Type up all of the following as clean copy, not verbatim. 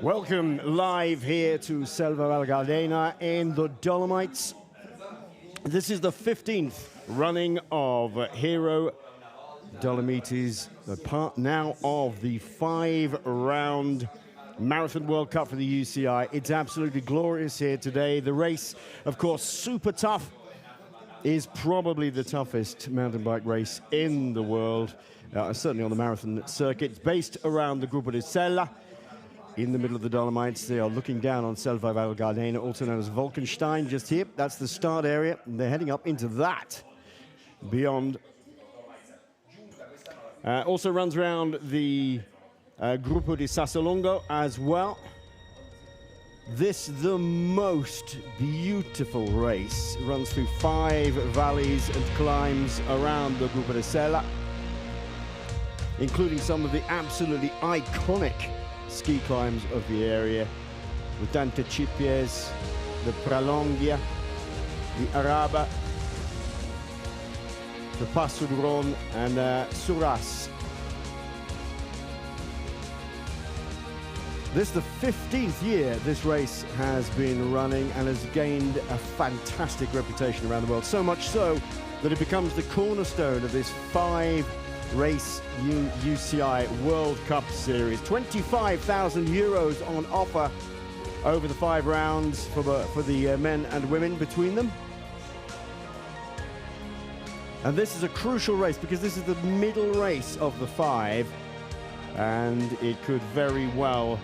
Welcome live here to Selva Val Gardena in the Dolomites. This is the 15th running of Hero Dolomites, the part now of the 5-round Marathon World Cup for the UCI. It's absolutely glorious here today. The race, of course, super tough. Is probably the toughest mountain bike race in the world, certainly on the marathon circuit. It's based around the Gruppo di Sella in the middle of the Dolomites. They are looking down on Selva Val Gardena, also known as Wolkenstein, just here. That's the start area, and they're heading up into that beyond. Also runs around the Gruppo di Sassolongo as well. This, the most beautiful race, runs through 5 valleys and climbs around the Gruppo di Sella, including some of the absolutely iconic ski climbs of the area, the Dante Cippies, the Pralonghia, the Araba, the Passo d'Uron, and Suras. This is the 15th year this race has been running and has gained a fantastic reputation around the world. So much so that it becomes the cornerstone of this 5-race UCI World Cup Series. 25,000 euros on offer over the 5 rounds for the men and women between them. And this is a crucial race because this is the middle race of the 5, and it could very well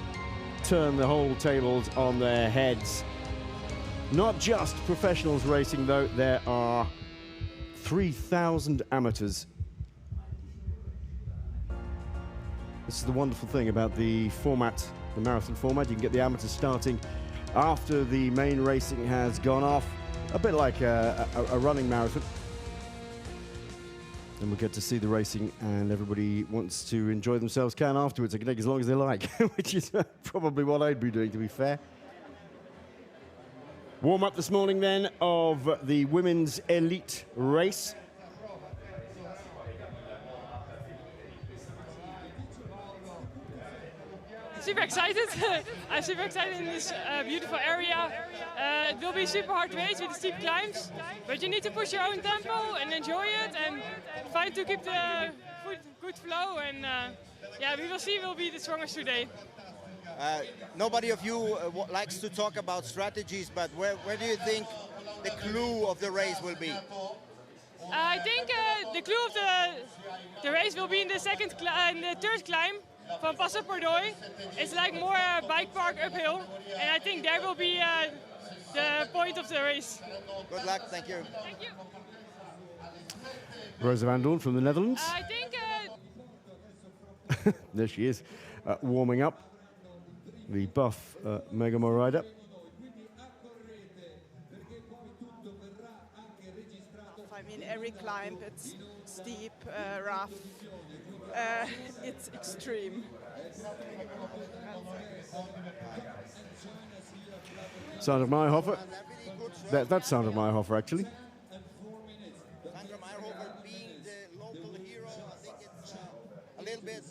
turn the whole tables on their heads. Not just professionals racing though, there are 3,000 amateurs. This is the wonderful thing about the format, the marathon format. You can get the amateurs starting after the main racing has gone off, a bit like a running marathon. And we'll get to see the racing, and everybody wants to enjoy themselves can afterwards. They can take as long as they like, which is probably what I'd be doing, to be fair. Warm up this morning then of the women's elite race. Super excited. I'm super excited in this beautiful area. It will be a super hard race with the steep climbs, but you need to push your own tempo and enjoy it and find to keep the good flow. And yeah, we will see. We'll be the strongest today. Nobody of you likes to talk about strategies, but where do you think the clue of the race will be? I think the clue of the race will be in the third climb. From Passo Pordoi. It's like more bike park uphill, and I think there will be the point of the race. Good luck, thank you. Thank you. Rosa van Doorn from the Netherlands. I think... There she is, warming up. The buff Megamo rider. I mean, every climb, it's steep, rough. It's extreme. Sound of Meyerhofer. That's Sound of Meyerhofer, actually. Being the local hero, I think it's a little bit...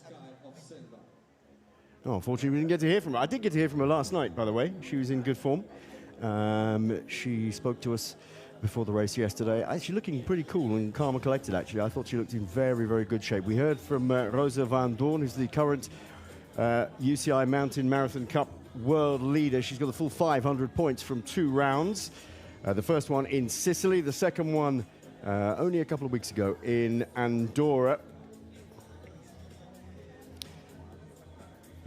Oh, unfortunately, we didn't get to hear from her. I did get to hear from her last night, by the way. She was in good form. She spoke to us before the race yesterday. Actually looking pretty cool and calm and collected, actually. I thought she looked in very, very good shape. We heard from Rosa van Doorn, who's the current UCI Mountain Marathon Cup world leader. She's got the full 500 points from 2 rounds. The first one in Sicily, the second one only a couple of weeks ago in Andorra.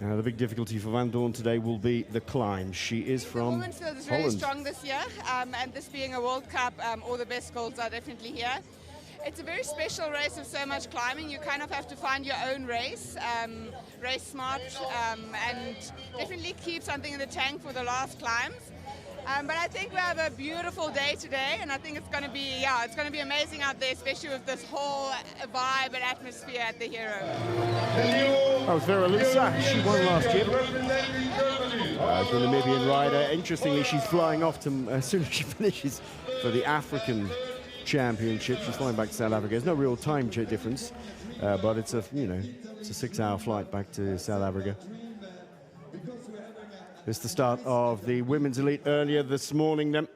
The big difficulty for Van Doorn today will be the climb. She is from The women's field is very strong this year, and this being a World Cup, all the best goals are definitely here. It's a very special race with so much climbing. You kind of have to find your own race, race smart, and definitely keep something in the tank for the last climbs. But I think we have a beautiful day today, and I think it's going to be, it's going to be amazing out there, especially with this whole vibe and atmosphere at the Hero. That was Vera Lusa. She won last year. The Namibian rider. Interestingly, she's flying off to, as soon as she finishes for the African Championship. She's flying back to South Africa. There's no real time difference. but it's a, it's a 6-hour flight back to South Africa. It's the start of the women's elite earlier this morning then.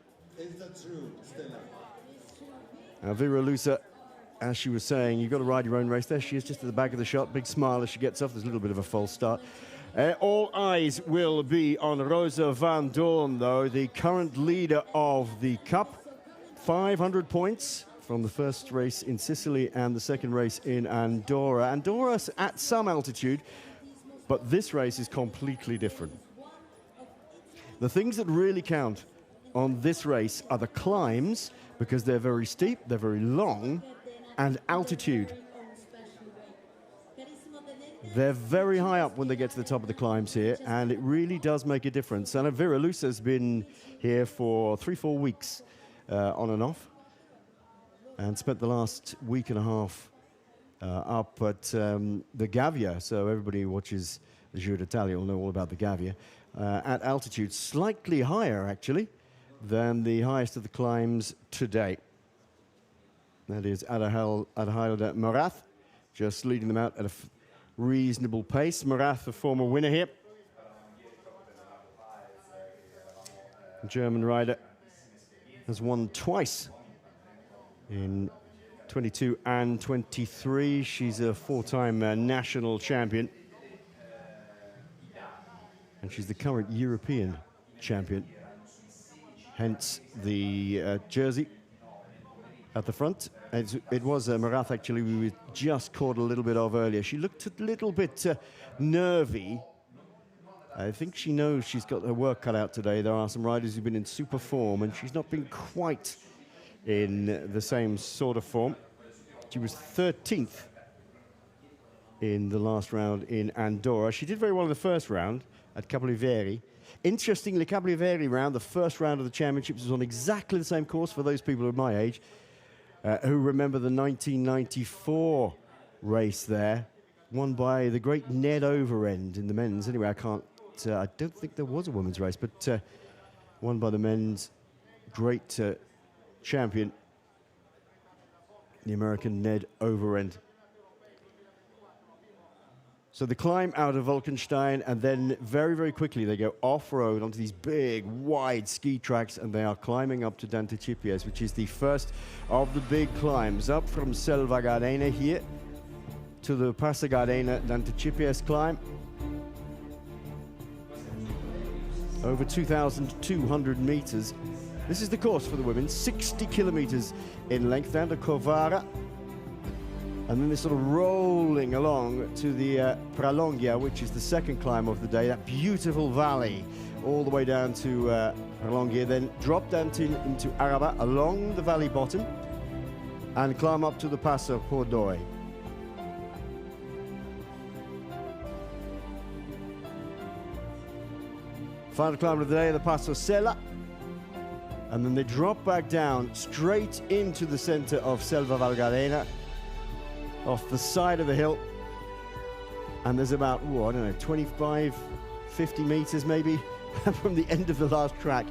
Vera Lusa, as she was saying, you've got to ride your own race. There she is, just at the back of the shot. Big smile as she gets off. There's a little bit of a false start. All eyes will be on Rosa van Doorn, though, the current leader of the Cup. 500 points from the first race in Sicily and the second race in Andorra. Andorra's at some altitude, but this race is completely different. The things that really count on this race are the climbs, because they're very steep, they're very long, and altitude. They're very high up when they get to the top of the climbs here, and it really does make a difference. And Vera Lusa has been here for 3-4 weeks on and off, and spent the last week and a half up at the Gavia. So everybody who watches the Giro d'Italia will know all about the Gavia. At altitude, slightly higher actually than the highest of the climbs today. That is Adahilde Morath, just leading them out at a reasonable pace. Morath, the former winner here. The German rider has won twice in 22 and 23. She's a 4-time national champion. And she's the current European champion. Hence the jersey at the front. It was Morath, actually, we just caught a little bit of earlier. She looked a little bit nervy. I think she knows she's got her work cut out today. There are some riders who've been in super form, and she's not been quite in the same sort of form. She was 13th in the last round in Andorra. She did very well in the first round at Capoliveri. Interestingly, Capoliveri round, the first round of the championships, was on exactly the same course for those people of my age who remember the 1994 race there, won by the great Ned Overend in the men's. Anyway, I don't think there was a women's race, but won by the men's great champion, the American Ned Overend. So the climb out of Wolkenstein, and then very, very quickly they go off-road onto these big, wide ski tracks, and they are climbing up to Dantecipies, which is the first of the big climbs. Up from Selva Gardena here to the Passa Gardena Dantecipies climb. Over 2,200 meters. This is the course for the women, 60 kilometers in length, down to Corvara. And then they're sort of rolling along to the Pralongia, which is the second climb of the day, that beautiful valley, all the way down to Pralongia, then drop down into Araba along the valley bottom and climb up to the Passo Pordoi. Final climb of the day, the Passo Sella. And then they drop back down straight into the center of Selva Val Gardena, off the side of the hill, and there's about, I don't know, 25, 50 meters maybe from the end of the last track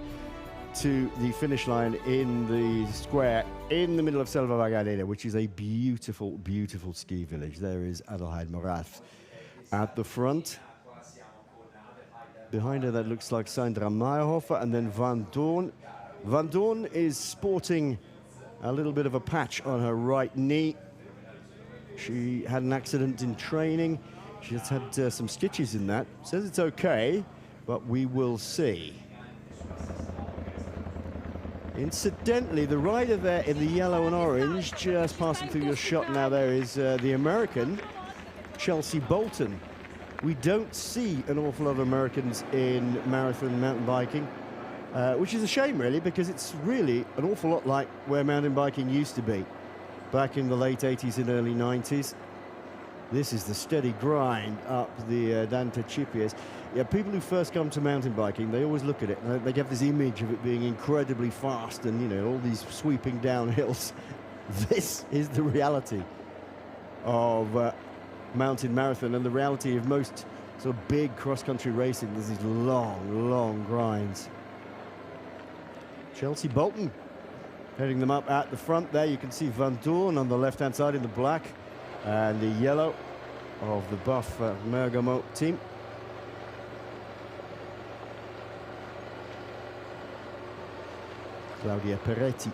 to the finish line in the square in the middle of Selva Val Gardena, which is a beautiful, beautiful ski village. There is Adalheid Morath at the front. Behind her, that looks like Sandra Meyerhofer, and then Van Doorn. Van Doorn is sporting a little bit of a patch on her right knee. She had an accident in training. She has had some stitches in that. Says it's okay, but we will see. Incidentally, the rider there in the yellow and orange, just passing through your shot now, there is the American, Chelsea Bolton. We don't see an awful lot of Americans in marathon mountain biking, which is a shame, really, because it's really an awful lot like where mountain biking used to be back in the late 80s and early 90s. This is the steady grind up the Dantecipies. Yeah, people who first come to mountain biking, they always look at it, and they get this image of it being incredibly fast and, you know, all these sweeping down hills. This is the reality of mountain marathon, and the reality of most sort of big cross-country racing. There's these long, long grinds. Chelsea Bolton heading them up at the front there. You can see Van Doorn on the left-hand side in the black And the yellow of the buff Bergamo team. Claudia Peretti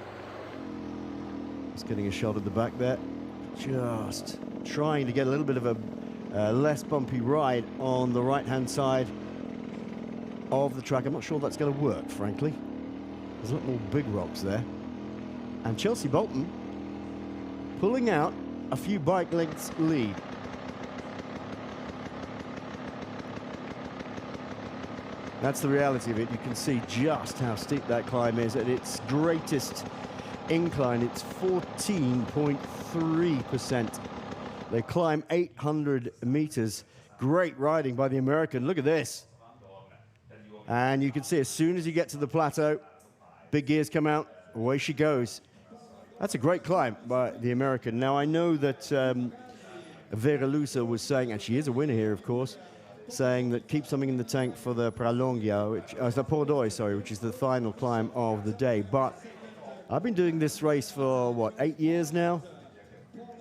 is getting a shot at the back there. Just trying to get a little bit of a less bumpy ride on the right-hand side of the track. I'm not sure that's going to work, frankly. There's a lot more big rocks there. And Chelsea Bolton pulling out a few bike lengths lead. That's the reality of it. You can see just how steep that climb is. At its greatest incline, it's 14.3%. They climb 800 meters. Great riding by the American. Look at this. And you can see as soon as you get to the plateau, big gears come out, away she goes. That's a great climb by the American. Now, I know that Vera Lusa was saying, and she is a winner here, of course, saying that keep something in the tank for the Pralonga, which the Pordoi, sorry, which is the final climb of the day. But I've been doing this race for, what, 8 years now?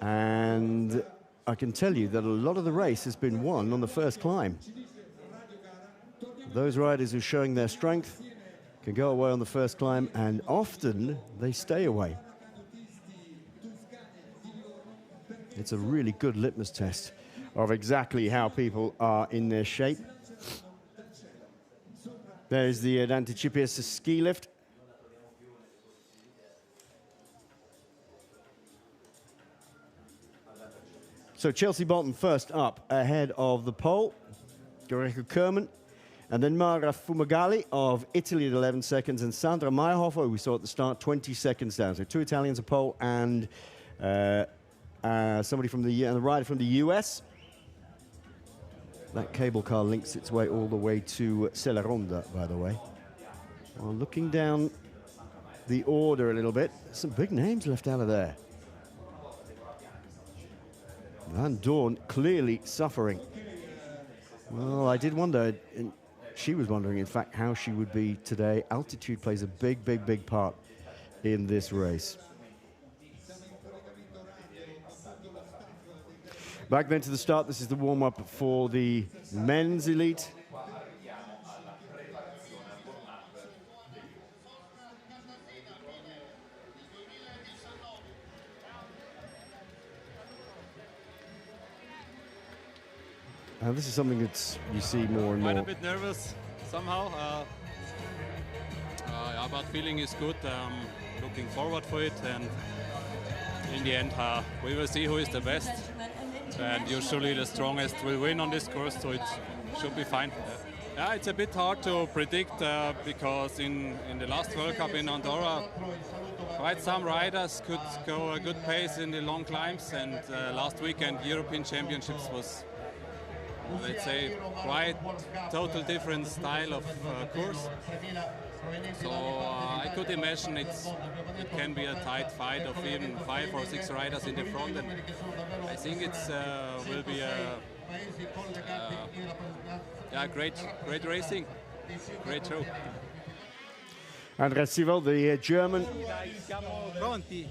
And I can tell you that a lot of the race has been won on the first climb. Those riders who are showing their strength can go away on the first climb, and often they stay away. It's a really good litmus test of exactly how people are in their shape. There's the Anticipius ski lift. So Chelsea Bolton first up ahead of the pole. Goreko Kerman. And then Mara Fumagalli of Italy at 11 seconds, and Sandra Meyerhofer, who we saw at the start, 20 seconds down. So 2 Italians a pole, and somebody from the rider from the US. That cable car links its way all the way to Celeronda, by the way. Well, looking down the order a little bit, some big names left out of there. Van Dorn clearly suffering. Well, I did wonder, and she was wondering, in fact, how she would be today. Altitude plays a big, big, big part in this race. Back then to the start, this is the warm-up for the men's elite. And this is something that you see more and more. I'm a bit nervous somehow, but feeling is good. Looking forward for it, and in the end, we will see who is the best. And usually the strongest will win on this course, so it should be fine. Yeah, it's a bit hard to predict because in the last World Cup in Andorra, quite some riders could go a good pace in the long climbs, and last weekend European Championships was, let's say, quite total different style of course. So I could imagine it can be a tight fight of even 5 or 6 riders in the front, and I think it's will be a great racing, great show. Andrea Sivel, the German. Siamo pronti.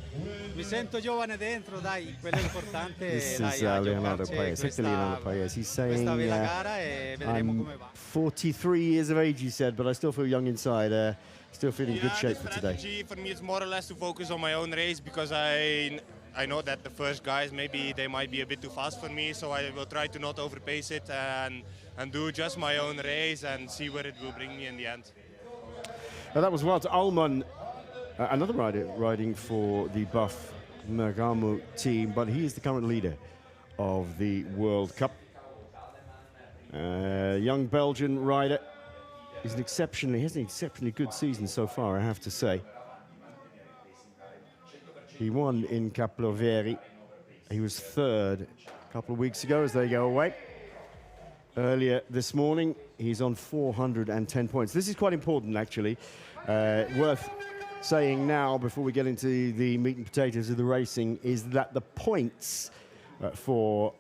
Mi sento giovane dentro, dai, quello è importante. This is Leonardo Paes, Leonardo Paes. He's saying I'm 43 years of age, he said, but I still feel young inside. Still feeling in good shape for today. For me, it's more or less to focus on my own race, because I know that the first guys, maybe they might be a bit too fast for me, so I will try to not overpace it and do just my own race and see where it will bring me in the end. That was Wout Allman, another rider riding for the Buff Bergamo team, but he is the current leader of the World Cup. Young Belgian rider. He has an exceptionally good season so far, I have to say. He won in Caploveri. He was third a couple of weeks ago as they go away. Earlier this morning, he's on 410 points. This is quite important, actually. Worth saying now, before we get into the meat and potatoes of the racing, is that the points for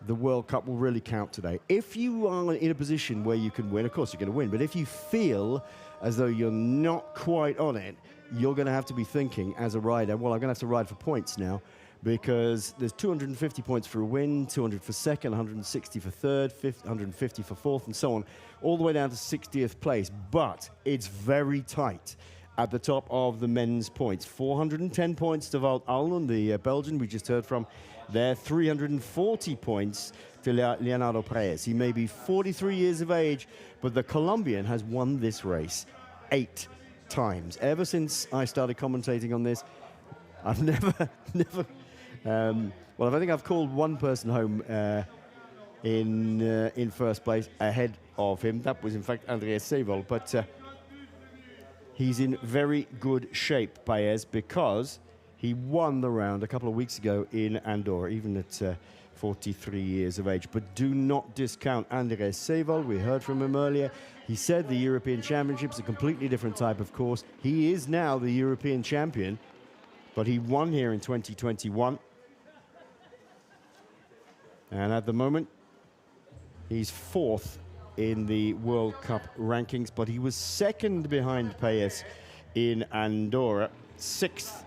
the World Cup will really count today. If you are in a position where you can win, of course you're going to win, but if you feel as though you're not quite on it, you're going to have to be thinking as a rider, well, I'm going to have to ride for points now, because there's 250 points for a win, 200 for second, 160 for third, 150 for fourth, and so on, all the way down to 60th place. But it's very tight at the top of the men's points. 410 points to Wout Allen, the Belgian we just heard from there. 340 points to Leonardo Paes. He may be 43 years of age, but the Colombian has won this race 8 times. Ever since I started commentating on this, I've never, well, I think I've called one person home in first place ahead of him. That was, in fact, Andreas Seewald. But he's in very good shape, Paes, because he won the round a couple of weeks ago in Andorra, even at 43 years of age. But do not discount Andreas Seewald. We heard from him earlier. He said the European Championship's a completely different type of course. He is now the European champion, but he won here in 2021. And at the moment, he's 4th in the World Cup rankings, but he was 2nd behind Paes in Andorra, 6th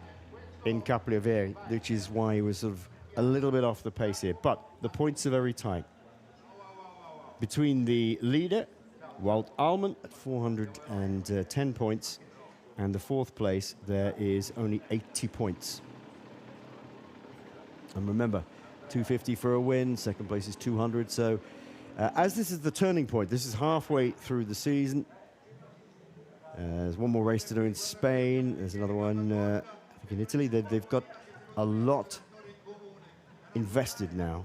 in Capriaveri, which is why he was sort of a little bit off the pace here. But the points are very tight. Between the leader, Wout Allen, at 410 points, and the 4th place, there is only 80 points. And remember, 250 for a win, 2nd place is 200. So as this is the turning point, this is halfway through the season. There's one more race to do in Spain. There's another one I think in Italy. They've got a lot invested now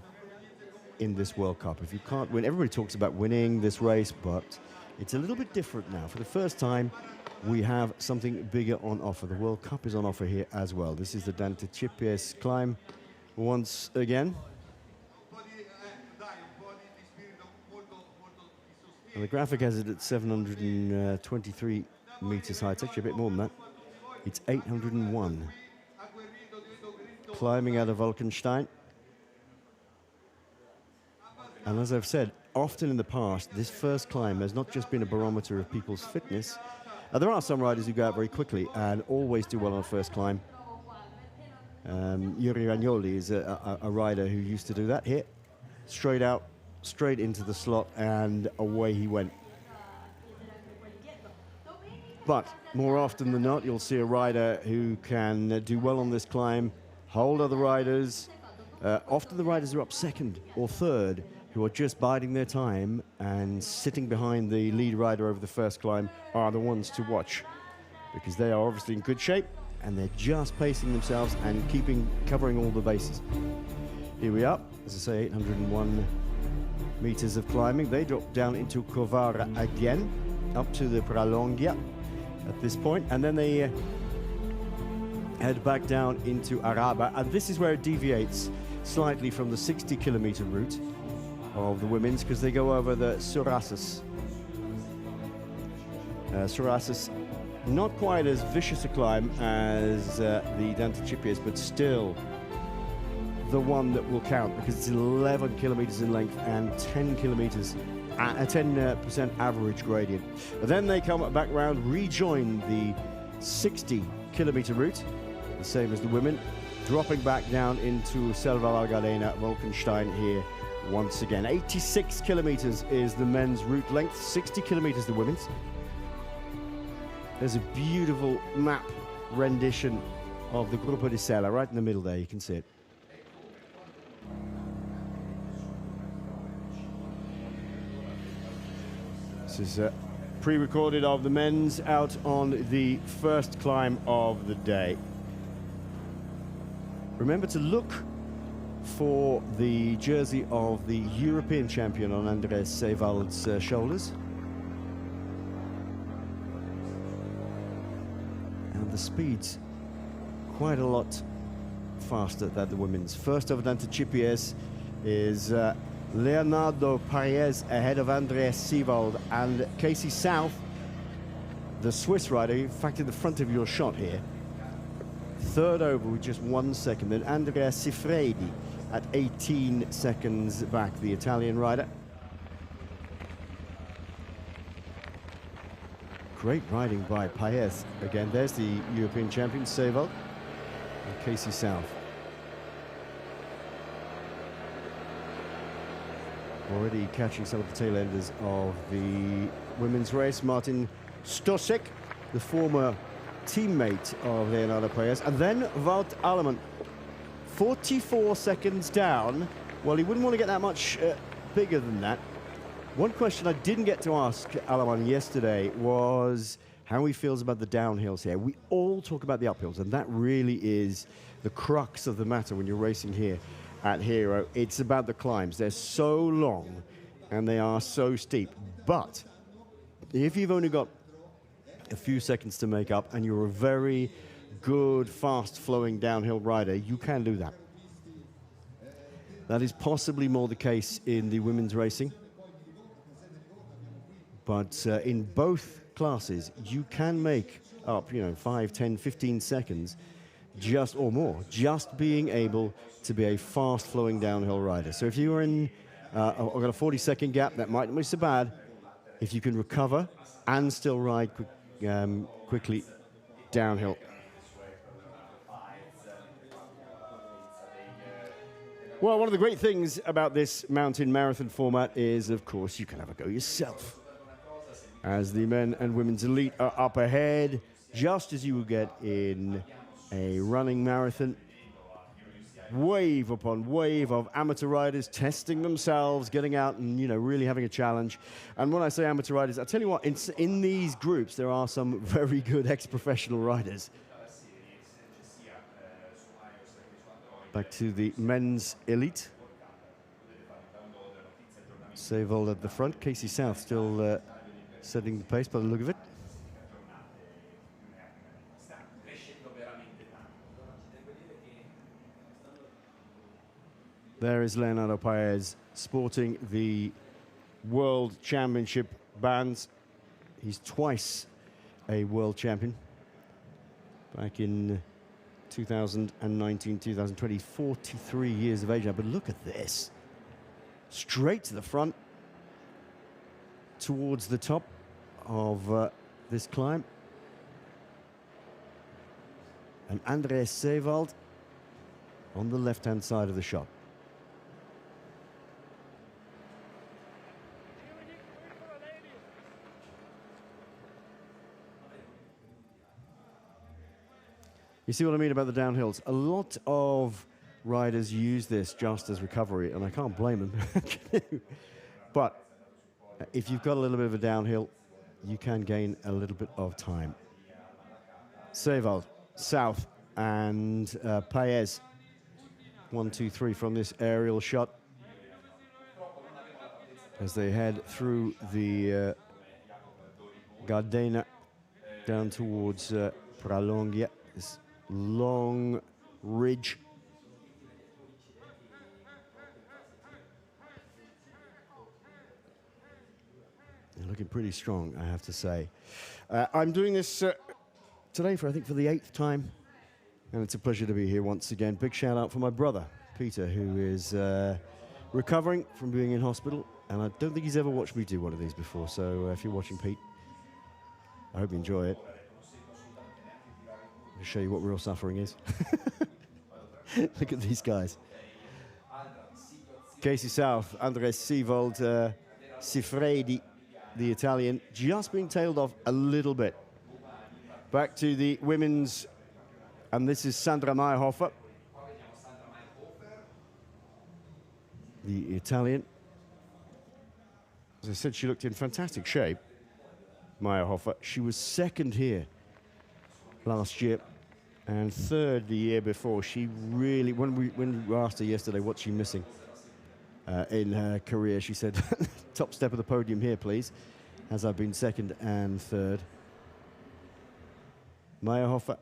in this World Cup. If you can't win, everybody talks about winning this race, but it's a little bit different now. For the first time, we have something bigger on offer. The World Cup is on offer here as well. This is the decisive climb once again. And the graphic has it at 723 meters high. It's actually a bit more than that. It's 801. Climbing out of Wolkenstein. And as I've said, often in the past, this first climb has not just been a barometer of people's fitness. There are some riders who go out very quickly and always do well on a first climb. Yuri Ragnoli is a rider who used to do that here. Straight out, straight into the slot, and away he went. But more often than not, you'll see a rider who can do well on this climb, hold other riders. Often the riders are up 2nd or 3rd, who are just biding their time and sitting behind the lead rider over the first climb are the ones to watch, because they are obviously in good shape and they're just pacing themselves and covering all the bases. Here we are, as I say, 801 meters of climbing. They drop down into Kovara again, up to the Pralongia at this point, and then they head back down into Araba, and this is where it deviates slightly from the 60-kilometer route of the women's, because they go over the Surasis. Surasis, not quite as vicious a climb as the Danticipies, but still the one that will count, because it's 11 kilometers in length and 10 kilometers, 10% average gradient. But then they come back round, rejoin the 60-kilometer route, the same as the women, dropping back down into Selva Valgardena, Wolkenstein here once again. 86 kilometers is the men's route length, 60 kilometers the women's. There's a beautiful map rendition of the Gruppo di Sella right in the middle there, you can see it. This is pre-recorded of the men's out on the first climb of the day. Remember to look for the jersey of the European champion on Andreas Seewald's shoulders. And the speed's quite a lot faster than the women's. First over Danticipies is Leonardo Paes ahead of Andreas Seewald, and Casey South, the Swiss rider, in fact in the front of your shot here, 3rd over with just 1 second. Then Andrea Siffredi at 18 seconds back, the Italian rider. Great riding by Paes. Again, there's the European champion, Seewald, and Casey South. Already catching some of the tail enders of the women's race. Martin Stosek, the former teammate of Leonardo Paes. And then Wout Alleman, 44 seconds down. Well, he wouldn't want to get that much bigger than that. One question I didn't get to ask Alleman yesterday was how he feels about the downhills here. We all talk about the uphills, and that really is the crux of the matter when you're racing here at Hero. It's about the climbs. They're so long and they are so steep. But if you've only got a few seconds to make up and you're a very good, fast-flowing downhill rider, you can do that. That is possibly more the case in the women's racing. But in both classes, you can make up, 5, 10, 15 seconds, just or more, just being able to be a fast-flowing downhill rider. So if you are in, I've got a 40-second gap, that might not be so bad. If you can recover and still ride quickly downhill. Well, one of the great things about this mountain marathon format is, of course, you can have a go yourself. As the men and women's elite are up ahead, just as you would get in a running marathon. Wave upon wave of amateur riders testing themselves, getting out and, really having a challenge. And when I say amateur riders, I tell you what, in these groups, there are some very good ex-professional riders. Back to the men's elite. Sevold at the front, Casey South still setting the pace by the look of it. There is Leonardo Paes sporting the World Championship bands. He's twice a world champion. Back in 2019, 2020, 43 years of age now. But look at this. Straight to the front, towards the top of this climb. And Andreas Sevold on the left-hand side of the shot. You see what I mean about the downhills? A lot of riders use this just as recovery, and I can't blame them. But if you've got a little bit of a downhill, you can gain a little bit of time. Sevold, South, and Paes. 1, 2, 3 from this aerial shot. As they head through the Gardena down towards Pralongia. This long ridge. They're looking pretty strong, I have to say. I'm doing this today for the 8th time, and it's a pleasure to be here once again. Big shout out for my brother, Peter, who is recovering from being in hospital, and I don't think he's ever watched me do one of these before, so if you're watching, Pete, I hope you enjoy it. I'll show you what real suffering is. Look at these guys. Casey South, Andres Sevold, Sifredi, the Italian, just being tailed off a little bit. Back to the women's, and this is Sandra Meyerhofer, the Italian. As I said, she looked in fantastic shape, Meyerhofer. She was second here last year and third the year before. She really, when we asked her yesterday what's she missing in her career, she said, top step of the podium here, please, as I've been second and third. Meyerhofer,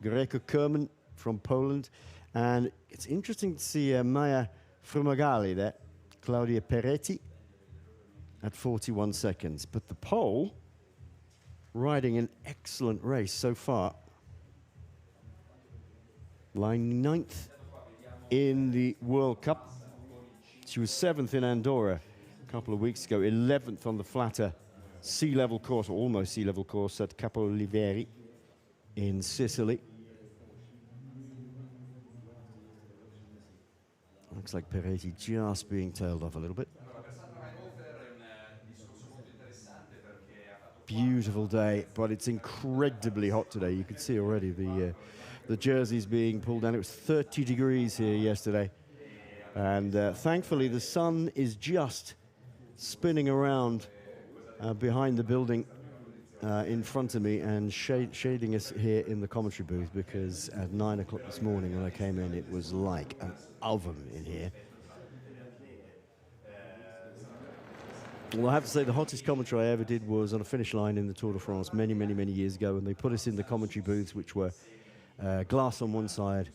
Greco-Kerman from Poland. And it's interesting to see Maya Frumagali there, Claudia Peretti at 41 seconds. But the Pole riding an excellent race so far. Lying 9th in the World Cup. She was 7th in Andorra a couple of weeks ago, 11th on the flatter sea level course, or almost sea level course at Capo Oliveri in Sicily. Looks like Peretti just being tailed off a little bit. beautiful day, but it's incredibly hot today. You can see already the jerseys being pulled down. It was 30 degrees here yesterday. And thankfully, the sun is just spinning around behind the building in front of me and shading us here in the commentary booth, because at 9 o'clock this morning when I came in, it was like an oven in here. Well, I have to say the hottest commentary I ever did was on a finish line in the Tour de France many, many, many years ago, and they put us in the commentary booths, which were glass on one side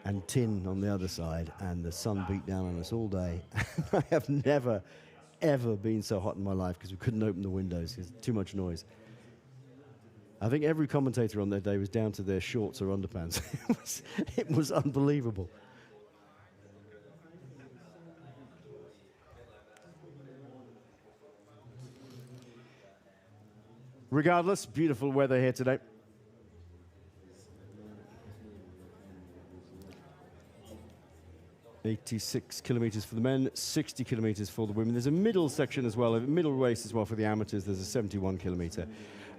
and tin on the other side, and the sun beat down on us all day. I have never, ever been so hot in my life because we couldn't open the windows because too much noise. I think every commentator on that day was down to their shorts or underpants. It was unbelievable. Regardless, beautiful weather here today. "86 kilometers for the men, 60 kilometers for the women." There's a middle section as well, a middle race as well for the amateurs. There's a 71-kilometer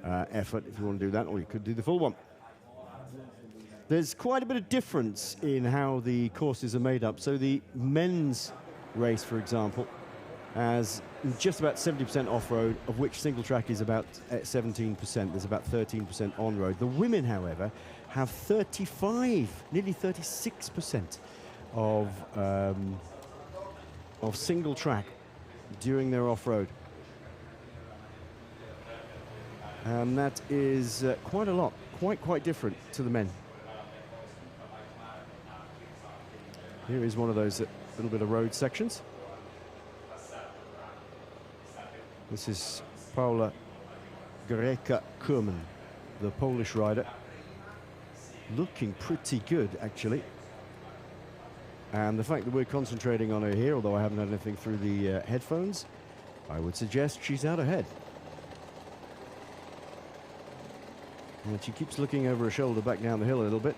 effort if you want to do that, or you could do the full one. There's quite a bit of difference in how the courses are made up. So the men's race, for example, has just about 70% off-road, of which single track is about 17%. There's about 13% on-road. The women, however, have 35, nearly 36% of single track during their off-road. And that is quite a lot, quite different to the men. Here is one of those little bit of road sections. This is Paula Goreika-Kurman, the Polish rider. Looking pretty good, actually. And the fact that we're concentrating on her here, although I haven't had anything through the headphones, I would suggest she's out ahead. And she keeps looking over her shoulder back down the hill a little bit,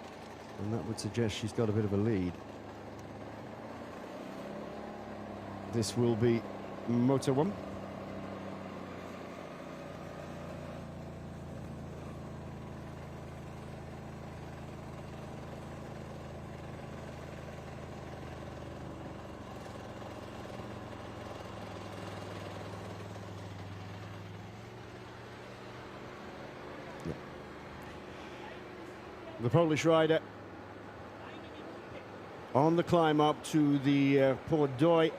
and that would suggest she's got a bit of a lead. This will be Moto 1. The Polish rider on the climb up to the podium,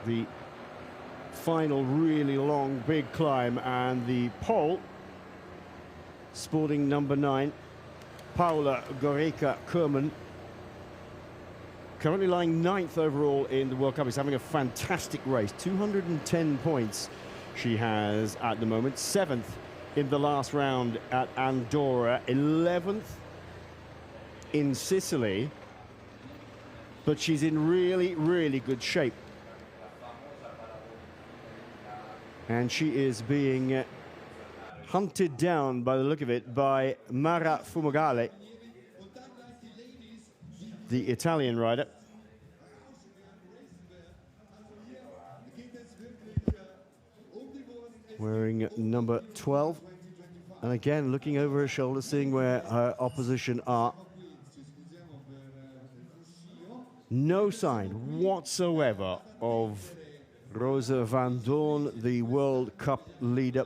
the final really long, big climb, and the pole, sporting number 9, Paula Goreika-Kurman, currently lying 9th overall in the World Cup. He's having a fantastic race. 210 points she has at the moment. 7th in the last round at Andorra, 11th in Sicily, but she's in really good shape. And she is being hunted down, by the look of it, by Mara Fumagale, the Italian rider. Wearing number 12. And again, looking over her shoulder, seeing where her opposition are. No sign whatsoever of Rosa van Doorn, the World Cup leader.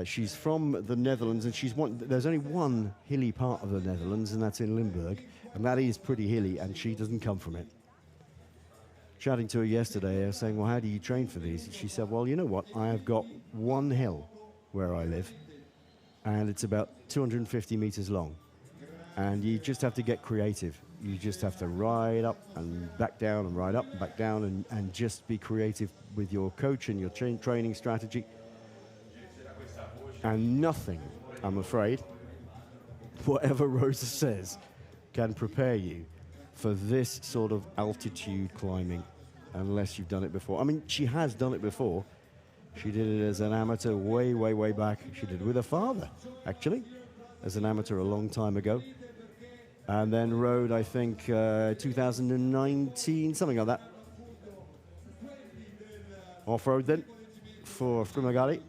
She's from the Netherlands, and there's only one hilly part of the Netherlands, and that's in Limburg, and that is pretty hilly, and she doesn't come from it. Chatting to her yesterday, I was saying, well, how do you train for these? And she said, well, you know what? I have got one hill where I live, and it's about 250 meters long. And you just have to get creative. You just have to ride up and back down and ride up and back down and just be creative with your coach and your training strategy. And nothing, I'm afraid, whatever Rosa says, can prepare you for this sort of altitude climbing unless you've done it before. I mean, she has done it before. She did it as an amateur way back. She did it with her father, actually, as an amateur a long time ago. And then rode, I think, 2019, something like that. Off-road then for Fumagale.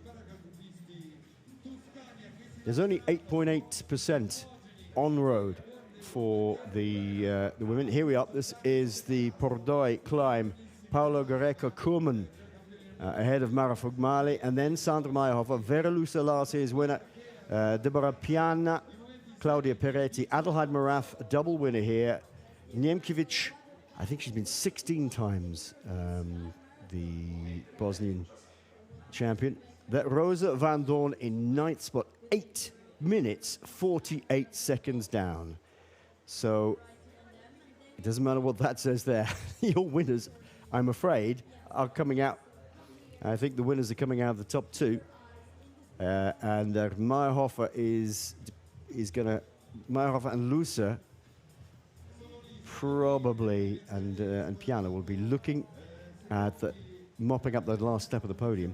There's only 8.8% on road for the women. Here we are. This is the Pordoi climb. Paolo Greco-Kurman ahead of Mara Fogmali, and then Sandra Meyerhofer. Vera Lusa last year's winner. Deborah Piana, Claudia Peretti, Adelheid Maraf, a double winner here. Niemkiewicz, I think she's been 16 times the Bosnian champion. That Rosa Van Dorn in ninth spot, 8 minutes, 48 seconds down. So it doesn't matter what that says there. Your winners, I'm afraid, are coming out. I think the winners are coming out of the top two. And Meyerhofer is going to, Meyerhofer and Lusa probably, and Piana will be looking at mopping up that last step of the podium.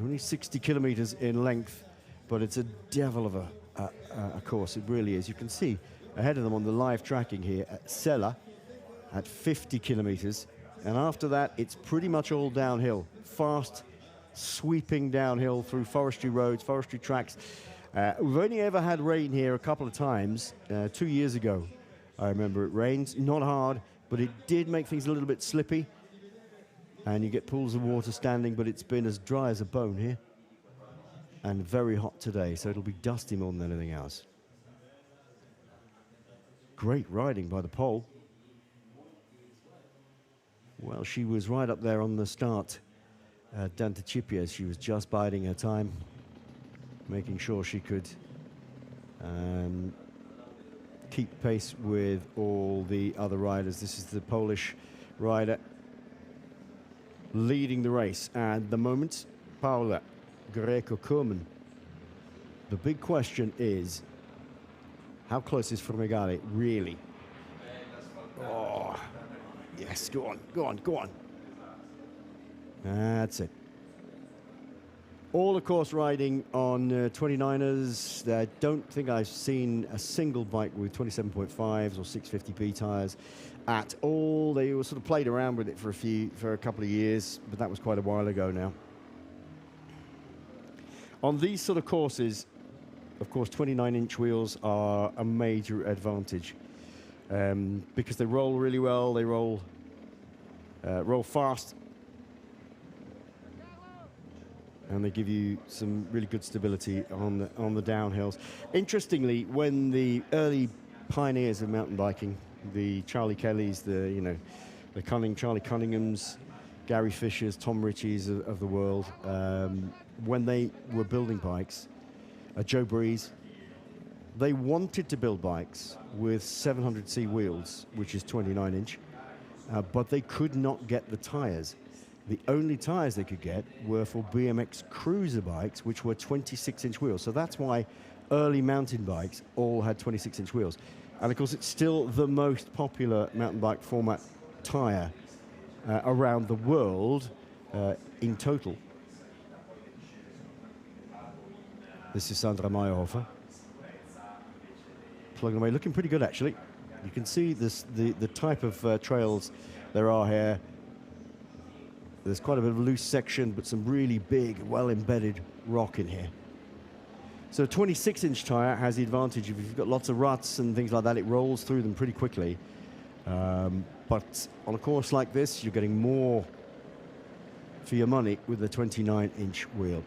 Only 60 kilometers in length, but it's a devil of a course. It really is. You can see ahead of them on the live tracking here at Sella at 50 kilometers. And after that, it's pretty much all downhill. Fast, sweeping downhill through forestry roads, forestry tracks. We've only ever had rain here a couple of times. 2 years ago, I remember it rained. Not hard, but it did make things a little bit slippy. And you get pools of water standing, but it's been as dry as a bone here. And very hot today, so it'll be dusty more than anything else. Great riding by the pole. Well, she was right up there on the start. Dante Cipia, she was just biding her time, making sure she could keep pace with all the other riders. This is the Polish rider leading the race. And the moment, Paula Greco-Kurman. The big question is, how close is Formigali, really? Oh, yes, go on, go on, go on. That's it. All the course riding on 29ers. I don't think I've seen a single bike with 27.5s or 650p tires at all. They were sort of played around with it for a couple of years, but that was quite a while ago now. On these sort of courses, of course, 29-inch wheels are a major advantage because they roll really well. They roll fast. And they give you some really good stability on the downhills. Interestingly, when the early pioneers of mountain biking, the Charlie Kellys, the Charlie Cunninghams, Gary Fishers, Tom Ritchies of the world, when they were building bikes, Joe Breeze, they wanted to build bikes with 700C wheels, which is 29-inch, but they could not get the tires. The only tires they could get were for BMX cruiser bikes, which were 26-inch wheels. So that's why early mountain bikes all had 26-inch wheels. And of course, it's still the most popular mountain bike format tire around the world in total. This is Sandra Meyerhofer. Plugging away, looking pretty good actually. You can see this, the type of trails there are here. There's quite a bit of a loose section, but some really big, well-embedded rock in here. So a 26-inch tire has the advantage of if you've got lots of ruts and things like that, it rolls through them pretty quickly. But on a course like this, you're getting more for your money with a 29-inch wheel.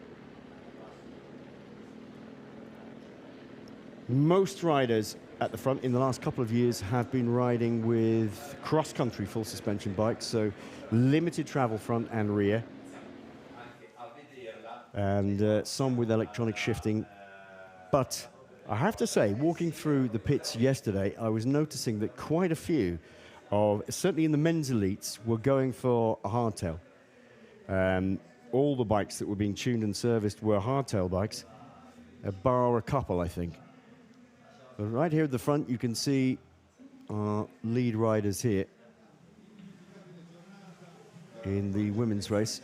Most riders at the front in the last couple of years have been riding with cross-country full suspension bikes, so limited travel front and rear, and some with electronic shifting. But I have to say, walking through the pits yesterday, I was noticing that quite a few of, certainly in the men's elites, were going for a hardtail. All the bikes that were being tuned and serviced were hardtail bikes, bar a couple, I think. But right here at the front, you can see our lead riders here in the women's race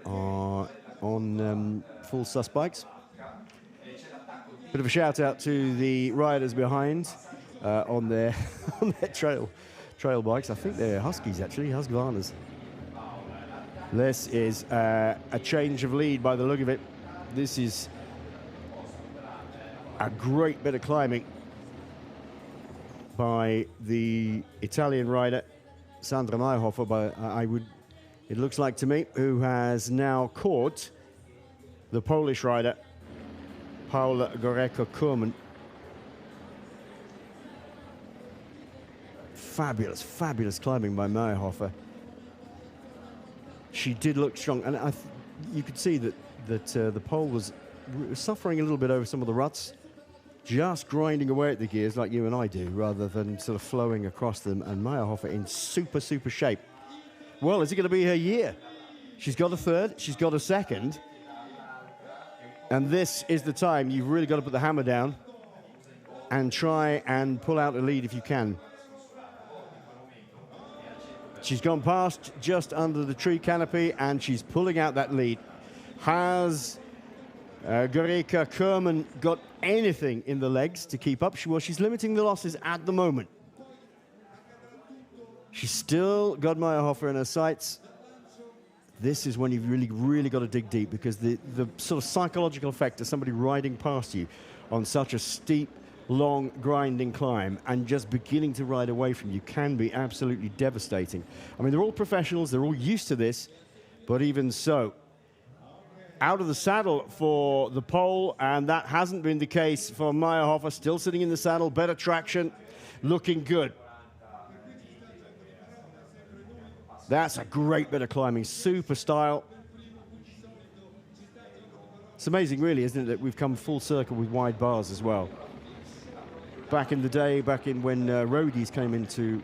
are on full sus bikes. Bit of a shout out to the riders behind on their trail bikes. I think they're Huskies actually, Husqvarnas. This is a change of lead by the look of it. This is a great bit of climbing by the Italian rider, Sandra Meyerhofer, but it looks like to me, who has now caught the Polish rider, Paula Goreko-Kurman. Fabulous, fabulous climbing by Meyerhofer. She did look strong, and you could see that the pole was suffering a little bit over some of the ruts, just grinding away at the gears like you and I do, rather than sort of flowing across them. And Meyerhofer in super, super shape. Well, is it going to be her year? She's got a third, she's got a second, and this is the time you've really got to put the hammer down and try and pull out a lead if you can. She's gone past just under the tree canopy, and she's pulling out that lead. Has Goreko-Kurman got anything in the legs to keep up? Well, she's limiting the losses at the moment. She's still got Meyerhofer in her sights. This is when you've really got to dig deep, because the sort of psychological effect of somebody riding past you on such a steep, long, grinding climb and just beginning to ride away from you can be absolutely devastating. I mean, they're all professionals, they're all used to this, but even so, out of the saddle for the pole, and that hasn't been the case for Meyerhofer. Still sitting in the saddle, better traction, looking good. That's a great bit of climbing, super style. It's amazing, really, isn't it, that we've come full circle with wide bars as well. Back in the day, back in when roadies came into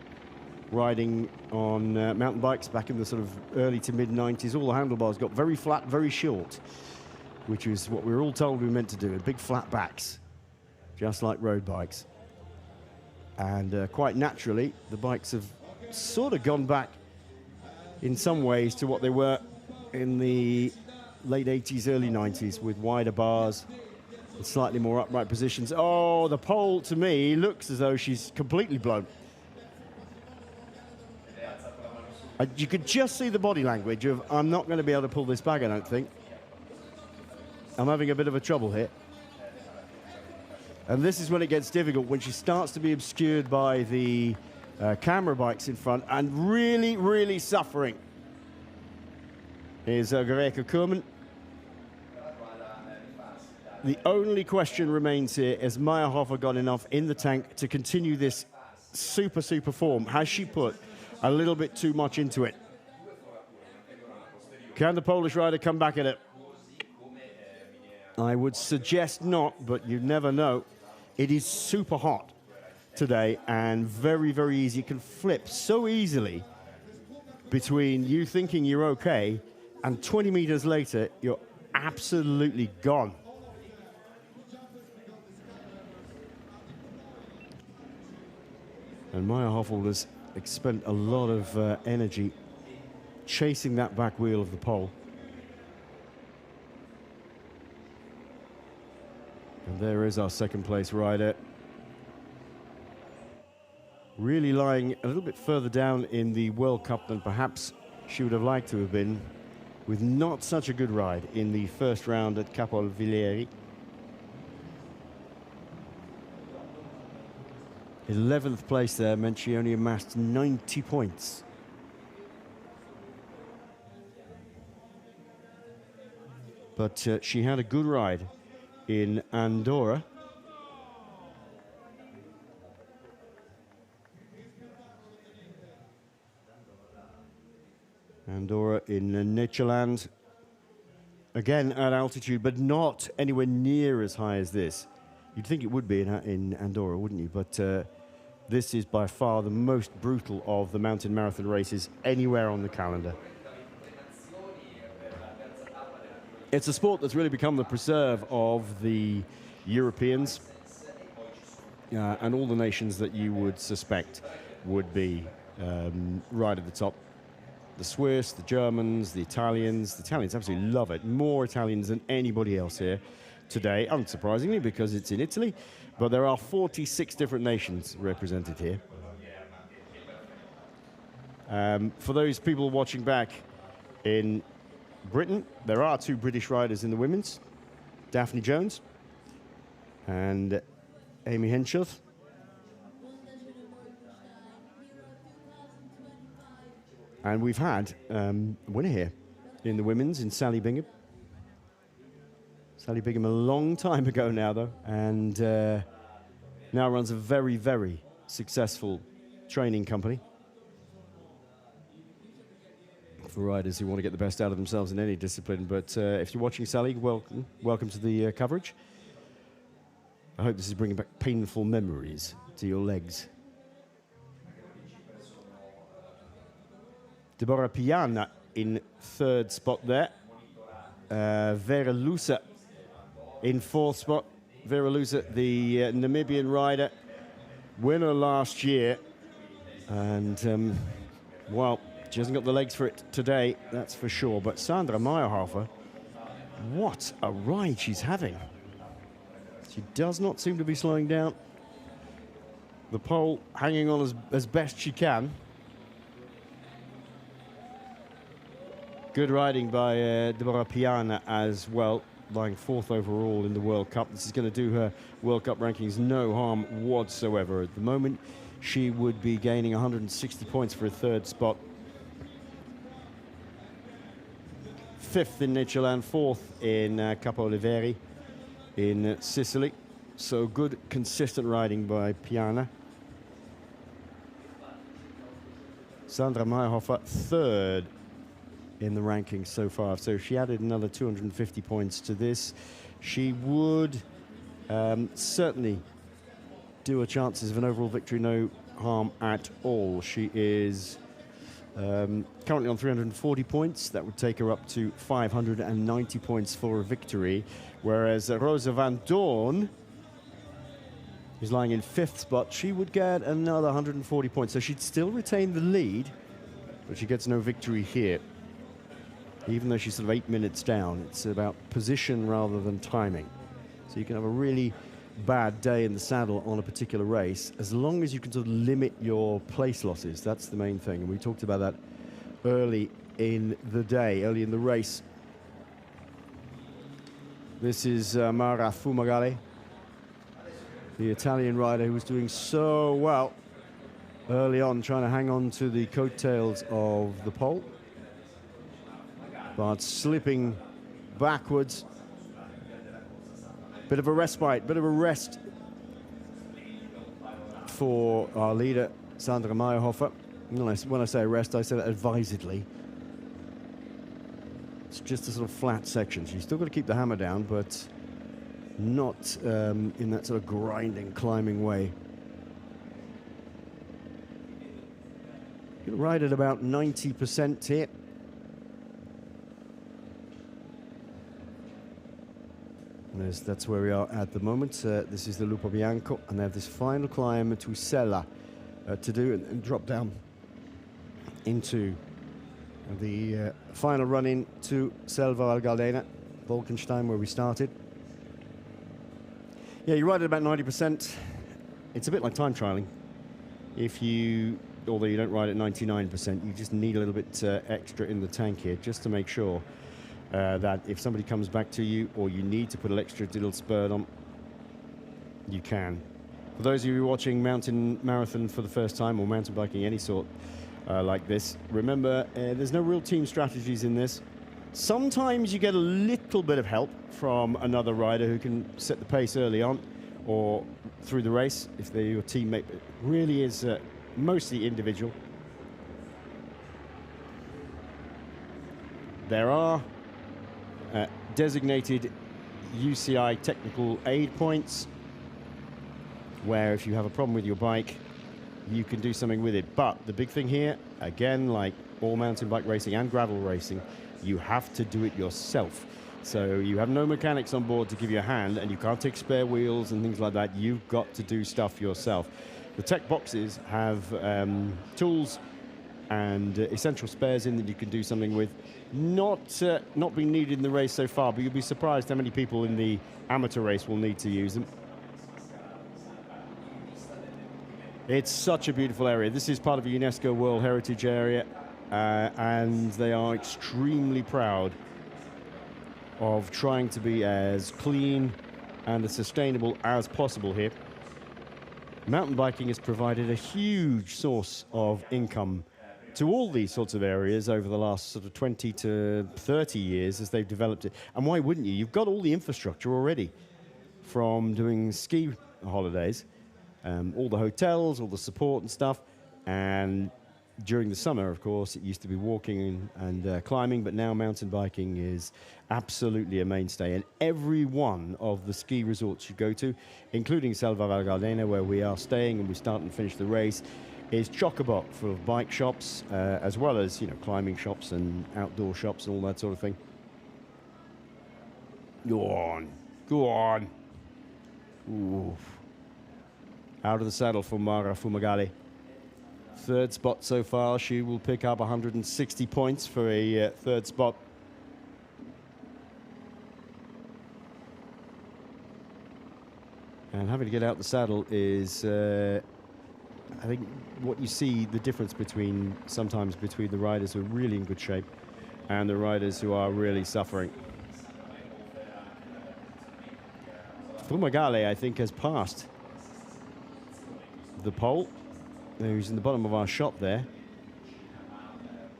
riding on mountain bikes, back in the sort of early to mid 90s, all the handlebars got very flat, very short, which is what we were all told we were meant to do, big flat backs, just like road bikes. And quite naturally, the bikes have sort of gone back in some ways to what they were in the late 80s, early 90s, with wider bars and slightly more upright positions. Oh, the pole, to me, looks as though she's completely blown. You could just see the body language of, I'm not going to be able to pull this back, I don't think. I'm having a bit of a trouble here. And this is when it gets difficult, when she starts to be obscured by the camera bikes in front, and really suffering is Goreko-Kurman. The only question remains here, has Meyerhofer got enough in the tank to continue this super form? Has she put a little bit too much into it? Can the Polish rider come back at it? I would suggest not, but you never know. It is super hot today and very easy. It can flip so easily between you thinking you're okay and 20 meters later you're absolutely gone. And Meyerhofer has spent a lot of energy chasing that back wheel of the pole. And there is our second place rider. Really lying a little bit further down in the World Cup than perhaps she would have liked to have been, with not such a good ride in the first round at Capovillieri. 11th place there meant she only amassed 90 points. But she had a good ride in Andorra. Andorra in Natureland. Again at altitude, but not anywhere near as high as this. You'd think it would be in Andorra, wouldn't you? But this is by far the most brutal of the mountain marathon races anywhere on the calendar. It's a sport that's really become the preserve of the Europeans and all the nations that you would suspect would be right at the top. The Swiss, the Germans, the Italians. The Italians absolutely love it. More Italians than anybody else here today, unsurprisingly, because it's in Italy. But there are 46 different nations represented here. For those people watching back in Britain, there are 2 British riders in the women's. Daphne Jones and Amy Henshaw. And we've had a winner here in the women's in Sally Bingham. Sally Bingham a long time ago now, though, and now runs a very, very successful training company for riders who want to get the best out of themselves in any discipline. But if you're watching Sally, welcome to the coverage. I hope this is bringing back painful memories to your legs. Deborah Piana in third spot there. Vera Lusa in fourth spot. Vera Lusa, the Namibian rider, winner last year. And, well, she hasn't got the legs for it today, that's for sure. But Sandra Meyerhofer, what a ride she's having. She does not seem to be slowing down. The pole hanging on as best she can. Good riding by Deborah Piana as well, lying fourth overall in the World Cup. This is going to do her World Cup rankings no harm whatsoever. At the moment, she would be gaining 160 points for a third spot. Fifth in Niceland, fourth in Capo Oliveri in Sicily. So good, consistent riding by Piana. Sandra Meyerhofer, third in the rankings so far. So if she added another 250 points to this, she would certainly do her chances of an overall victory no harm at all. She is currently on 340 points. That would take her up to 590 points for a victory, whereas Rosa van Doorn, who's lying in fifth spot, she would get another 140 points. So she'd still retain the lead, but she gets no victory here. Even though she's sort of 8 minutes down, it's about position rather than timing. So you can have a really bad day in the saddle on a particular race, as long as you can sort of limit your place losses. That's the main thing. And we talked about that early in the day, early in the race. This is Mara Fumagalli, the Italian rider who was doing so well early on, trying to hang on to the coattails of the pole, but slipping backwards. Bit of a respite, bit of a rest for our leader, Sandra Meyerhofer. When I say rest, I say that advisedly. It's just a sort of flat section. She's still got to keep the hammer down, but not in that sort of grinding, climbing way. Gonna ride at about 90% here. That's where we are at the moment. This is the Lupo Bianco, and they have this final climb to Sella to do and drop down into the final run-in to Selva Val Gardena, Wolkenstein, where we started. Yeah, you ride at about 90%. It's a bit like time trialing. Although you don't ride at 99%, you just need a little bit extra in the tank here, just to make sure that if somebody comes back to you or you need to put an extra little spurt on, you can. For those of you watching mountain marathon for the first time, or mountain biking any sort like this, remember there's no real team strategies in this. Sometimes you get a little bit of help from another rider who can set the pace early on or through the race if they're your teammate. It really is mostly individual. There are designated UCI technical aid points where if you have a problem with your bike, you can do something with it. But the big thing here, again, like all mountain bike racing and gravel racing, you have to do it yourself. So you have no mechanics on board to give you a hand, and you can't take spare wheels and things like that. You've got to do stuff yourself. The tech boxes have tools and essential spares in that you can do something with. Not being needed in the race so far, but you'll be surprised how many people in the amateur race will need to use them. It's such a beautiful area. This is part of a UNESCO World Heritage Area, and they are extremely proud of trying to be as clean and as sustainable as possible here. Mountain biking has provided a huge source of income to all these sorts of areas over the last sort of 20 to 30 years as they've developed it. And why wouldn't you? You've got all the infrastructure already from doing ski holidays, all the hotels, all the support and stuff. And during the summer, of course, it used to be walking and climbing, but now mountain biking is absolutely a mainstay. And every one of the ski resorts you go to, including Selva Val Gardena, where we are staying and we start and finish the race, is chock-a-block full of bike shops, as well as, you know, climbing shops and outdoor shops and all that sort of thing. Go on. Go on. Oof. Out of the saddle for Mara Fumagalli. Third spot so far. She will pick up 160 points for a third spot. And having to get out the saddle is, I think, what you see the difference between sometimes between the riders who are really in good shape and the riders who are really suffering. Fumagalli, I think, has passed the pole. He's in the bottom of our shot there.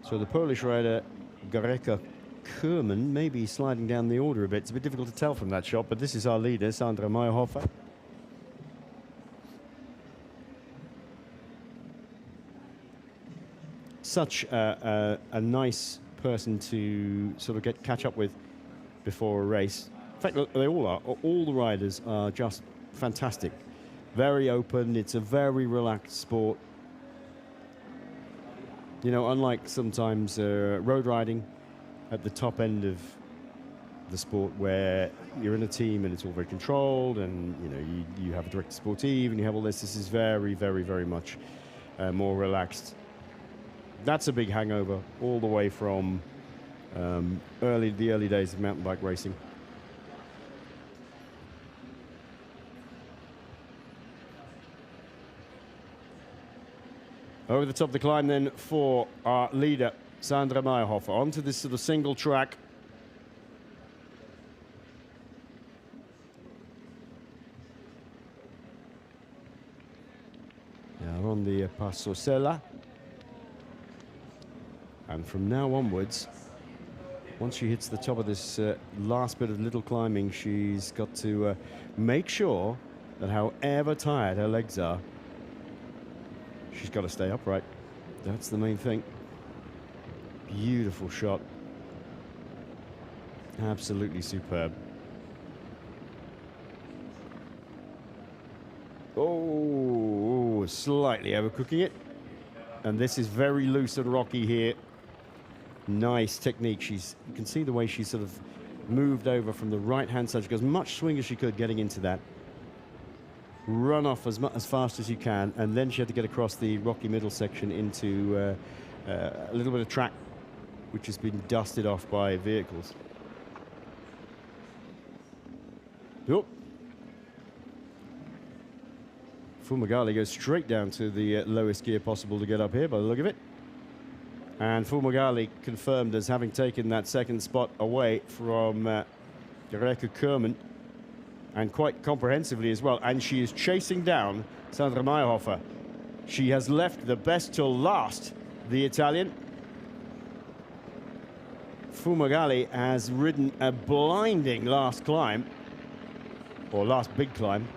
So the Polish rider Gareka Kerman may be sliding down the order a bit. It's a bit difficult to tell from that shot, but this is our leader, Sandra Meyerhofer. Such a nice person to sort of catch up with before a race. In fact, they all are. All the riders are just fantastic. Very open. It's a very relaxed sport. You know, unlike sometimes road riding at the top end of the sport, where you're in a team and it's all very controlled, and you know you have a director sportive and you have all this. This is very, very, very much more relaxed. That's a big hangover all the way from the early days of mountain bike racing. Over the top of the climb then for our leader, Sandra Meyerhofer, onto this sort of single track. Now on the Passo Sella. And from now onwards, once she hits the top of this last bit of little climbing, she's got to make sure that however tired her legs are, she's got to stay upright. That's the main thing. Beautiful shot. Absolutely superb. Oh, slightly overcooking it. And this is very loose and rocky here. Nice technique. You can see the way she's sort of moved over from the right-hand side. She goes much swing as she could getting into that. Run off as fast as you can, and then she had to get across the rocky middle section into a little bit of track which has been dusted off by vehicles. Yep. Fumagalli goes straight down to the lowest gear possible to get up here by the look of it. And Fumagalli confirmed as having taken that second spot away from Gareka Kerman, and quite comprehensively as well. And she is chasing down Sandra Meyerhofer. She has left the best till last, the Italian. Fumagalli has ridden a blinding last climb, or last big climb.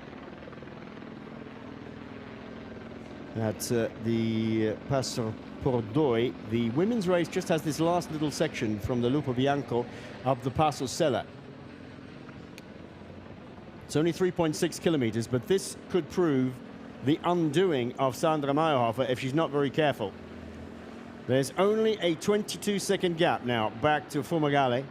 At the Passo Pordoi. The women's race just has this last little section from the Lupo Bianco up the Passo Sella. It's only 3.6 kilometers, but this could prove the undoing of Sandra Meyerhofer if she's not very careful. There's only a 22-second gap now back to Fumagalli.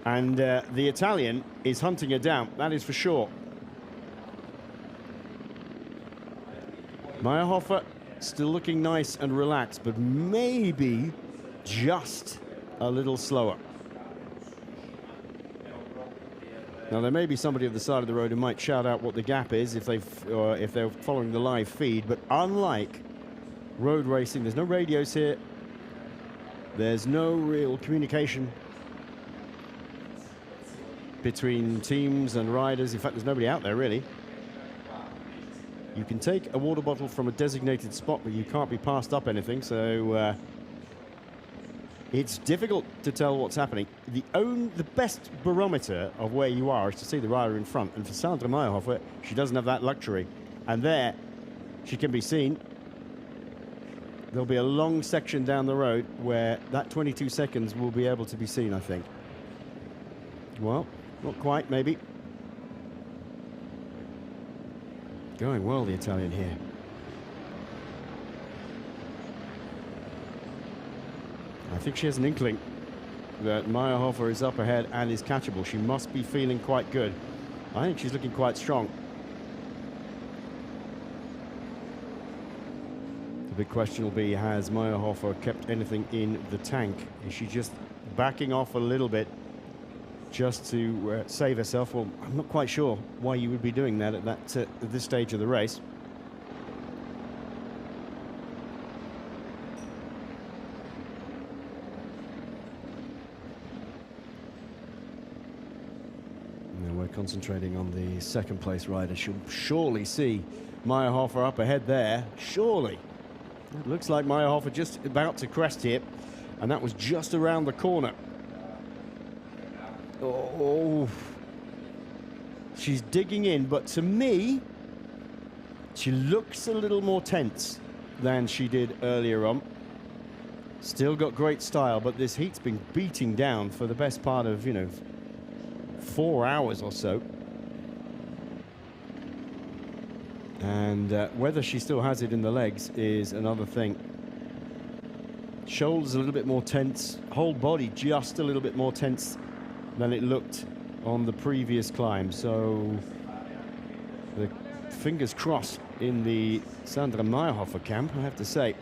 And the Italian is hunting her down, that is for sure. Meyerhofer still looking nice and relaxed, but maybe just a little slower. Now, there may be somebody at the side of the road who might shout out what the gap is if they're following the live feed, but unlike road racing, there's no radios here. There's no real communication between teams and riders. In fact, there's nobody out there, really. You can take a water bottle from a designated spot, but you can't be passed up anything, so it's difficult to tell what's happening. The best barometer of where you are is to see the rider in front, and for Sandra Meyerhofer, she doesn't have that luxury. And there, she can be seen. There'll be a long section down the road where that 22 seconds will be able to be seen, I think. Well, not quite, maybe. Going well, the Italian here. I think she has an inkling that Meyerhofer is up ahead and is catchable. She must be feeling quite good. I think she's looking quite strong. The big question will be, has Meyerhofer kept anything in the tank? Is she just backing off a little bit just to save herself? Well, I'm not quite sure why you would be doing that at this stage of the race. Now we're concentrating on the second place rider. She'll surely see Meyerhofer up ahead there. Surely. It looks like Meyerhofer just about to crest here, and that was just around the corner. Oh, she's digging in, but to me, she looks a little more tense than she did earlier on. Still got great style, but this heat's been beating down for the best part of, 4 hours or so. And whether she still has it in the legs is another thing. Shoulders a little bit more tense, whole body just a little bit more tense than it looked on the previous climb. So the fingers crossed in the Sandra Meyerhofer camp, I have to say.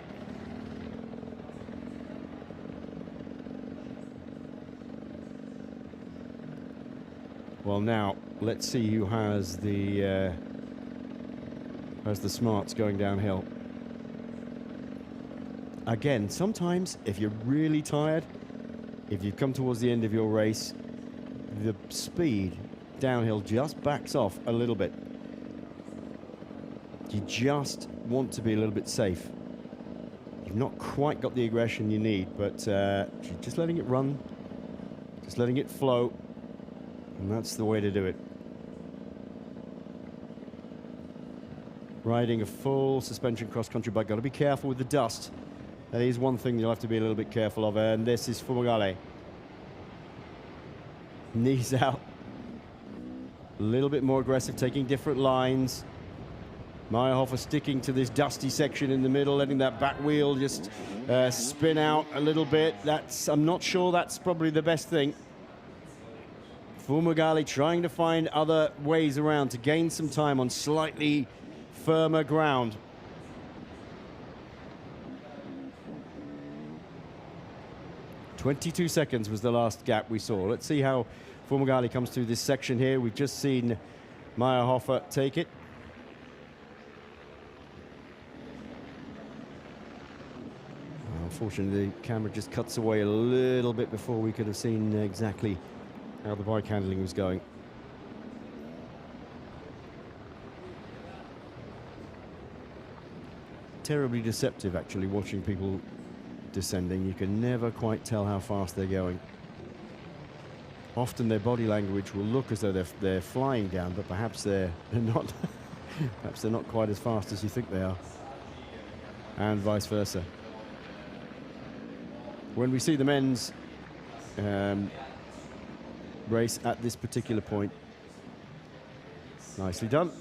Well, now let's see who has the smarts going downhill. Again, sometimes if you're really tired, if you've come towards the end of your race, the speed downhill just backs off a little bit. You just want to be a little bit safe. You've not quite got the aggression you need, but just letting it run, just letting it flow, and that's the way to do it. Riding a full suspension cross-country bike, got to be careful with the dust. That is one thing you'll have to be a little bit careful of, and this is Fumagalli. Knees out. A little bit more aggressive, taking different lines. Meyerhofer sticking to this dusty section in the middle, letting that back wheel just spin out a little bit. I'm not sure that's probably the best thing. Fumagalli trying to find other ways around to gain some time on slightly firmer ground. "22 seconds was the last gap we saw. Let's see how Fumagalli comes through this section here. We've just seen Meyerhofer take it. Unfortunately, the camera just cuts away a little bit before we could have seen exactly how the bike handling was going. Terribly deceptive, actually, watching people descending. You can never quite tell how fast they're going. Often their body language will look as though they're flying down, but perhaps they're not. Perhaps they're not quite as fast as you think they are, and vice versa. When we see the men's race at this particular point, nicely done.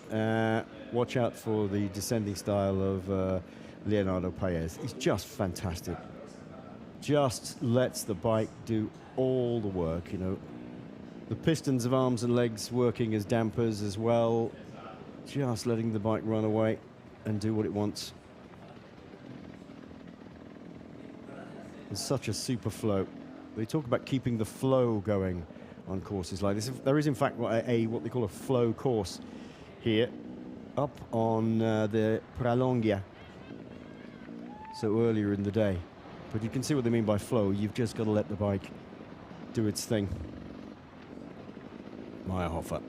Watch out for the descending style of Leonardo Paez. He's just fantastic. Just lets the bike do all the work, The pistons of arms and legs working as dampers as well. Just letting the bike run away and do what it wants. It's such a super flow. They talk about keeping the flow going on courses like this. There is, in fact, what they call a flow course here, up on the Pralongia, so earlier in the day. But you can see what they mean by flow. You've just got to let the bike do its thing. Meyerhofer.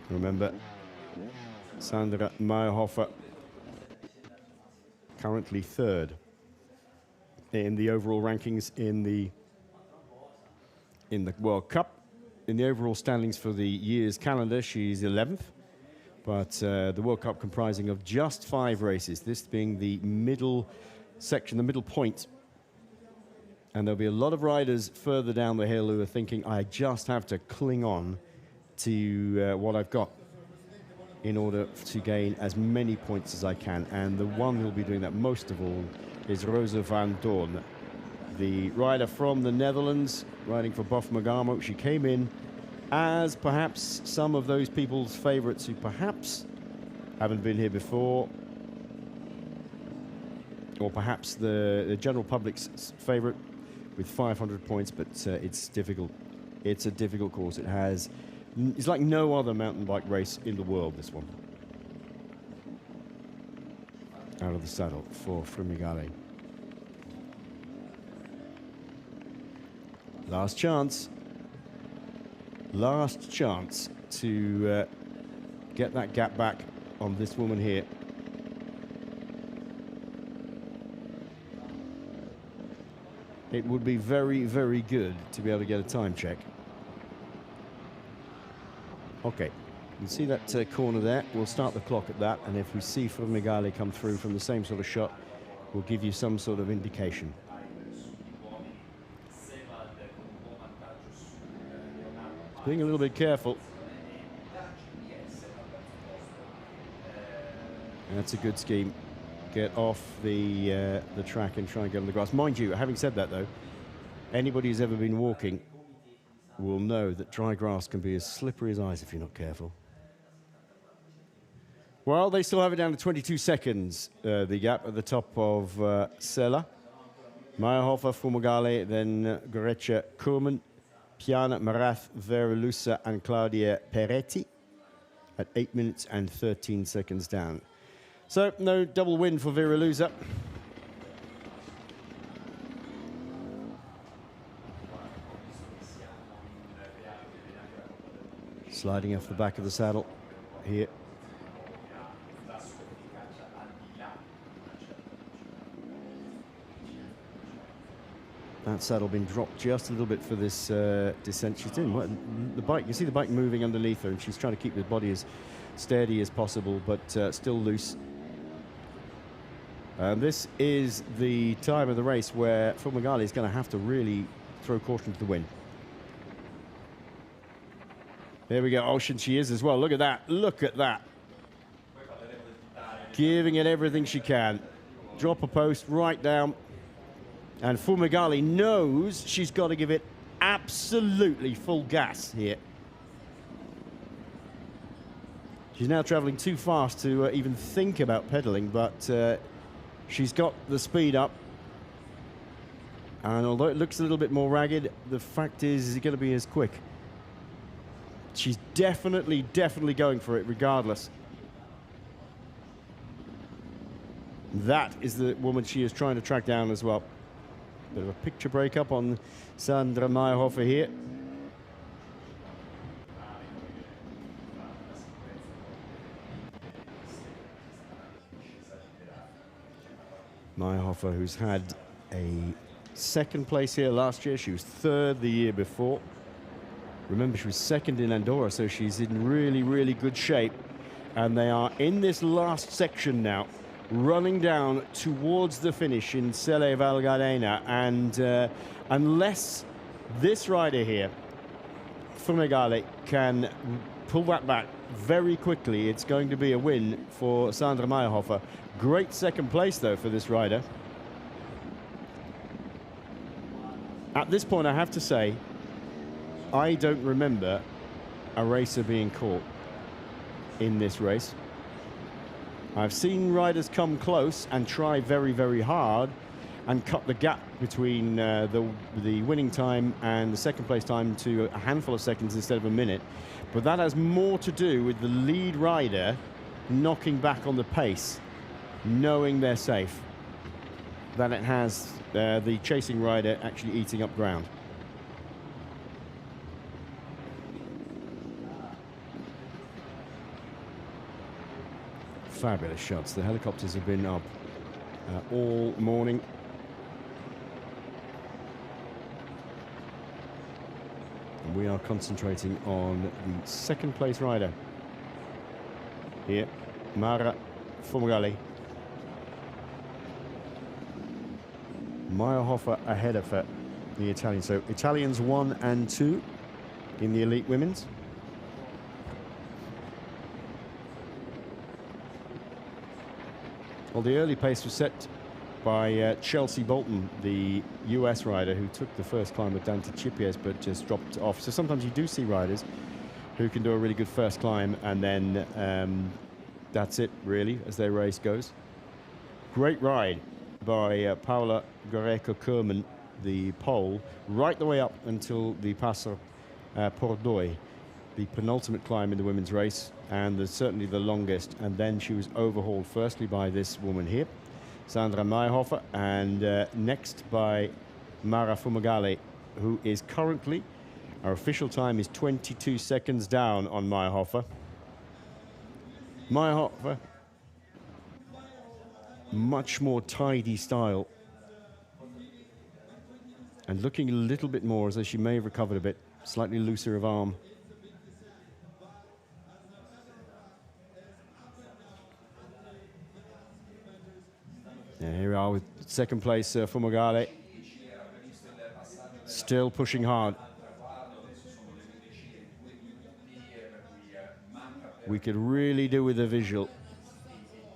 Remember, Sandra Meyerhofer currently third in the overall rankings in the World Cup. In the overall standings for the year's calendar, she's 11th. But the World Cup comprising of just 5 races, this being the middle section, the middle point. And there'll be a lot of riders further down the hill who are thinking, I just have to cling on to what I've got in order to gain as many points as I can. And the one who'll be doing that most of all is Rosa van Doorn, the rider from the Netherlands, riding for Bof Mogamo. She came in as perhaps some of those people's favorites who perhaps haven't been here before, or perhaps the general public's favorite with 500 points, but it's difficult. It's a difficult course. It's like no other mountain bike race in the world, this one. Out of the saddle for Fumigale. Last chance to get that gap back on this woman here. It would be very, very good to be able to get a time check. Okay, you can see that corner there. We'll start the clock at that, and if we see Fumigale come through from the same sort of shot, we'll give you some sort of indication. Being a little bit careful. That's a good scheme. Get off the track and try and get on the grass. Mind you, having said that though, anybody who's ever been walking will know that dry grass can be as slippery as ice if you're not careful. Well, they still have it down to 22 seconds, the gap at the top of Sella. Meyerhofer, Fumigale, then Gorecha, Kourman, Piana, Marath, Vera Lusa, and Claudia Peretti at 8 minutes and 13 seconds down. So, no double win for Vera Lusa. Sliding off the back of the saddle here. That saddle been dropped just a little bit for this descent. She's in the bike. You see the bike moving underneath her, and she's trying to keep the body as steady as possible, but still loose. This is the time of the race where Fumigale is going to have to really throw caution to the wind. There we go. Oh, she is as well. Look at that. Look at that. Giving it everything she can. Drop a post right down. And Fumigale knows she's got to give it absolutely full gas here. She's now traveling too fast to even think about pedaling, but she's got the speed up. And although it looks a little bit more ragged, the fact is it going to be as quick? She's definitely going for it regardless. That is the woman she is trying to track down as well. Bit of a picture break-up on Sandra Meyerhofer here. Meyerhofer, who's had a second place here last year. She was third the year before. Remember, she was second in Andorra, so she's in really good shape. And they are in this last section now, running down towards the finish in Selle Val Gardena. And unless this rider here, Fumigale, can pull that back very quickly, it's going to be a win for Sandra Meyerhofer. Great second place, though, for this rider. At this point, I have to say, I don't remember a racer being caught in this race. I've seen riders come close and try very hard and cut the gap between the winning time and the second place time to a handful of seconds instead of a minute. But that has more to do with the lead rider knocking back on the pace, knowing they're safe. than it has the chasing rider actually eating up ground. Fabulous shots. The helicopters have been up all morning. And we are concentrating on the second place rider here, Mara Fumagalli. Meyerhofer ahead of her, the Italian. So Italians 1 and 2 in the elite women's. Well, the early pace was set by Chelsea Bolton, the US rider who took the first climb with Dante Chipies but just dropped off. So sometimes you do see riders who can do a really good first climb and then that's it really as their race goes. Great ride by Paula Goreco-Kerman, the Pole, right the way up until the Passo Pordoi, the penultimate climb in the women's race, and certainly the longest. And then she was overhauled firstly by this woman here, Sandra Meyerhofer, and next by Mara Fumagalli, who is currently, our official time is 22 seconds down on Meyerhofer. Meyerhofer, much more tidy style, and looking a little bit more as though she may have recovered a bit, slightly looser of arm. Yeah, here we are with second place Fumagalli, still pushing hard. We could really do with a visual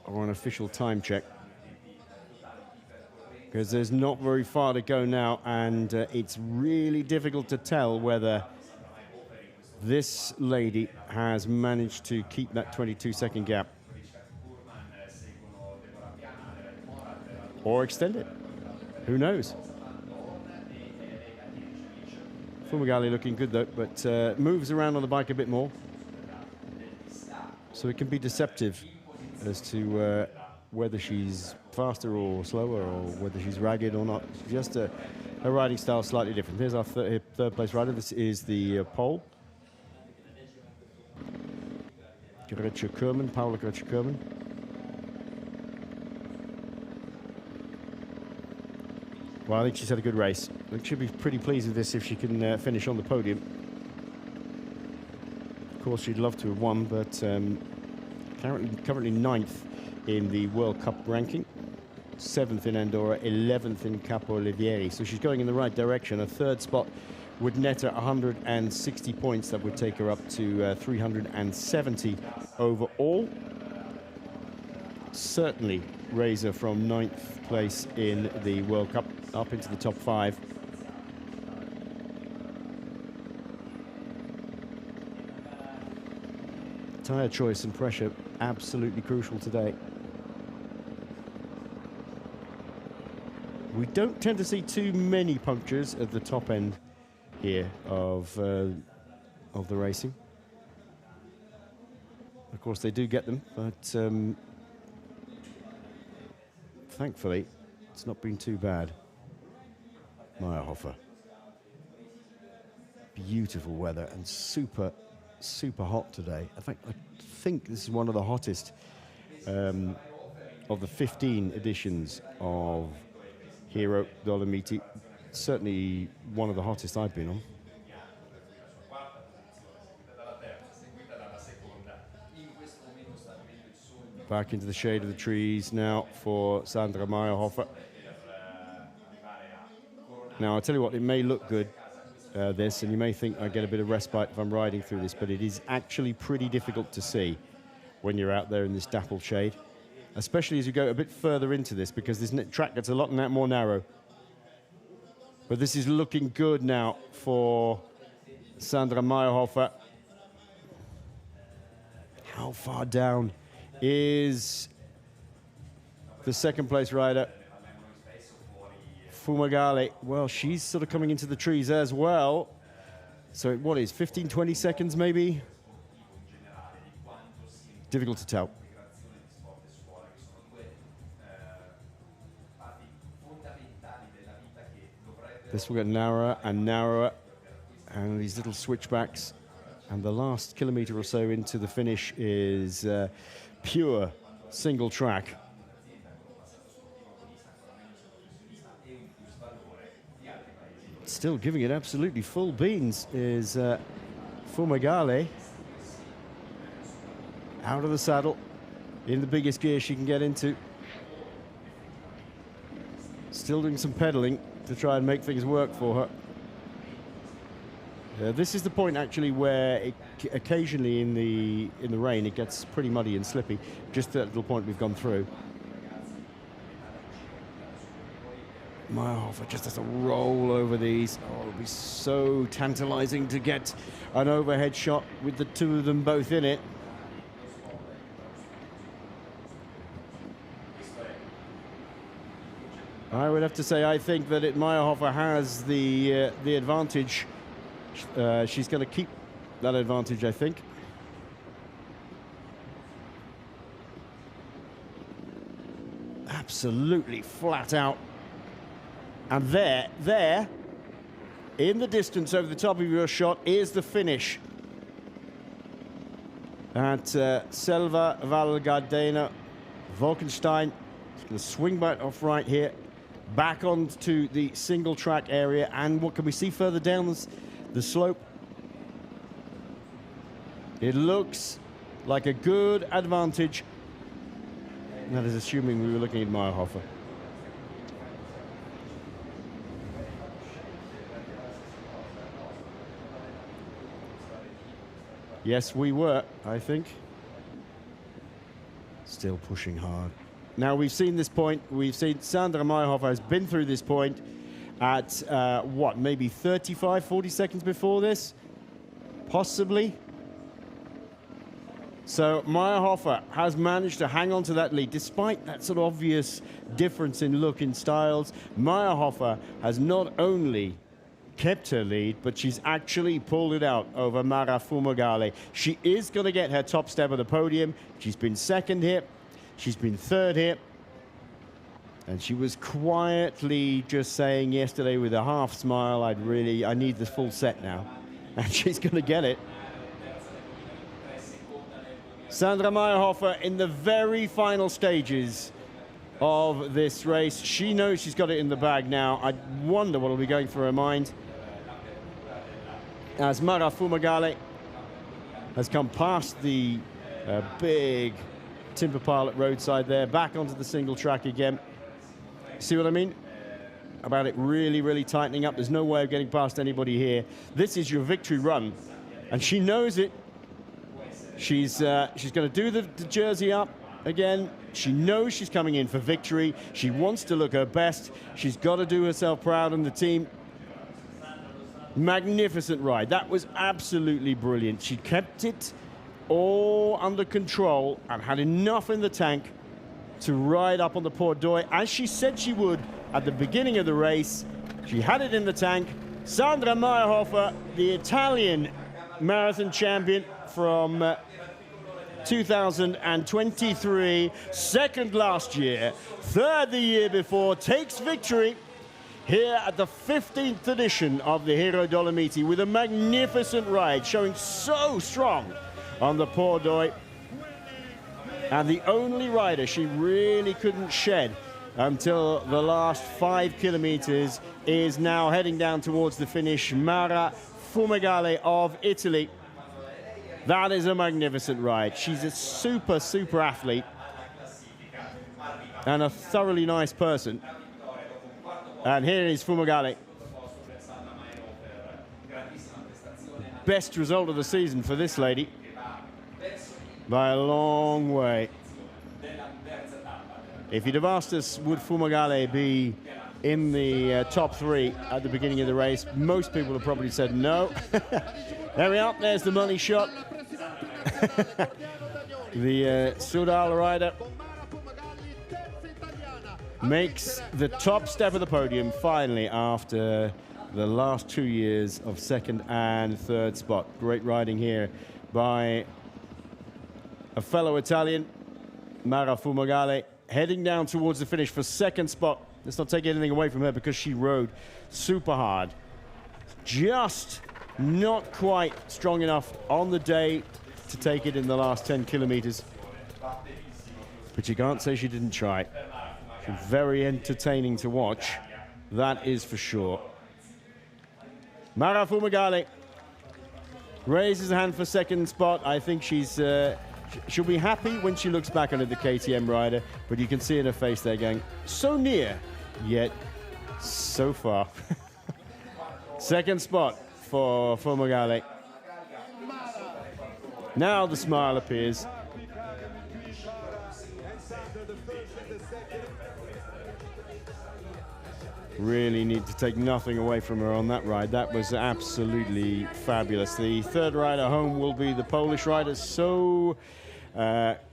or an official time check, because there's not very far to go now, and it's really difficult to tell whether this lady has managed to keep that 22-second gap or extend it. Who knows? Fumagalli looking good though, but moves around on the bike a bit more, so it can be deceptive as to whether she's faster or slower or whether she's ragged or not. Just her riding style is slightly different. Here's our third place rider. This is the Pole, Goreco-Kerman, Paula Goreco-Kerman. Well, I think she's had a good race. I think she'll be pretty pleased with this if she can finish on the podium. Of course, she'd love to have won, but currently 9th in the World Cup ranking, 7th in Andorra, 11th in Capo Olivieri. So she's going in the right direction. A third spot would net her 160 points. That would take her up to 370 overall. Certainly raise her from 9th place in the World Cup up into the top 5. Tyre choice and pressure absolutely crucial today. We don't tend to see too many punctures at the top end here of the racing. Of course, they do get them, but thankfully, it's not been too bad. Meyerhofer. Beautiful weather and super hot today. I think this is one of the hottest of the 15 editions of Hero Dolomites. Certainly one of the hottest I've been on. Back into the shade of the trees now for Sandra Meyerhofer. Now, I'll tell you what, it may look good, this, and you may think I get a bit of respite if I'm riding through this, but it is actually pretty difficult to see when you're out there in this dappled shade, especially as you go a bit further into this, because this track gets a lot more narrow. But this is looking good now for Sandra Meyerhofer. How far down is the second place rider? Fumagalli. Well, she's sort of coming into the trees as well. So what is 15, 20 seconds maybe? Difficult to tell. This will get narrower and narrower, and these little switchbacks. And the last kilometre or so into the finish is pure single track. Still giving it absolutely full beans is Fumagale. Out of the saddle, in the biggest gear she can get into. Still doing some pedaling to try and make things work for her. This is the point actually where occasionally in the rain it gets pretty muddy and slippy. Just that little point we've gone through. Meyerhofer just has to roll over these. Oh, it'll be so tantalizing to get an overhead shot with the two of them both in it. I would have to say I think that Meyerhofer has the advantage. She's going to keep that advantage, I think. Absolutely flat out. And there, in the distance over the top of your shot, is the finish at Selva Val Gardena. Wolkenstein is going to swing back off right here, back onto the single track area. And what can we see further down the slope? It looks like a good advantage. That is assuming we were looking at Meyerhofer. Yes, we were, I think. Still pushing hard. Now, we've seen this point. We've seen Sandra Meyerhofer has been through this point at, what, maybe 35, 40 seconds before this? Possibly. So Meyerhofer has managed to hang on to that lead, despite that sort of obvious difference in look, in styles. Meyerhofer has not only kept her lead, but she's actually pulled it out over Mara Fumagale. She is going to get her top step of the podium. She's been second here. She's been third here. And she was quietly just saying yesterday with a half smile, I need the full set now. And she's going to get it. Sandra Meyerhofer in the very final stages of this race. She knows she's got it in the bag now. I wonder what will be going through her mind as Mara Fumagale has come past the big timber pile at roadside there, back onto the single track again. See what I mean? About it really, really tightening up. There's no way of getting past anybody here. This is your victory run, and she knows it. She's going to do the jersey up again. She knows she's coming in for victory. She wants to look her best. She's got to do herself proud and the team. Magnificent ride. That was absolutely brilliant. She kept it all under control and had enough in the tank to ride up on the Port d'Oie, as she said she would at the beginning of the race. She had it in the tank. Sandra Meyerhofer, the Italian marathon champion from 2023, second last year, third the year before, takes victory here at the 15th edition of the Giro Dolomiti with a magnificent ride, showing so strong on the Port d'Oie. And the only rider she really couldn't shed until the last 5 kilometers is now heading down towards the finish, Mara Fumagale of Italy. That is a magnificent ride. She's a super, super athlete and a thoroughly nice person. And here is Fumagale. Best result of the season for this lady by a long way. If you'd have asked us, would Fumagale be in the top 3 at the beginning of the race, most people have probably said no. There we are. There's the money shot. The Sudal rider makes the top step of the podium finally after the last 2 years of second and third spot. Great riding here by a fellow Italian, Mara Fumagale, heading down towards the finish for second spot let's not take anything away from her because she rode super hard. Just not quite strong enough on the day to take it in the last 10 kilometers. But you can't say she didn't try. She's very entertaining to watch. That is for sure. Mara Fumagalli raises a hand for second spot. I think she'll be happy when she looks back on it, the KTM rider, but you can see in her face they're going so near, yet so far. Second spot for Fumagalli. Now the smile appears. Really need to take nothing away from her on that ride. That was absolutely fabulous. The third rider home will be the Polish rider, so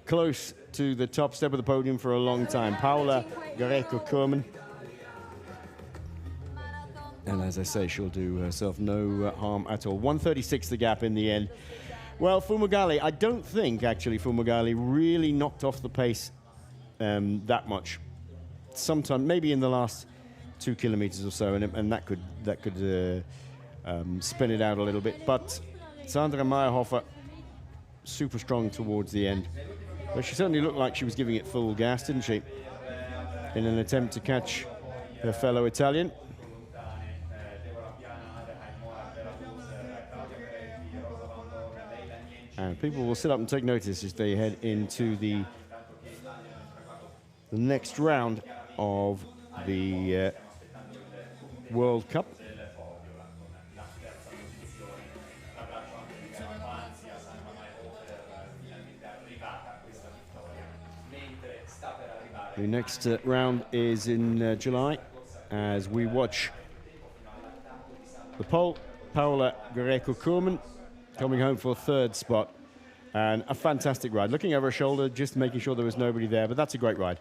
close to the top step of the podium for a long time, Paula Greco-Kurman. And as I say, she'll do herself no harm at all. 1:36 the gap in the end. Well, Fumagalli, I don't think actually Fumagalli really knocked off the pace that much. Sometime, maybe in the last 2 kilometers or so, and that could spin it out a little bit. But Sandra Meyerhofer, super strong towards the end. But she certainly looked like she was giving it full gas, didn't she? In an attempt to catch her fellow Italian. And people will sit up and take notice as they head into the next round of the World Cup. The next round is in July as we watch the Pole, Paula Greco-Kurman, coming home for a third spot. And a fantastic ride. Looking over her shoulder, just making sure there was nobody there, but that's a great ride.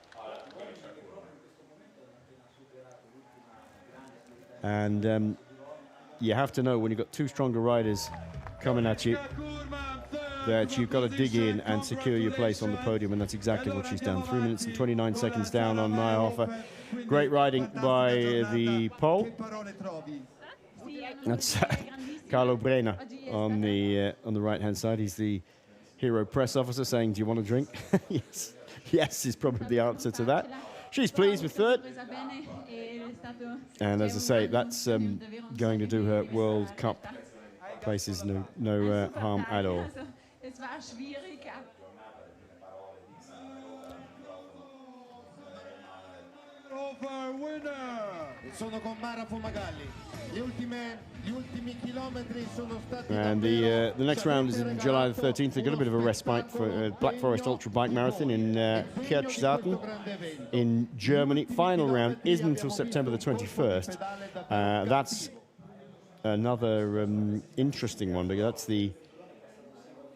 And you have to know when you've got two stronger riders coming at you that you've got to dig in and secure your place on the podium, and that's exactly what she's done. 3 minutes and 29 seconds down on Meyerhofer. Great riding by the Pole. That's Carlo Brenner on the right-hand side. He's the Hero press officer saying, "Do you want a drink?" Yes. Yes is probably the answer to that. She's pleased with third. And as I say, that's going to do her World Cup places no harm at all. Winner! Sono con Mara Fumagalli. And the next round is in July the 13th. They got a bit of a respite for Black Forest Ultra Bike Marathon in Kirchzarten in Germany. Final round isn't until September the 21st. That's another interesting one, because that's the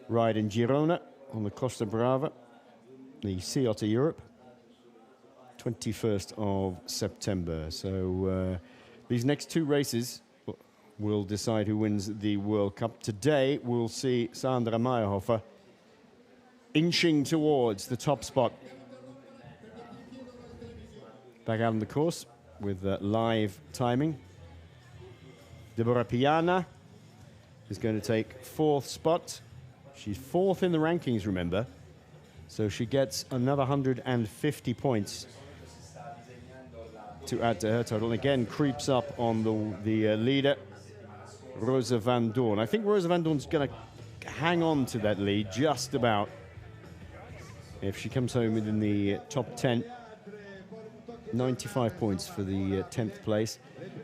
ride in Girona on the Costa Brava, the Sea Otter Europe, 21st of September. So these next two races will decide who wins the World Cup. Today we'll see Sandra Meyerhofer inching towards the top spot. Back out on the course with live timing. Deborah Piana is going to take fourth spot. She's fourth in the rankings, remember. So she gets another 150 points to add to her total. And again, creeps up on the leader, Rosa Van Doorn. I think Rosa Van Doorn's going to hang on to that lead just about. If she comes home within the top 10, 95 points for the 10th place.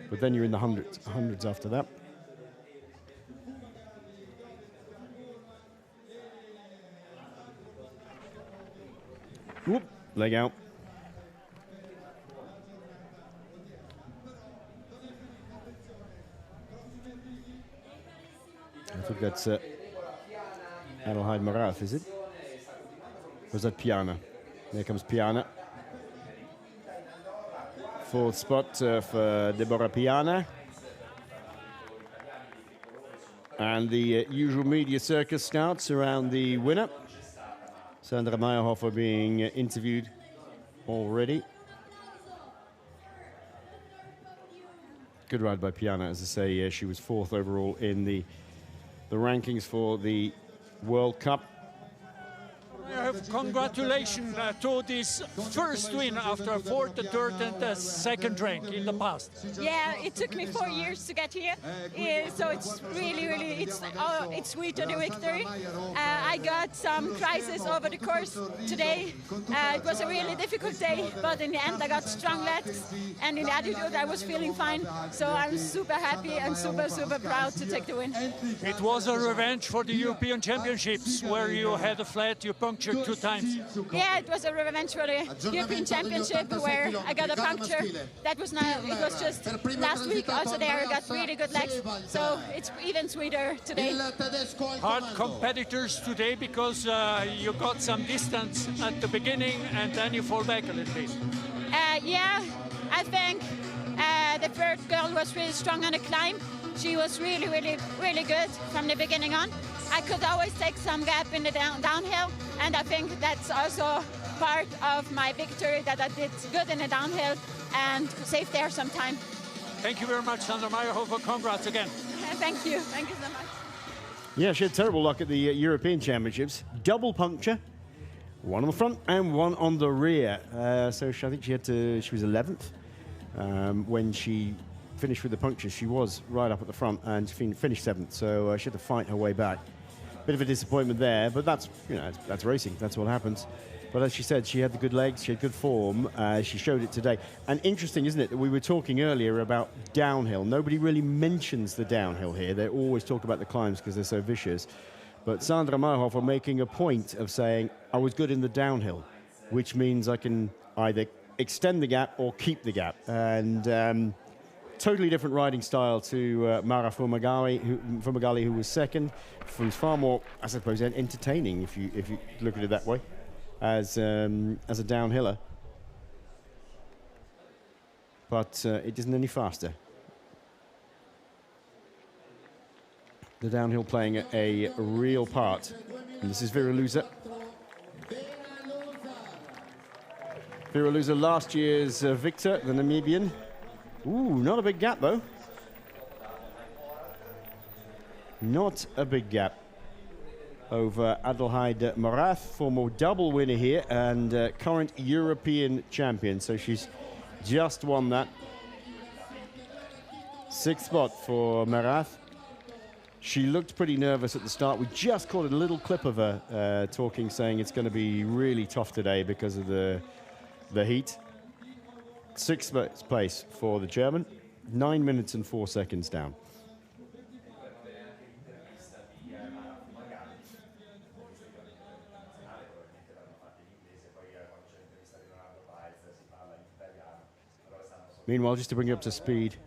But then you're in the hundreds after that. Whoop, leg out. I think that's Adelheid Marath, is it? Or is that Piana? There comes Piana. Fourth spot for Deborah Piana. And the usual media circus scouts around the winner. Sandra Meyerhofer being interviewed already. Good ride by Piana. As I say, she was 4th overall in the rankings for the World Cup. Congratulations to this first win after 4th, 3rd, and 2nd rank in the past. Yeah, it took me 4 years to get here, so it's really, it's sweet to the victory. I got some crises over the course today. It was a really difficult day, but in the end I got strong legs, and in the attitude I was feeling fine. So I'm super happy and super proud to take the win. It was a revenge for the European Championships, where you had a flat, you punctured 2 times. Yeah, it was a revenge for the European Championship where I got a puncture. That was not, it was just last week. Also there I got really good legs, so it's even sweeter today. Hard competitors today because you got some distance at the beginning and then you fall back a little bit. Yeah, I think the third girl was really strong on the climb. She was really good from the beginning on. I could always take some gap in the downhill, and I think that's also part of my victory, that I did good in the downhill and saved there some time. Thank you very much, Sandra Meyerhofer. Congrats again. Thank you so much. Yeah, she had terrible luck at the European Championships. Double puncture, one on the front and one on the rear. So I think she was 11th when she finished with the puncture. She was right up at the front and finished 7th, so she had to fight her way back. Bit of a disappointment there, but that's racing. That's what happens. But as she said, she had the good legs, she had good form. She showed it today. And interesting, isn't it, that we were talking earlier about downhill. Nobody really mentions the downhill here. They always talk about the climbs because they're so vicious. But Sandra Meyerhofer making a point of saying, I was good in the downhill, which means I can either extend the gap or keep the gap. And totally different riding style to Mara Fumagalli, who was 2nd. Who's far more, I suppose, entertaining if you look at it that way, as a downhiller. But it isn't any faster. The downhill playing a real part. And this is Viraluza. Viraluza, last year's victor, the Namibian. Ooh, not a big gap, though. Not a big gap over Adelheid Morath, former double winner here and current European champion. So she's just won that. 6th spot for Morath. She looked pretty nervous at the start. We just caught a little clip of her talking, saying it's going to be really tough today because of the heat. 6th place for the German, 9 minutes and 4 seconds down. Meanwhile, just to bring you up to speed,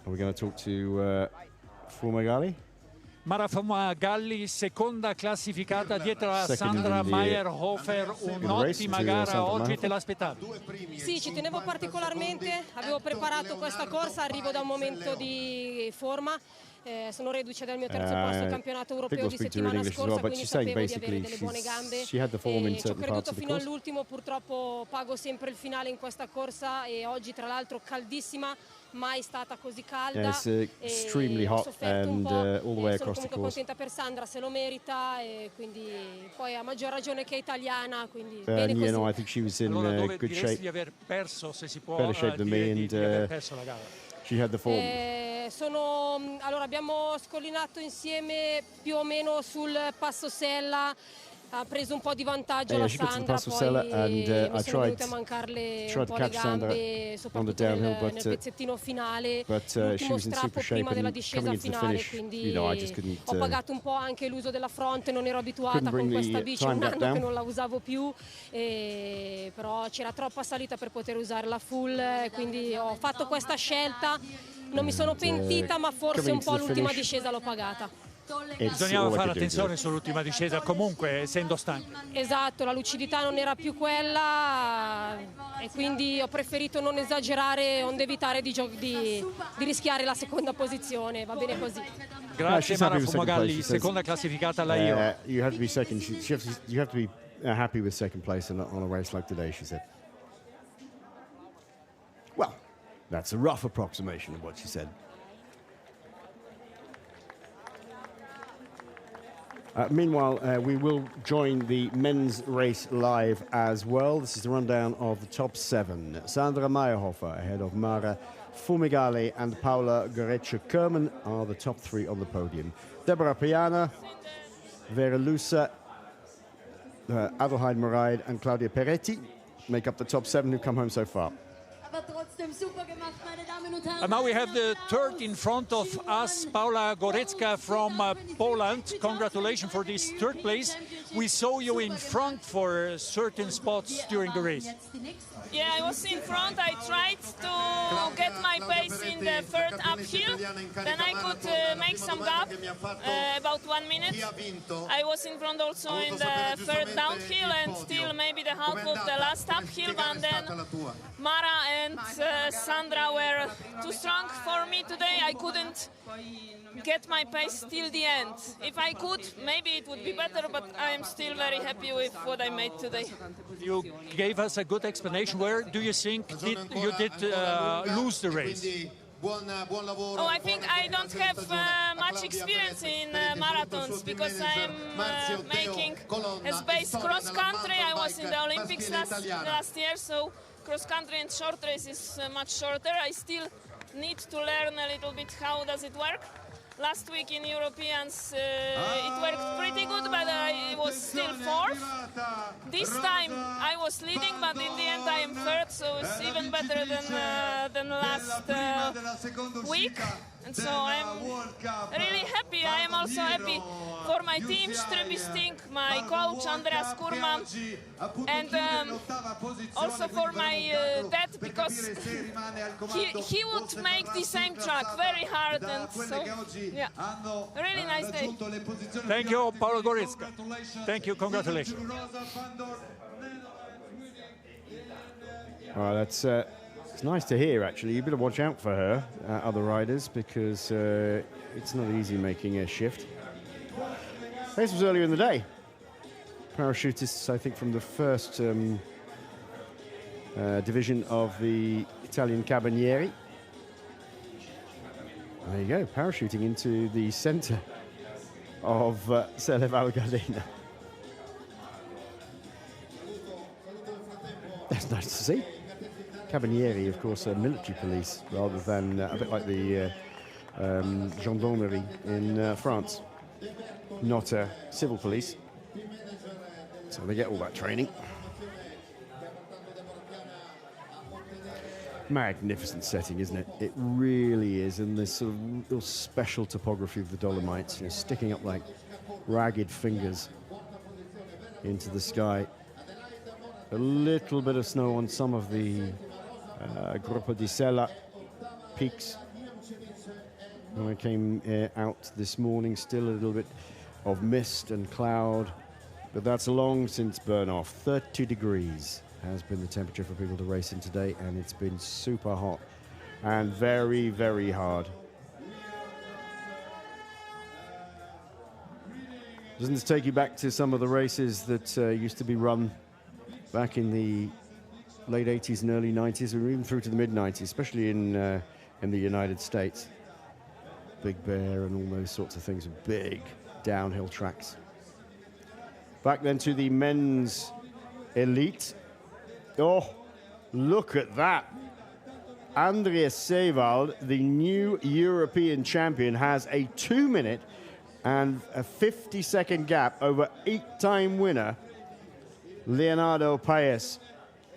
are we going to talk to Fumagalli? Mara Fumagalli, seconda classificata dietro a Sandra Meyerhofer, un'ottima gara oggi, te l'aspettavi? Sì, ci tenevo particolarmente, avevo preparato questa corsa, arrivo da un momento di forma, sono reduce dal mio 3° posto al campionato europeo di settimana scorsa, quindi sapevo di avere delle buone gambe, ci ho creduto fino all'ultimo, purtroppo pago sempre il finale in questa corsa e oggi tra l'altro caldissima, mai stata così calda, extremely hot and all the way across the course. Sono comunque contenta per Sandra, se lo merita, e quindi poi a maggior ragione che è italiana, quindi bene così. I think she was in good shape, di aver perso, se si può, better shape than me, and aver perso la gara. She had the form. Allora abbiamo scollinato insieme più o meno sul Passo Sella, ha preso un po' di vantaggio la Sandra, poi mi sono venute a mancarle un po' le gambe, soprattutto nel pezzettino finale, l'ultimo strappo prima della discesa finale, quindi ho pagato un po' anche l'uso della fronte, non ero abituata con questa bici, un anno che non la usavo più, però c'era troppa salita per poter usare la full, quindi ho fatto questa scelta, non mi sono pentita, ma forse un po' l'ultima discesa l'ho pagata. Bisognava fare attenzione sull'ultima discesa, comunque essendo stanchi. Esatto, la lucidità non era più quella e quindi ho preferito non esagerare, onde evitare di rischiare la seconda posizione, va bene così. Grazie Mara Fumagalli, seconda classificata alla Io. You have to be second. You have to be happy with second place on a race like today, she said. Well, That's a rough approximation of what she said. Meanwhile, we will join the men's race live as well. This is the rundown of the top 7. Sandra Meyerhofer ahead of Mara Fumigali and Paula Goretzka-Kerman are the top 3 on the podium. Deborah Piana, Vera Lusa, Adelheid Moraid and Claudia Peretti make up the top 7 who come home so far. And now we have the third in front of us, Paula Goretzka from Poland. Congratulations for this third place. We saw you in front for certain spots during the race. Yeah, I was in front. I tried to get my pace in the third uphill. Then I could make some gap, about 1 minute. I was in front also in the third downhill and still maybe the half of the last uphill. And then Mara and Sandra were too strong for me today. I couldn't get my pace till the end. If I could, maybe it would be better, but I am still very happy with what I made today. You gave us a good explanation. Where do you think you did lose the race? Oh, I think I don't have much experience in marathons because I'm making a space cross country. I was in the Olympics last year, so cross country and short race is much shorter. I still need to learn a little bit how does it work. Last week in Europeans it worked pretty good, but I was still 4th. This time I was leading, but in the end I am 3rd, so it's even better than last week. And so I'm really happy. I am also happy for my team, Ströbisting, my coach Andreas Kurman, and also for my dad, because he would make the same track very hard, and so yeah, really nice day. Thank you, Paula Goretzka. Thank you, congratulations. Well, that's it's nice to hear, actually. You better watch out for her, other riders, because it's not easy making a shift. This was earlier in the day. Parachutists, I think, from the first division of the Italian Cabinieri. There you go, parachuting into the centre of Selle Val Gardena. That's nice to see. Cabinieri, of course, military police, rather than a bit like the gendarmerie in France. Not civil police. So they get all that training. Magnificent setting, isn't it? It really is. And this sort of real special topography of the Dolomites, you know, sticking up like ragged fingers into the sky. A little bit of snow on some of the Gruppo di Sella peaks. When I came out this morning, still a little bit of mist and cloud, but that's long since burn off. 30 degrees has been the temperature for people to race in today, and it's been super hot and very, very hard. Doesn't this take you back to some of the races that used to be run back in the late 80s and early 90s, or even through to the mid-90s, especially in the United States? Big Bear and all those sorts of things, big downhill tracks. Back then to the men's elite. Oh, look at that. Andreas Seewald, the new European champion, has a 2-minute and a 50-second gap over 8-time winner Leonardo Paes.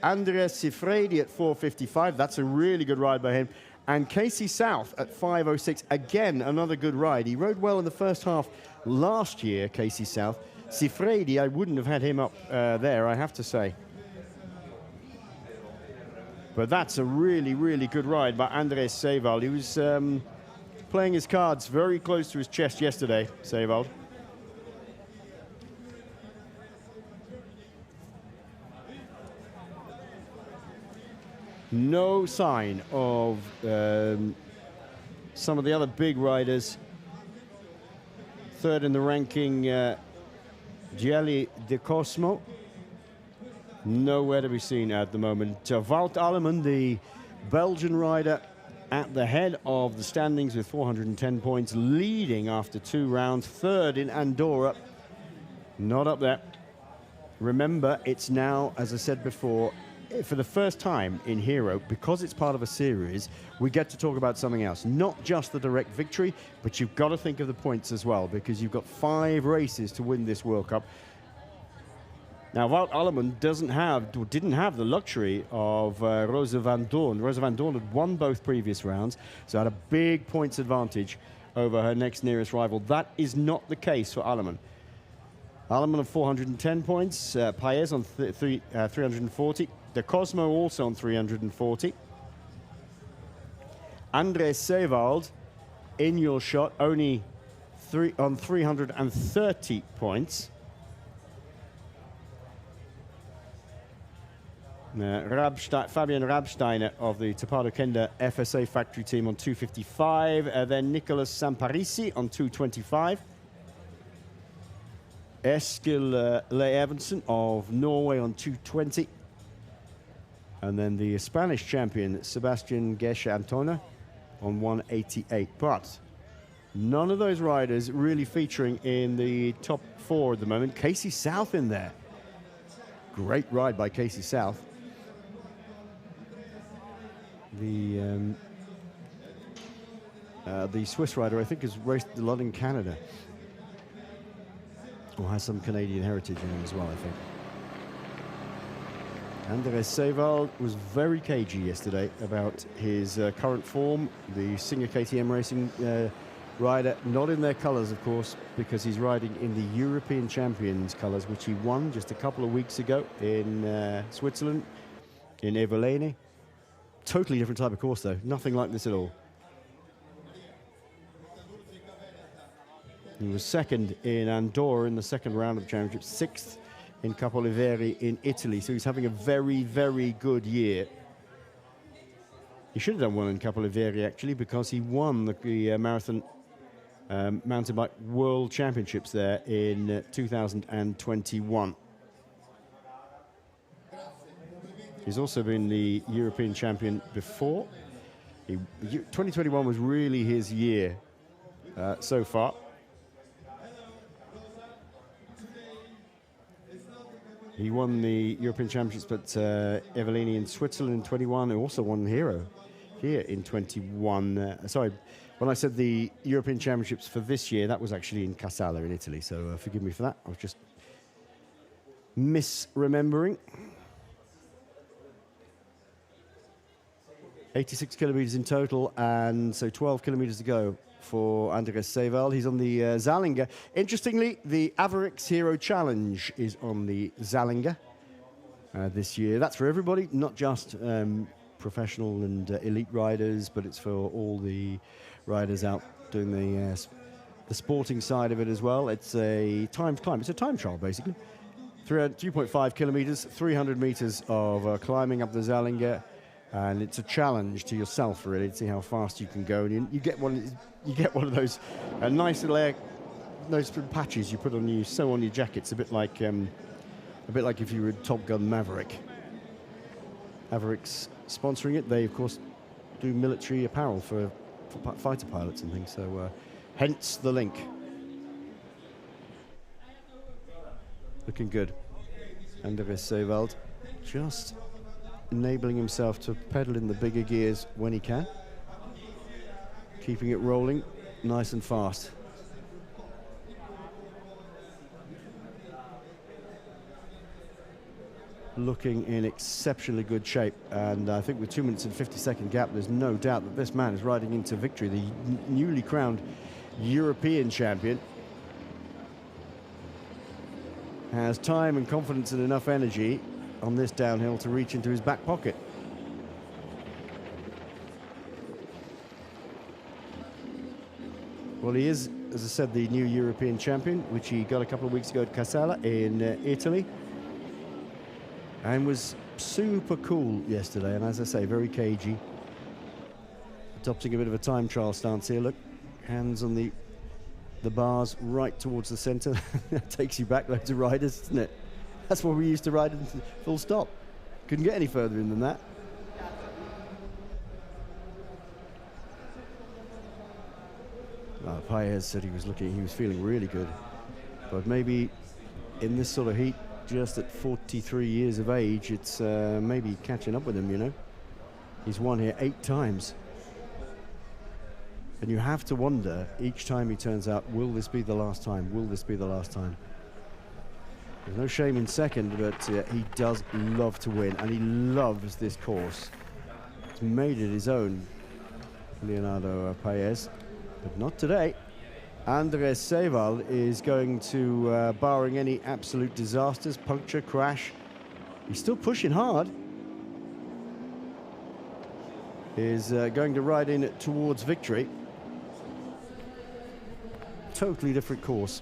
Andreas Sifredi at 4:55. That's a really good ride by him. And Casey South at 5:06. Again, another good ride. He rode well in the first half last year, Casey South. Sifredi, I wouldn't have had him up there, I have to say. But that's a really, really good ride by Andreas Seewald. He was playing his cards very close to his chest yesterday, Seewald. No sign of some of the other big riders. Third in the ranking, Gielli De Cosmo. Nowhere to be seen at the moment. Wout Alleman, the Belgian rider at the head of the standings with 410 points, leading after 2 rounds. Third in Andorra, not up there. Remember, it's now, as I said before, for the first time in Hero, because it's part of a series, we get to talk about something else. Not just the direct victory, but you've got to think of the points as well, because you've got 5 races to win this World Cup. Now, Wout Alleman didn't have the luxury of Rosa van Doorn. Rosa van Doorn had won both previous rounds, so had a big points advantage over her next nearest rival. That is not the case for Alleman. Alleman on 410 points, Paez on 340, De Cosmo also on 340. André Seewald, in your shot, only on 330 points. Fabian Rabsteiner of the Tapado Kenda FSA factory team on 255. Then Nicolas Samparisi on 225. Eskil Le Evanson of Norway on 220. And then the Spanish champion, Sebastian Gesche Antona, on 188. But none of those riders really featuring in the top 4 at the moment. Casey South in there. Great ride by Casey South. The Swiss rider, I think, has raced a lot in Canada. Or has some Canadian heritage in him as well, I think. André Seewald was very cagey yesterday about his current form. The Singer KTM Racing rider, not in their colours, of course, because he's riding in the European Champions colours, which he won just a couple of weeks ago in Switzerland, in Evelene. Totally different type of course, though. Nothing like this at all. He was second in Andorra in the second round of the championship, 6th in Capoliveri in Italy. So he's having a very, very good year. He should have done well in Capoliveri, actually, because he won the marathon mountain bike world championships there in 2021. He's also been the European champion before. 2021 was really his year so far. He won the European Championships at Evelini in Switzerland in 21. He also won Hero here in 21. Sorry, when I said the European Championships for this year, that was actually in Casale in Italy. So forgive me for that. I was just misremembering. 86 kilometers in total, and so 12 kilometers to go for André Seewald. He's on the Zallinger. Interestingly, the Averix Hero Challenge is on the Zallinger this year. That's for everybody, not just professional and elite riders, but it's for all the riders out doing the sporting side of it as well. It's a timed climb. It's a time trial, basically. 3.5 kilometers, 300 meters of climbing up the Zallinger. And it's a challenge to yourself, really, to see how fast you can go. And you get one of those nice little those patches you put on you, sew on your jackets, a bit like if you were Top Gun Maverick. Mavericks sponsoring it. They, of course, do military apparel for fighter pilots and things. So, hence the link. Looking good. André Seewald just enabling himself to pedal in the bigger gears when he can, keeping it rolling nice and fast. Looking in exceptionally good shape, and I think with 2 minutes and 50-second gap, there's no doubt that this man is riding into victory. The newly crowned European champion has time and confidence and enough energy on this downhill to reach into his back pocket. Well, he is, as I said, the new European champion, which he got a couple of weeks ago at Casale in Italy, and was super cool yesterday, and as I say, very cagey. Adopting a bit of a time trial stance here. Look, hands on the bars right towards the center. That takes you back loads of riders, doesn't it? That's what we used to ride, full stop. Couldn't get any further in than that. Paez said he was feeling really good, but maybe in this sort of heat, just at 43 years of age, it's maybe catching up with him, you know. He's won here 8 times. And you have to wonder, each time he turns out, will this be the last time? Will this be the last time? There's no shame in second, but he does love to win, and he loves this course. He's made it his own, Leonardo Paez, but not today. Andres Seval is going to, barring any absolute disasters, puncture, crash, he's still pushing hard. Is going to ride in towards victory. Totally different course.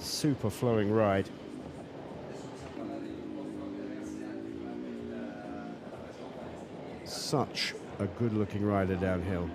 Super flowing ride. Such a good looking rider downhill.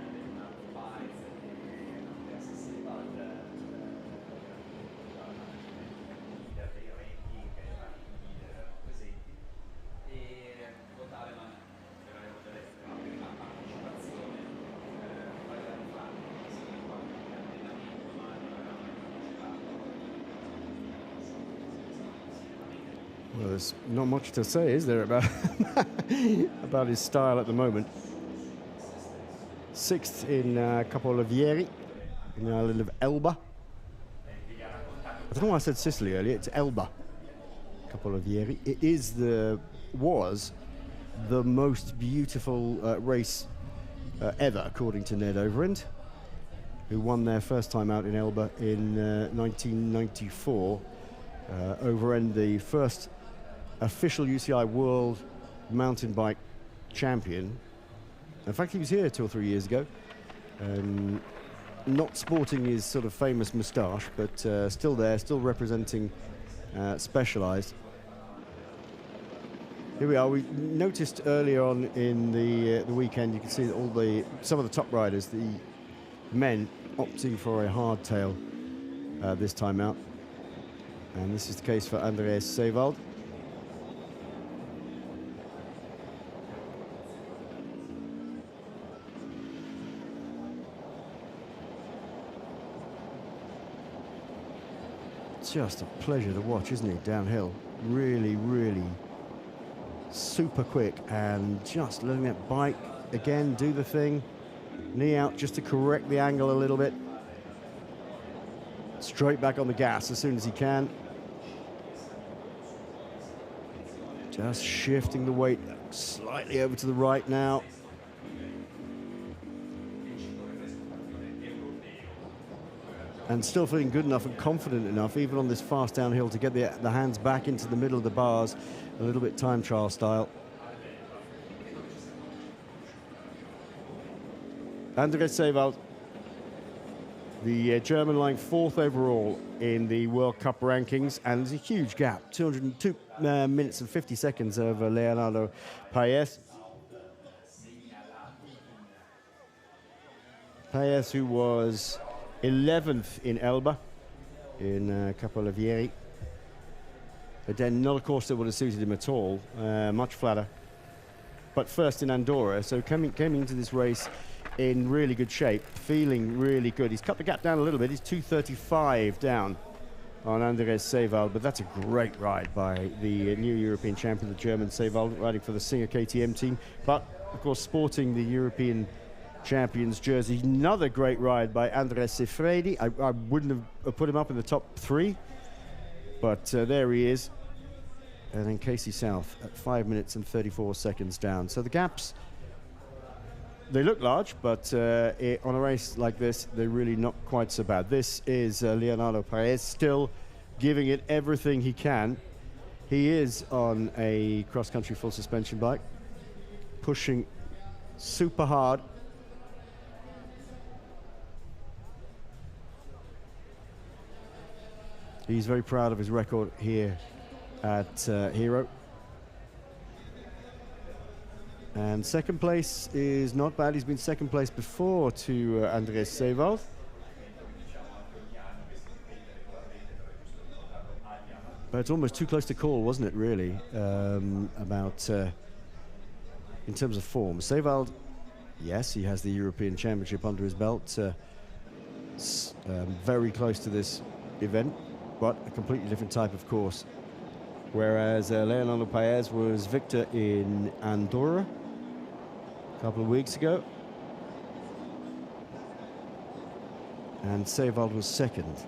Well, there's not much to say, is there, about about his style at the moment. 6th in Capolavierie, in the island of Elba. I don't know why I said Sicily earlier. It's Elba, Capolavierie. It was the most beautiful race ever, according to Ned Overend, who won their first time out in Elba in 1994. Overend, the first official UCI World Mountain Bike Champion. In fact, he was here 2 or 3 years ago, not sporting his sort of famous moustache, but still there, still representing Specialized. Here we are. We noticed earlier on in the weekend, you can see that some of the top riders, the men, opting for a hardtail this time out. And this is the case for Andreas Seewald. Just a pleasure to watch, isn't he, downhill? Really, really super quick, and just letting that bike, again, do the thing. Knee out just to correct the angle a little bit. Straight back on the gas as soon as he can. Just shifting the weight slightly over to the right now. And still feeling good enough and confident enough, even on this fast downhill, to get the hands back into the middle of the bars, a little bit time trial style. Andres Seewald, the German, lying 4th overall in the World Cup rankings, and there's a huge gap, 202 minutes and 50 seconds over Leonardo Paez. Paez, who was 11th in Elba, in Capolavierie. Again, not a course that would have suited him at all, much flatter. But first in Andorra, so came into this race in really good shape, feeling really good. He's cut the gap down a little bit. He's 2:35 down on Andres Seewald, but that's a great ride by the new European champion, the German Seewald, riding for the Singer KTM team, but of course sporting the European champions jersey. Another great ride by Andres Sifredi. I wouldn't have put him up in the top 3, but there he is. And then Casey South at 5 minutes and 34 seconds down. So the gaps, they look large, but on a race like this, they're really not quite so bad. This is Leonardo Paez still giving it everything he can. He is on a cross-country full suspension bike, pushing super hard. He's very proud of his record here at Hero. And second place is not bad. He's been second place before to Andreas Seewald. But it's almost too close to call, wasn't it, really, about in terms of form. Seewald, yes, he has the European Championship under his belt. Very close to this event, but a completely different type of course. Whereas Leonardo Paez was victor in Andorra a couple of weeks ago. And Seewald was second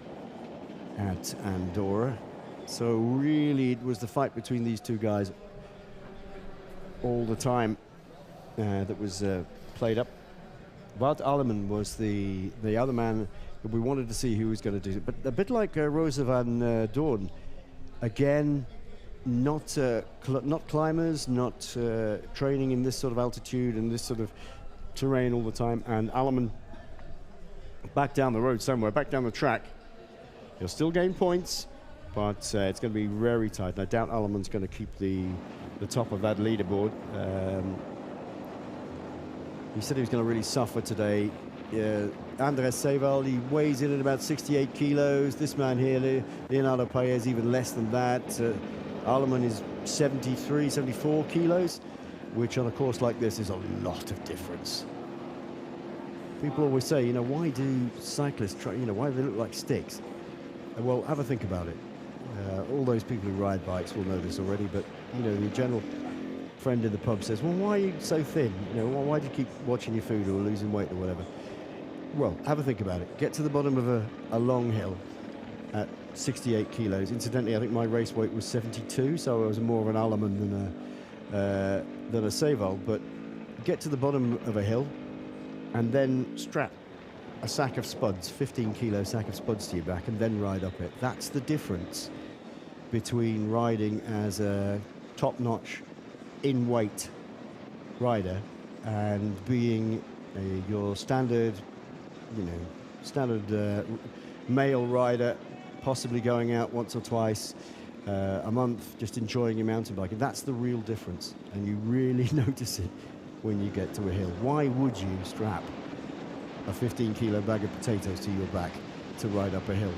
at Andorra. So really it was the fight between these two guys all the time that was played up. Wout Alleman was the other man that we wanted to see who was going to do it. But a bit like Rosa van Doorn, again, not climbers, not training in this sort of altitude and this sort of terrain all the time. And Alleman back down the road somewhere, back down the track. He'll still gain points, but it's going to be very tight. And I doubt Alleman's going to keep the top of that leaderboard. He said he was going to really suffer today. Andreas Seewald, he weighs in at about 68 kilos. This man here, Leonardo Paez, even less than that. Alleman is 73, 74 kilos, which on a course like this is a lot of difference. People always say, you know, why do cyclists try, you know, why do they look like sticks? Well, have a think about it. All those people who ride bikes will know this already, but, you know, the general friend in the pub says, well, why are you so thin? You know, why do you keep watching your food or losing weight or whatever? Well, have a think about it. Get to the bottom of a long hill at 68 kilos. Incidentally, I think my race weight was 72, so I was more of an Alleman than a Seewald. But get to the bottom of a hill and then strap a sack of spuds, 15-kilo sack of spuds to your back, and then ride up it. That's the difference between riding as a top-notch, in-weight rider and being your standard, you know, standard male rider, possibly going out once or twice a month, just enjoying your mountain bike. And that's the real difference. And you really notice it when you get to a hill. Why would you strap a 15-kilo bag of potatoes to your back to ride up a hill?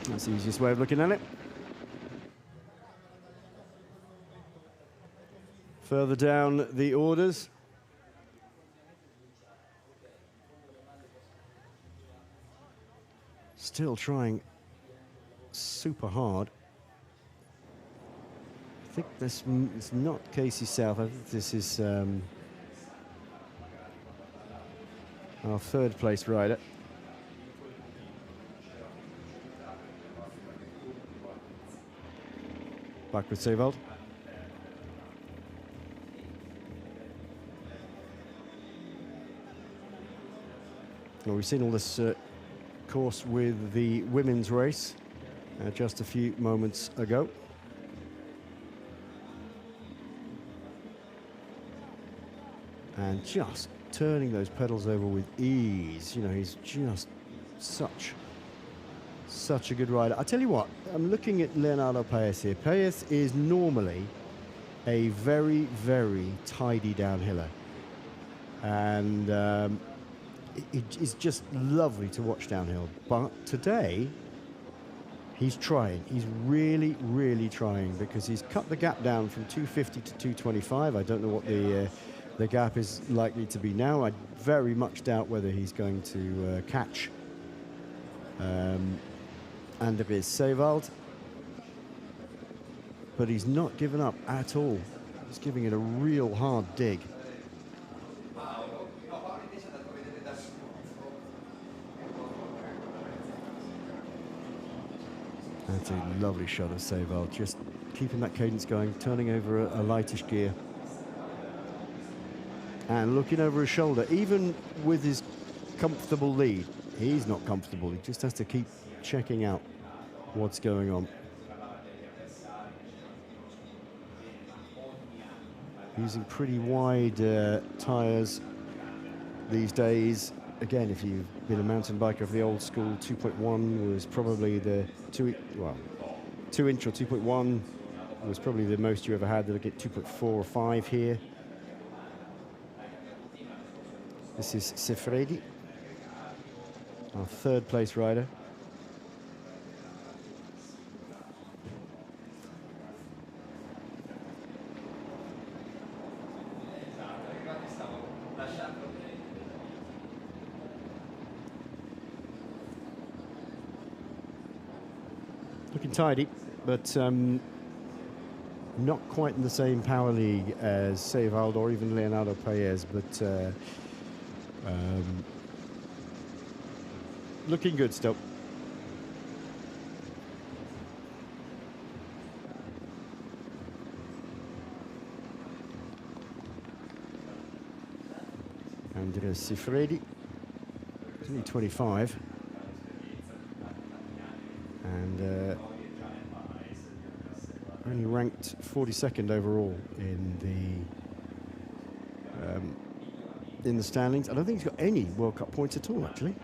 That's the easiest way of looking at it. Further down the orders, still trying super hard. I think this is not Casey South. I think this is our third place rider. Back with Seewald. Well, we've seen all this course with the women's race just a few moments ago. And just turning those pedals over with ease. You know, he's just such a good rider. I tell you what, I'm looking at Leonardo Paez here. Paez is normally a very, very tidy downhiller. And it is just lovely to watch downhill. But today, he's trying. He's really, really trying, because he's cut the gap down from 250 to 225. I don't know what the gap is likely to be now. I very much doubt whether he's going to catch Andreas Seewald. But he's not given up at all. He's giving it a real hard dig. That's a lovely shot of Seewald, just keeping that cadence going, turning over a lightish gear. And looking over his shoulder, even with his comfortable lead, he's not comfortable. He just has to keep checking out what's going on. using pretty wide tyres these days. Again, if you've been a mountain biker of the old school, 2.1 was probably the 2-inch or 2.1 was probably the most you ever had. They'll get 2.4 or 5 here. This is Sifredi, our third place rider. Looking tidy, but not quite in the same power league as Sevald or even Leonardo Paes, but looking good still. Andres Sifredi, he's only 25. And only ranked 42nd overall in the standings. I don't think he's got any World Cup points at all, actually.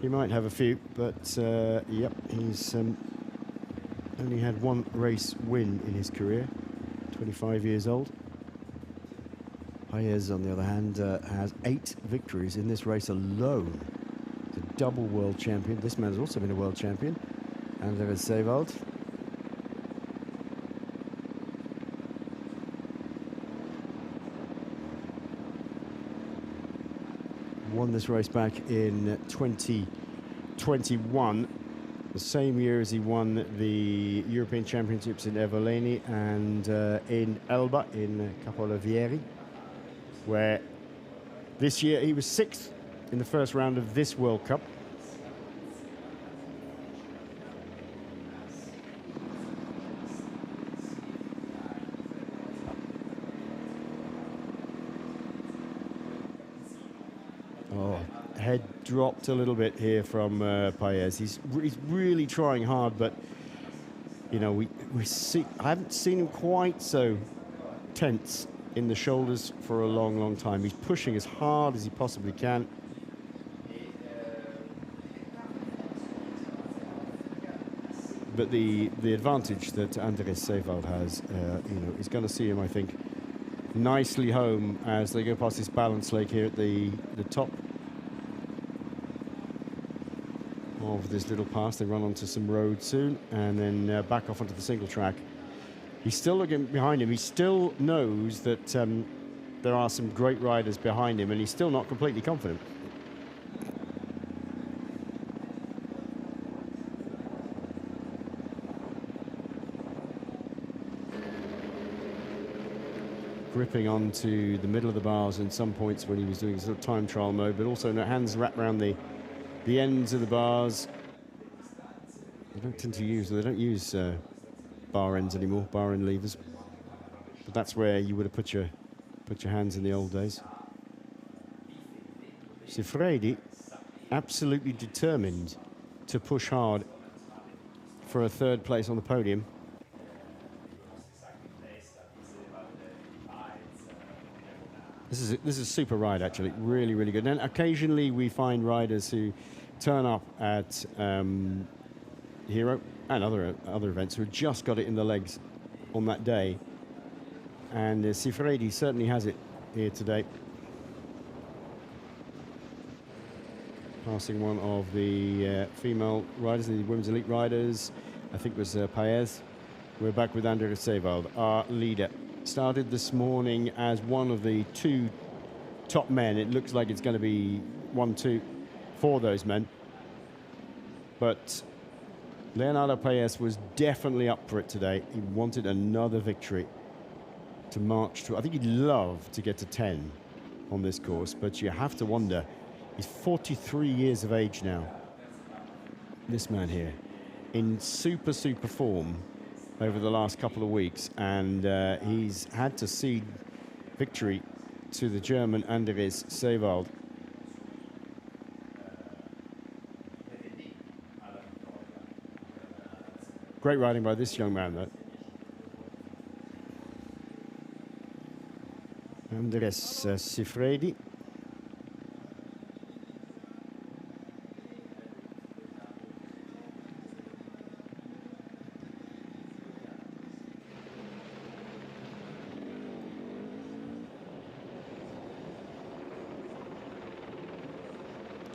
He might have a few, but yep, he's only had one race win in his career. 25 years old. Paes, on the other hand, has 8 victories in this race alone. He's a double world champion. This man has also been a world champion. And there is Sevald. Won this race back in 2021, the same year as he won the European Championships in Evoleni and in Elba in Capolavierie, where this year he was 6th in the first round of this World Cup. Oh, head dropped a little bit here from Paes. He's really trying hard, but you know, I haven't seen him quite so tense in the shoulders for a long, long time. He's pushing as hard as he possibly can. But the advantage that Andres Sevald has, you know, is going to see him, I think, nicely home as they go past this balance lake here at the top of this little pass. They run onto some road soon and then back off onto the single track. He's still looking behind him. He still knows that there are some great riders behind him, and he's still not completely confident. Gripping onto the middle of the bars in some points when he was doing sort of time trial mode, but also hands wrapped around the ends of the bars. They don't use bar ends anymore, bar end levers. But that's where you would have put your hands in the old days. Sifredi absolutely determined to push hard for a 3rd place on the podium. This is a super ride, actually. Really, really good. And occasionally we find riders who turn up at Hero and other events who just got it in the legs on that day. And Sifredi certainly has it here today. Passing one of the female riders, the women's elite riders, I think it was Paes. We're back with Andres Sevald, our leader. Started this morning as one of the 2 top men. It looks like it's going to be 1, 2 for those men. But Leonardo Paes was definitely up for it today. He wanted another victory to march to. I think he'd love to get to 10 on this course, but you have to wonder, he's 43 years of age now. This man here, in super form over the last couple of weeks, and he's had to cede victory to the German Andres Sevald. Great riding by this young man, though. Andres Sifredi.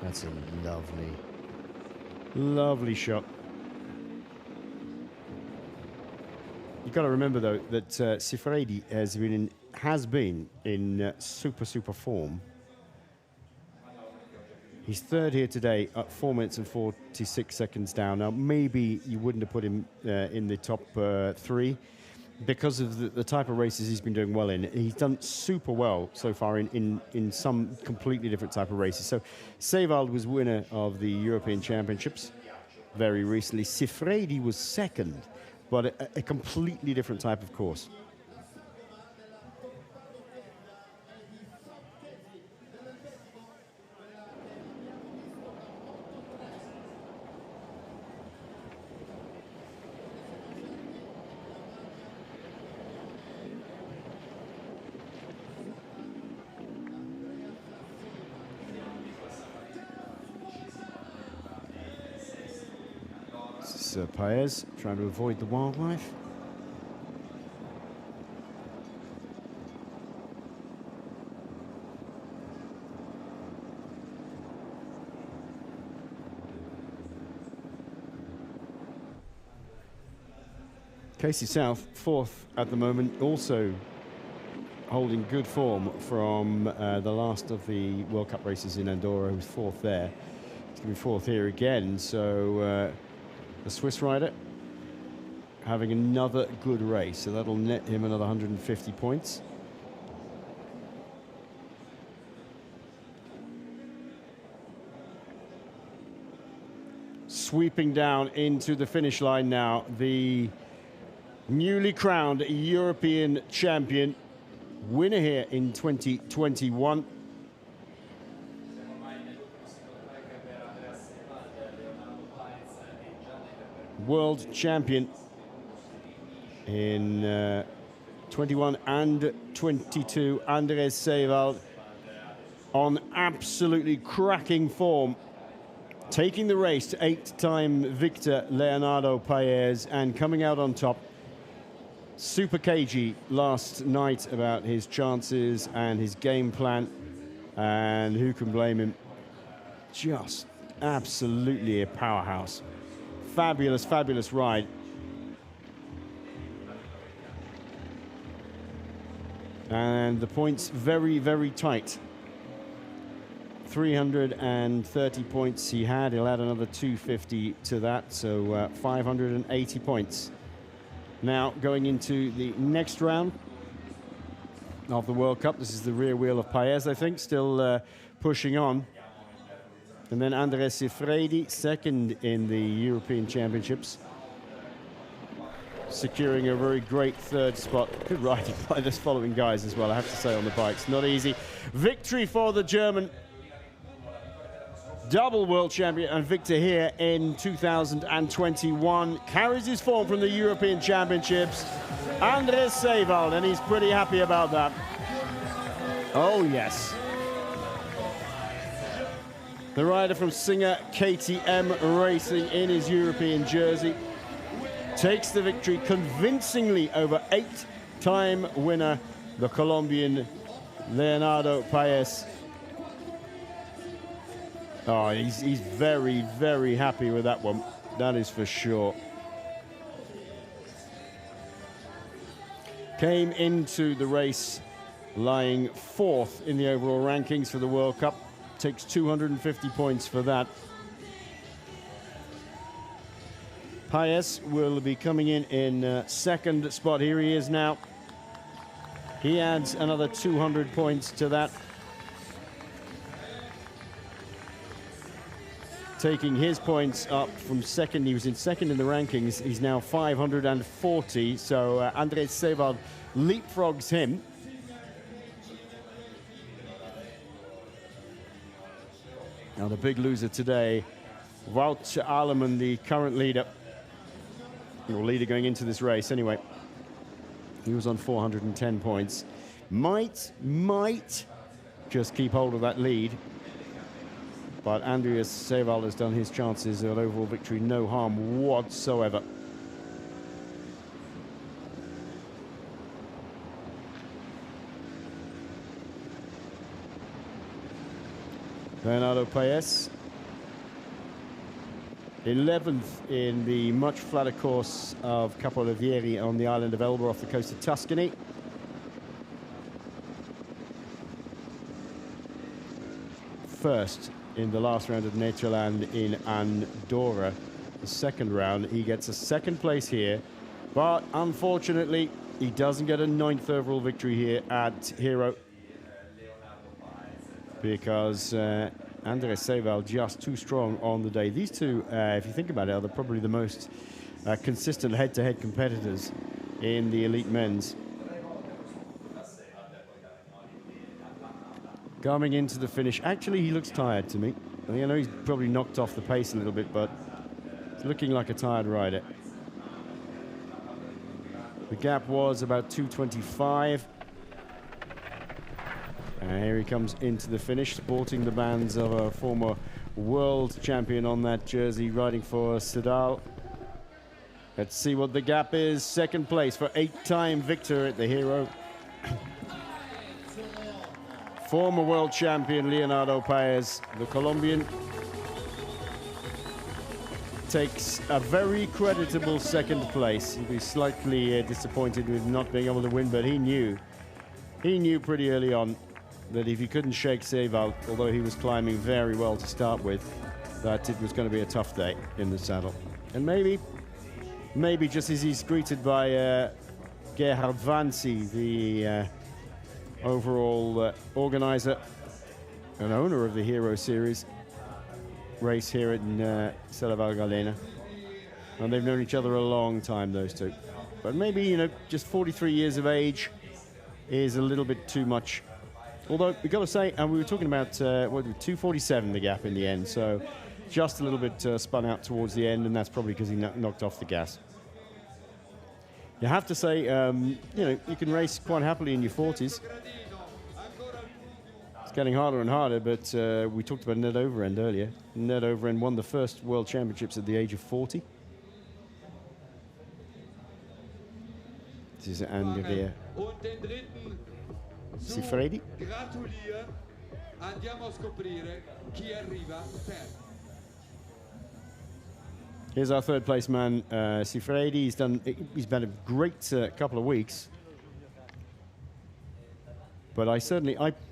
That's a lovely, lovely shot. You've got to remember, though, that Sifredi has been in super form. He's third here today at 4 minutes and 46 seconds down. Now, maybe you wouldn't have put him in the top 3 because of the type of races he's been doing well in. He's done super well so far in some completely different type of races. So Sevald was winner of the European Championships very recently. Sifredi was second, but a completely different type of course. Paez trying to avoid the wildlife. Casey South, fourth at the moment, also holding good form from the last of the World Cup races in Andorra, who's fourth there. He's going to be fourth here again, so the Swiss rider having another good race, so that'll net him another 150 points. Sweeping down into the finish line now, the newly crowned European champion, winner here in 2021. World champion in 21 and 22, Andres Sevald, on absolutely cracking form, taking the race to 8-time victor Leonardo Paez and coming out on top. Super cagey last night about his chances and his game plan, and who can blame him? Just absolutely a powerhouse. Fabulous, fabulous ride. And the points very, very tight. 330 points he had. He'll add another 250 to that, so 580 points. Now going into the next round of the World Cup. This is the rear wheel of Paez, I think, still pushing on. And then Andres Sifredi, second in the European Championships, securing a very great third spot. Good riding by this following guys as well, I have to say, on the bikes. Not easy. Victory for the German, double world champion and victor here in 2021. Carries his form from the European Championships. Andres Sevald, and he's pretty happy about that. Oh, yes. The rider from Singer KTM Racing in his European jersey takes the victory convincingly over 8-time winner, the Colombian Leonardo Paez. Oh, he's very, very happy with that one. That is for sure. Came into the race lying fourth in the overall rankings for the World Cup. Takes 250 points for that. Paez will be coming in second spot. Here he is now. He adds another 200 points to that, taking his points up from second. He was in second in the rankings. He's now 540. So Andres Sevald leapfrogs him. Now the big loser today, Wout Alleman, the current leader, or leader going into this race anyway. He was on 410 points. Might just keep hold of that lead. But Andreas Seewald has done his chances of an overall victory no harm whatsoever. Leonardo Paes, 11th in the much flatter course of Capolavierie on the island of Elba off the coast of Tuscany. First in the last round of Natureland in Andorra. The second round, he gets a second place here, but unfortunately, he doesn't get a 9th overall victory here at Hero because Andreas Seewald just too strong on the day. These two, if you think about it, are probably the most consistent head-to-head competitors in the elite men's. Coming into the finish, actually he looks tired to me. I know he's probably knocked off the pace a little bit, but it's looking like a tired rider. The gap was about 2:25. And here he comes into the finish, sporting the bands of a former world champion on that jersey, riding for Sedal. Let's see what the gap is. Second place for 8-time victor at the Hero. Former world champion Leonardo Paes, the Colombian, takes a very creditable second place. He'll be slightly disappointed with not being able to win, but he knew pretty early on that if he couldn't shake Seewald, although he was climbing very well to start with, that it was going to be a tough day in the saddle. And maybe just as he's greeted by Gerhard Vanzi, the overall organizer and owner of the Hero Series race here in Sella Val Gardena. And they've known each other a long time, those two. But maybe, you know, just 43 years of age is a little bit too much. Although, we've got to say, and we were talking about, 2:47 the gap in the end, so just a little bit spun out towards the end, and that's probably because he knocked off the gas. You have to say, you know, you can race quite happily in your 40s. It's getting harder and harder, but we talked about Ned Overend earlier. Ned Overend won the first World Championships at the age of 40. This is Andrea Sifredi. Here's our third place man, Sifredi. He's been a great couple of weeks. But I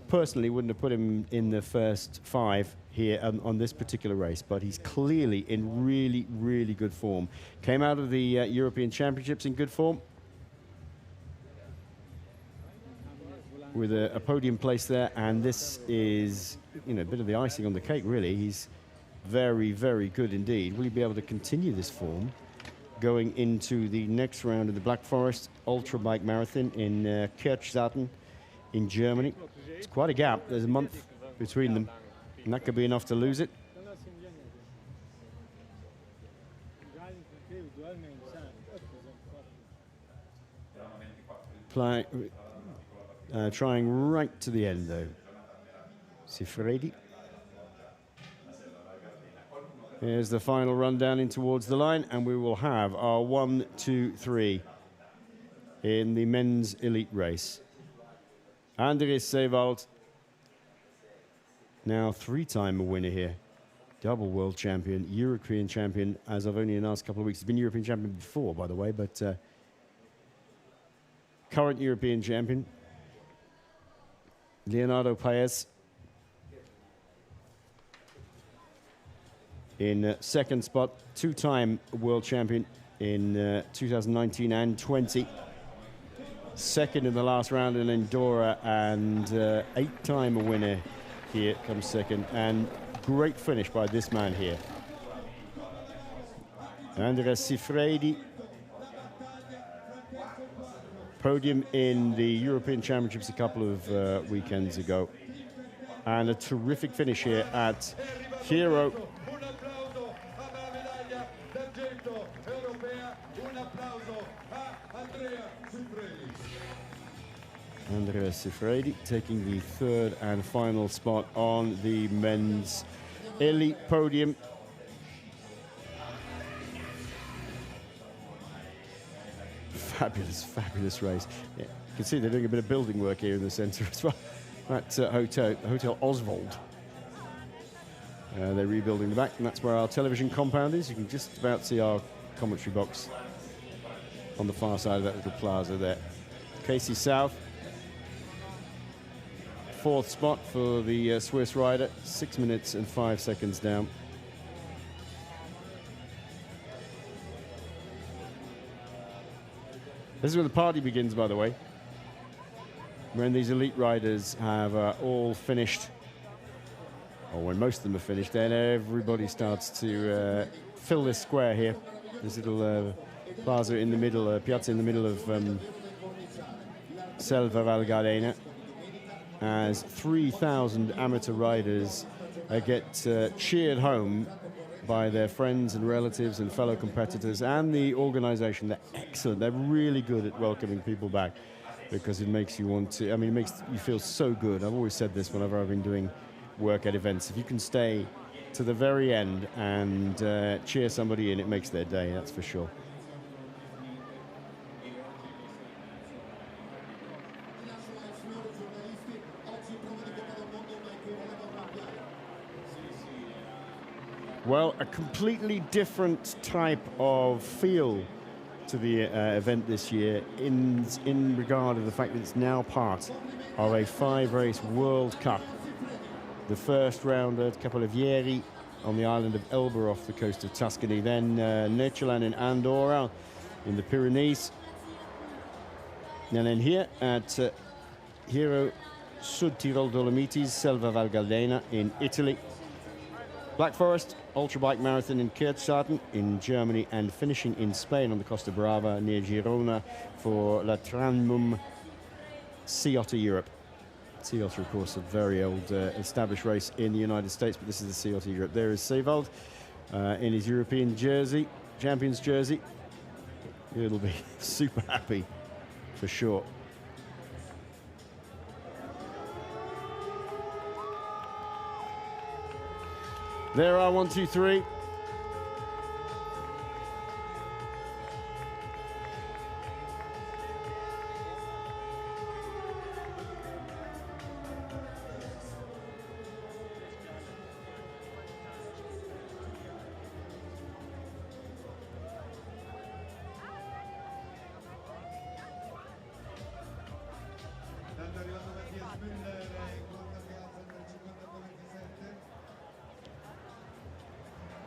personally wouldn't have put him in the first 5 here on this particular race. But he's clearly in really, really good form. Came out of the European Championships in good form, with a podium place there, and this is, you know, a bit of the icing on the cake, really. He's very, very good indeed. Will he be able to continue this form going into the next round of the Black Forest Ultra Bike Marathon in Kirchzarten in Germany? It's quite a gap. There's a month between them, and that could be enough to lose it. Trying right to the end, though. Sifredi. Here's the final run down in towards the line, and we will have our 1, 2, 3 in the men's elite race. Andreas Seewald, now 3-time winner here. Double world champion, European champion, as of only in the last couple of weeks. He's been European champion before, by the way, but current European champion. Leonardo Paes in second spot, 2-time world champion in 2019 and 20. Second in the last round in Andorra, and 8-time winner here comes second. And great finish by this man here. Andreas Sifredi. Podium in the European Championships a couple of weekends ago. And a terrific finish here at Hero. Andrea Sifredi taking the third and final spot on the men's elite podium. Fabulous, fabulous race. Yeah, you can see they're doing a bit of building work here in the centre as well. That Hotel Oswald. They're rebuilding the back, and that's where our television compound is. You can just about see our commentary box on the far side of that little plaza there. Casey South, fourth spot for the Swiss rider, 6 minutes and 5 seconds down. This is where the party begins, by the way. When these elite riders have all finished, or when most of them are finished, then everybody starts to fill this square here. This little plaza in the middle, piazza in the middle of Selva Val Gardena, as 3,000 amateur riders get cheered home by their friends and relatives and fellow competitors and the organization. They're excellent. They're really good at welcoming people back, because it makes you want to, I mean, it makes you feel so good. I've always said this whenever I've been doing work at events. If you can stay to the very end and cheer somebody in, it makes their day, that's for sure. Well, a completely different type of feel to the event this year in regard of the fact that it's now part of a 5-race World Cup. The first round at Capolavierie on the island of Elba off the coast of Tuscany, then Nechelen in Andorra in the Pyrenees, and then here at Hero Südtirol Dolomites, Selva Val Gardena in Italy, Black Forest Ultrabike Marathon in Kurzarten in Germany, and finishing in Spain on the Costa Brava near Girona for La Tranmum Sea Otter Europe. Sea Otter, of course, a very old established race in the United States, but this is the Sea Otter Europe. There is Sevald in his European jersey, champions jersey. He'll be super happy for sure. There are 1, 2, 3.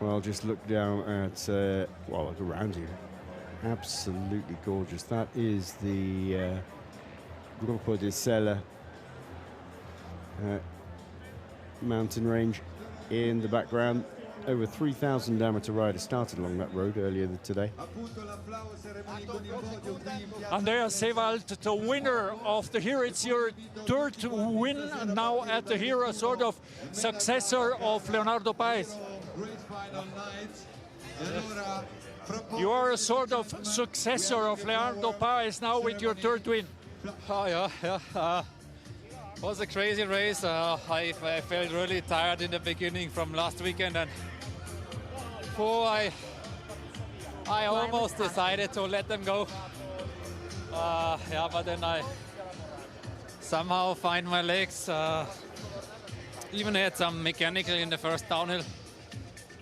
Well, just look down at, well, look around you. Absolutely gorgeous. That is the Gruppo di Sella mountain range in the background. Over 3,000 amateur riders started along that road earlier today. Andrea Sevald, the winner of the Hero. It's your third win now at the Hero, sort of successor of Leonardo Paes. You are a sort of successor of Leonardo Paes now with your third win. Oh yeah. It was a crazy race. I felt really tired in the beginning from last weekend, and I almost decided to let them go. Yeah, but then I somehow find my legs. Even had some mechanical in the first downhill,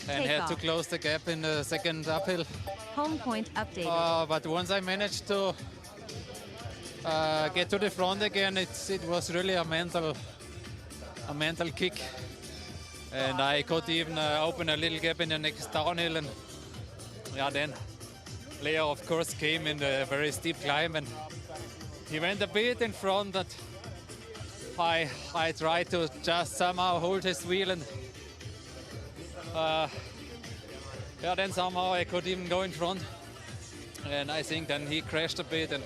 and had to close the gap in the second uphill. Home point updated. But once I managed to get to the front again, it was really a mental kick, and I could even open a little gap in the next downhill, and yeah, then Leo of course came in a very steep climb, and he went a bit in front, and I tried to just somehow hold his wheel, and yeah, then somehow I could even go in front, and I think then he crashed a bit, and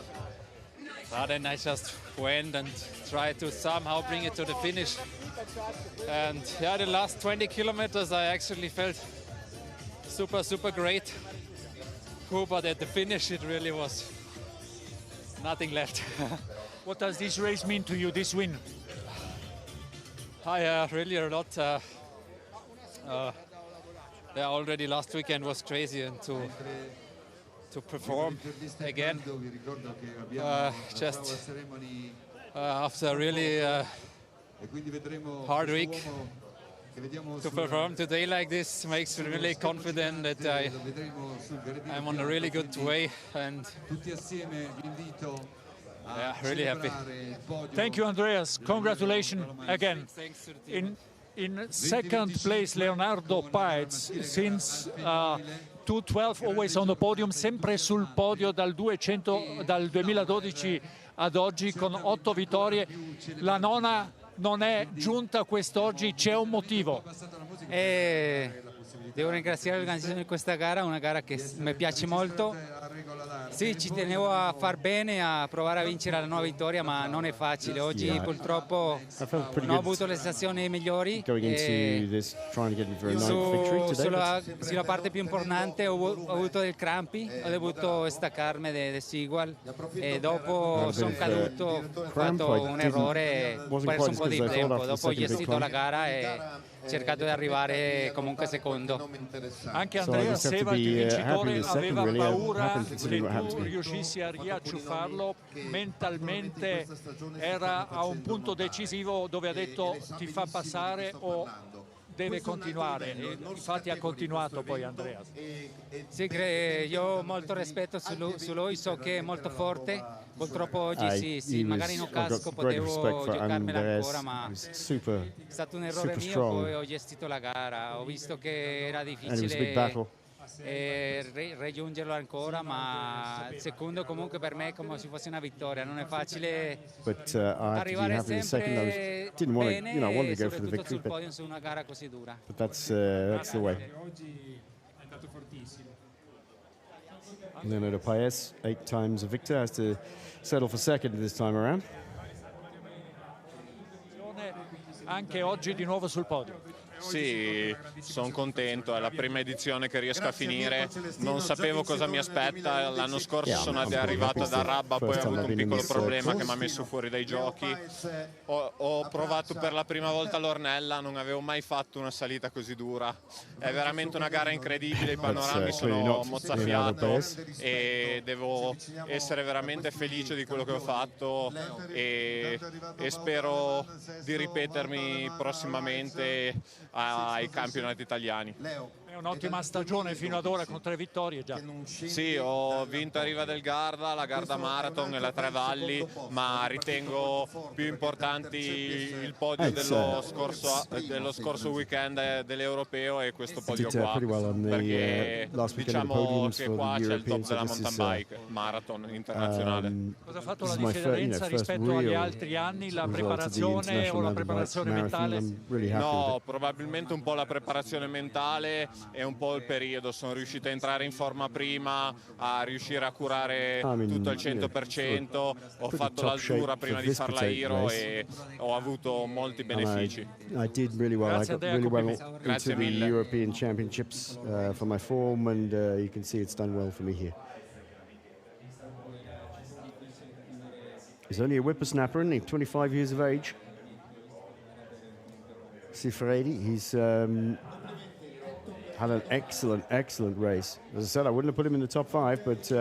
then I just went and tried to somehow bring it to the finish. And yeah, the last 20 kilometers I actually felt super great. But at the finish it really was nothing left. What does this race mean to you, this win? Really a lot. Already last weekend was crazy, and to perform again, just after a really hard week, to perform today like this makes me really confident that I'm on a really good way, and really happy. Thank you, Andreas. Congratulations again. In second place, Leonardo Paez, since 2012 always on the podium, sempre sul podio dal 2012 ad oggi con 8 vittorie. La nona non è giunta quest'oggi, c'è un motivo. Devo ringraziare l'organizzazione di questa gara, una gara che mi piace molto. Sì, ci tenevo a far bene, a provare a vincere la nuova vittoria, ma non è facile. Oggi purtroppo non ho avuto le sensazioni migliori. Sulla parte più importante ho avuto dei crampi, ho dovuto staccarmi dall'igual e dopo sono caduto, ho fatto un errore, ho perso un po' di tempo. Dopo ho gestito la gara e cercato di arrivare comunque secondo. Anche Andrea Seva, il vincitore, aveva paura che tu riuscissi a riacciuffarlo. Mentalmente era a un punto decisivo dove ha detto ti fa passare o deve continuare, e infatti ha continuato poi Andrea. Sì, io ho molto rispetto su lui, so che è molto forte. Purtroppo oggi sì, magari in un casco potevo giocarmela ancora, ma è stato un errore mio, poi ho gestito la gara, ho visto che era difficile raggiungerlo ancora, ma il secondo comunque per me è come se fosse una vittoria, non è facile arrivare sempre bene e soprattutto sul podium su una gara così dura. But that's the way. Leonardo Paez, 8 times a victor, has to settle for second this time around. Anche oggi di nuovo sul podio. Sì, sono contento, è la prima edizione che riesco a finire, non sapevo cosa mi aspetta, l'anno scorso sono arrivato da Rabba, poi ho avuto un piccolo problema che mi ha messo fuori dai giochi, ho provato per la prima volta l'Ornella, non avevo mai fatto una salita così dura, è veramente una gara incredibile, i panorami sono mozzafiato e devo essere veramente felice di quello che ho fatto e spero di ripetermi prossimamente ai campionati italiani. È un'ottima stagione fino ad ora con 3 vittorie già. Sì, ho vinto a Riva del Garda, la Garda Marathon e la Tre Valli, ma ritengo più importanti il podio dello scorso weekend dell'Europeo e questo podio qua, perché diciamo che qua c'è il top della mountainbike marathon internazionale. Cosa ha fatto la differenza rispetto agli altri anni? La preparazione o la preparazione mentale? No, probabilmente un po' la preparazione mentale e un po' il periodo. Sono riuscito a entrare in forma prima, a riuscire a curare tutto al 100%, ho fatto l'altura prima di fare la Hero e ho avuto molti benefici. I did really well. I got really well into the European Championships for my form, and you can see it's done well for me here. He's only a whippersnapper, isn't he? 25 years of age. Sifredi, he's had an excellent race. As I said, I wouldn't have put him in the top 5, but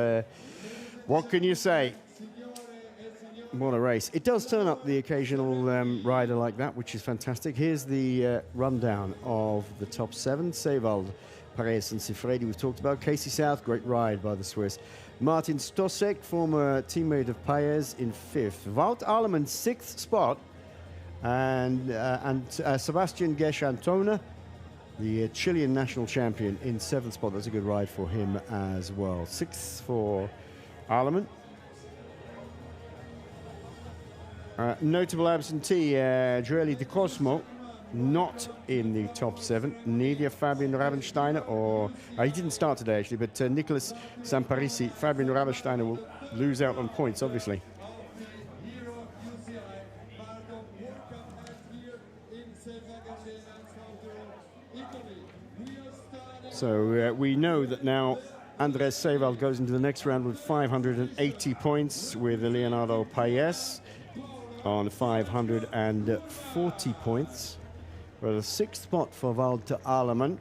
what can you say? What a race. It does turn up the occasional rider like that, which is fantastic. Here's the rundown of the top 7. Sevald, Paez and Sifredi we've talked about. Casey South, great ride by the Swiss. Martin Stosek, former teammate of Paez, in 5th. Wout Allemann, 6th spot. And Sebastian Gesch-Antona, the Chilean national champion, in 7th spot. That's a good ride for him as well. 6th for Allemann. Notable absentee, Joeli De Cosmo, not in the top 7. Neither Fabian Ravensteiner or... he didn't start today, actually, but Nicolas Samparisi. Fabian Ravensteiner will lose out on points, obviously. So we know that now Andres Seval goes into the next round with 580 points, with Leonardo Paes on 540 points. Well, the 6th spot for Walter Alemann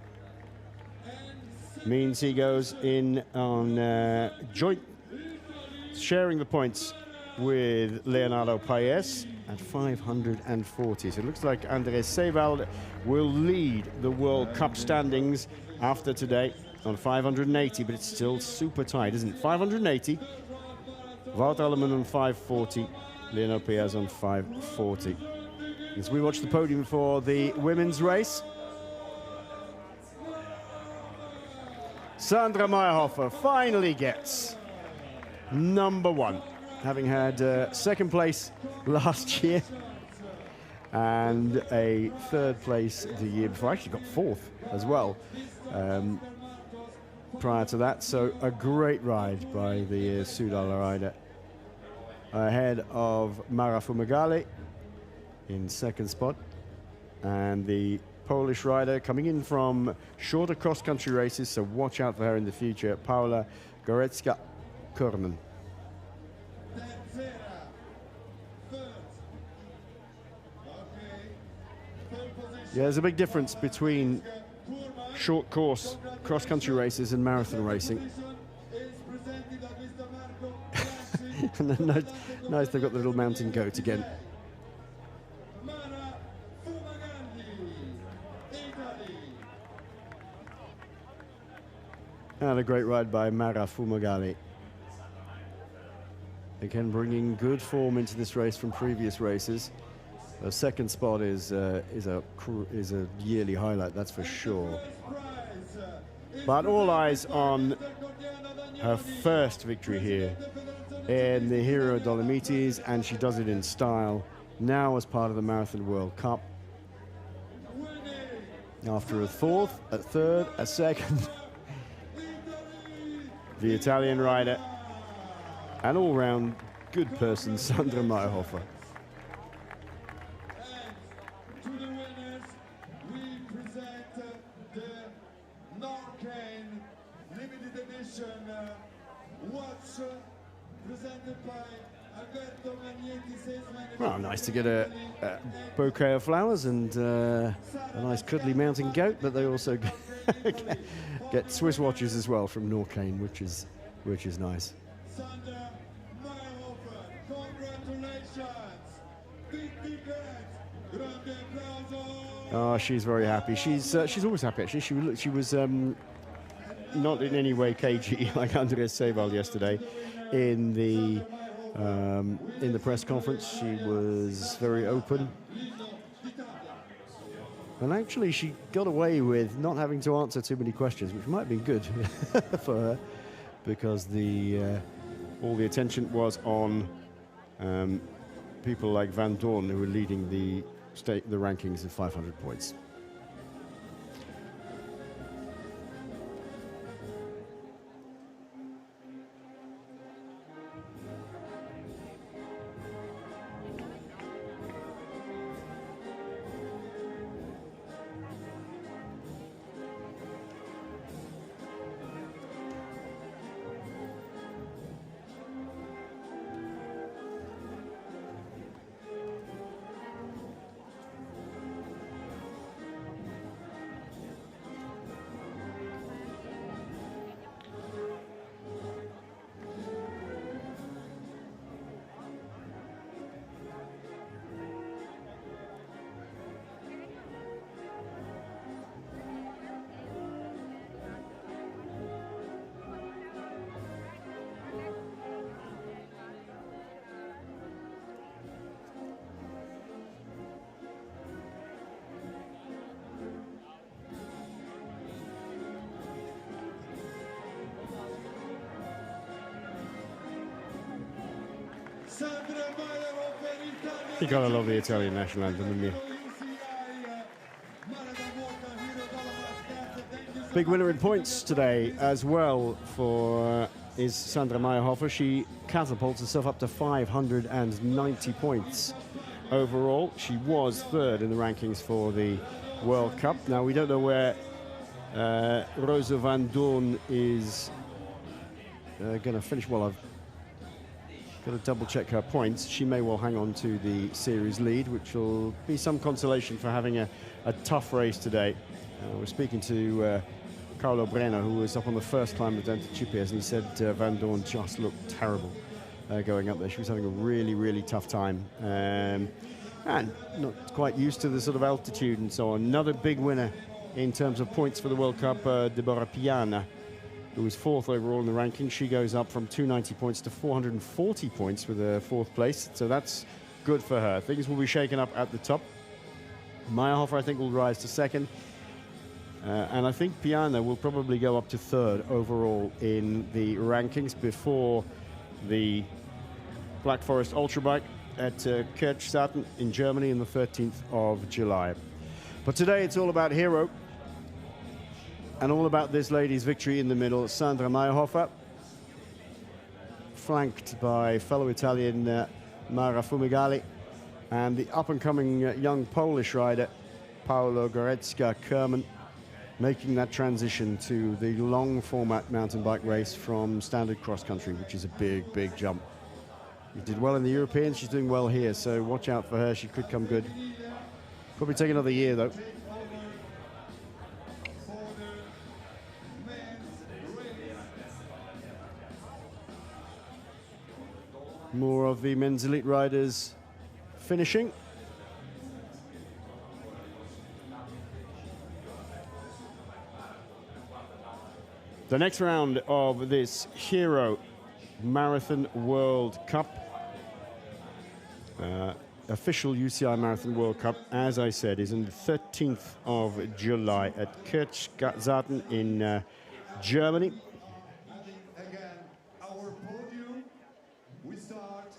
means he goes in on joint, sharing the points with Leonardo Paes at 540. So it looks like Andres Seval will lead the World Cup standings after today on 580, but it's still super tight, isn't it? 580, Walter Alemann on 540, Leonardo Paes on 540. As we watch the podium for the women's race, Sandra Meyerhofer finally gets number 1, having had 2nd place last year and a 3rd place the year before. Actually got 4th as well prior to that. So a great ride by the Südtirol rider, ahead of Mara Fumagalli in 2nd spot, and the Polish rider coming in from shorter cross-country races, so watch out for her in the future, Paula Goretzka-Körnen. Yeah, there's a big difference between short course cross-country races and marathon racing. And then nice they've got the little mountain goat again. And a great ride by Mara Fumagalli. Again, bringing good form into this race from previous races. The 2nd spot is a yearly highlight, that's for sure. But all eyes on her 1st victory here in the Hero Dolomites, and she does it in style now as part of the Marathon World Cup. After a 4th, a 3rd, a 2nd. The Italian rider, an all-round good person, Sandra Meyerhofer. To the winners, we present the Norcane limited edition watch presented by Alberto Magnetti. Well, nice to get a bouquet of flowers and a nice cuddly mountain goat, but they also get Swiss watches as well from Norcane, which is nice. Sandra Meyerhofer, congratulations! Big grande applauso! Oh, she's very happy. She's always happy actually. She was not in any way cagey like Andres Seval yesterday in the press conference. She was very open. And actually, she got away with not having to answer too many questions, which might have been good for her, because all the attention was on people like Van Dorn, who were leading the rankings at 500 points. You gotta love the Italian national anthem, haven't you? Big winner in points today as well for is Sandra Meyerhofer. She catapults herself up to 590 points overall. She was 3rd in the rankings for the World Cup. Now we don't know where Rosa Van Dorn is going to finish. Well, I've got to double check her points. She may well hang on to the series lead, which will be some consolation for having a tough race today. We're speaking to Carlo Brenner, who was up on the first climb of Decisive, and he said Van Dorn just looked terrible going up there. She was having a really, really tough time. And not quite used to the sort of altitude and so on. Another big winner in terms of points for the World Cup, Deborah Piana, who was 4th overall in the ranking. She goes up from 290 points to 440 points with a 4th place, so that's good for her. Things will be shaken up at the top. Meyerhofer, I think, will rise to 2nd, and I think Piana will probably go up to 3rd overall in the rankings before the Black Forest Ultrabike at Kirchsarten in Germany on the 13th of July. But today it's all about Hero, and all about this lady's victory in the middle. Sandra Meyerhofer, flanked by fellow Italian Mara Fumigali, and the up-and-coming young Polish rider Paula Goretzka-Kerman, making that transition to the long-format mountain bike race from standard cross-country, which is a big, big jump. She did well in the Europeans, she's doing well here, so watch out for her, she could come good. Probably take another year, though. More of the men's elite riders finishing. The next round of this Hero Marathon World Cup, official UCI Marathon World Cup, as I said, is on the 13th of July at Kirchsarten in Germany. Again, our podium, we start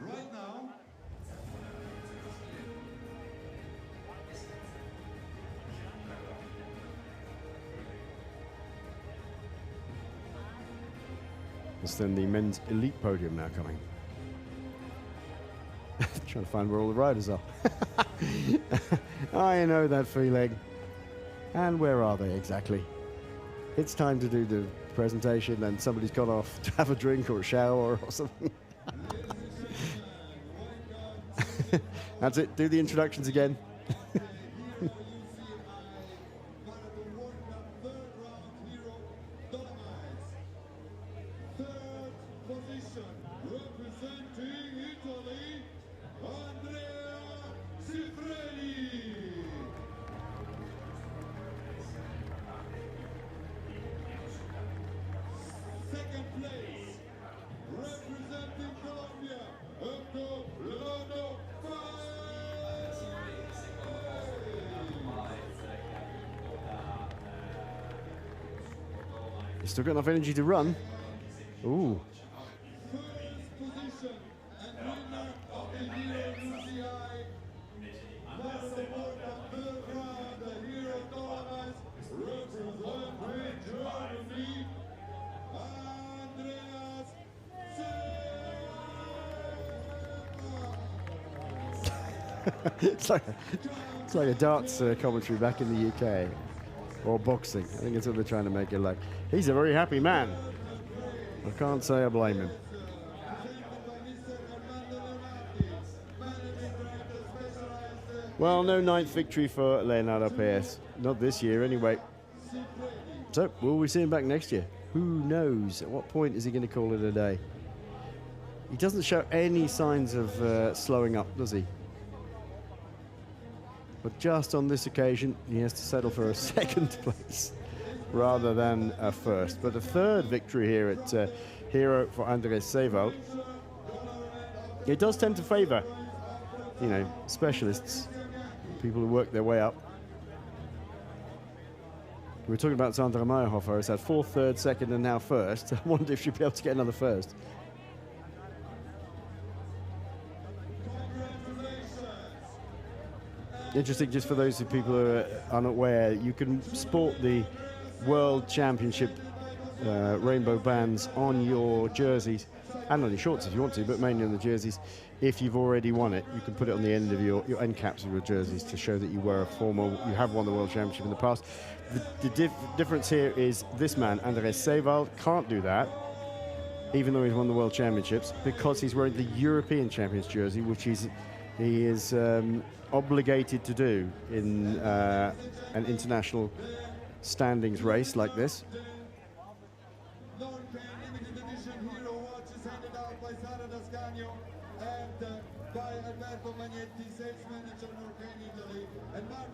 right now. It's then the men's elite podium now coming. Trying to find where all the riders are. I know that feeling. And where are they exactly? It's time to do the presentation and somebody's gone off to have a drink or a shower or something. That's it, do the introductions again. Still got enough energy to run. Ooh. It's like a darts commentary back in the UK. Or boxing. I think that's what they're trying to make it like. He's a very happy man. I can't say I blame him. Well, no 9th victory for Leonardo Paes. Not this year, anyway. So, will we see him back next year? Who knows? At what point is he going to call it a day? He doesn't show any signs of slowing up, does he? But just on this occasion, he has to settle for a 2nd place rather than a 1st. But a 3rd victory here at Hero for Andres Seewald. It does tend to favour, you know, specialists, people who work their way up. We were talking about Sandra Meyerhofer, who's had 4th, 3rd, 2nd, and now 1st. I wonder if she'll be able to get another 1st. Interesting, just for those people who are unaware, you can sport the World Championship rainbow bands on your jerseys, and on your shorts if you want to, but mainly on the jerseys. If you've already won it, you can put it on the end of your end caps of your jerseys to show that you were a former, you have won the World Championship in the past. The difference here is this man, Andres Seewald, can't do that. even though he's won the World Championships, because he's wearing the European Champions jersey, which he is obligated to do in an international standings race like this.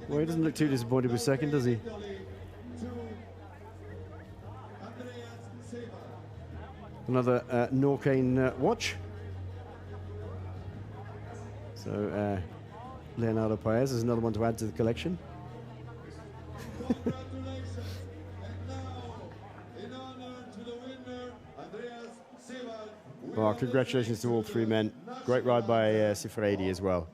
Well, he doesn't look too disappointed with second, does he? Another Norcane watch. So Leonardo Paez is another one to add to the collection. Well, congratulations to all three men. Great ride by Sifredi as well.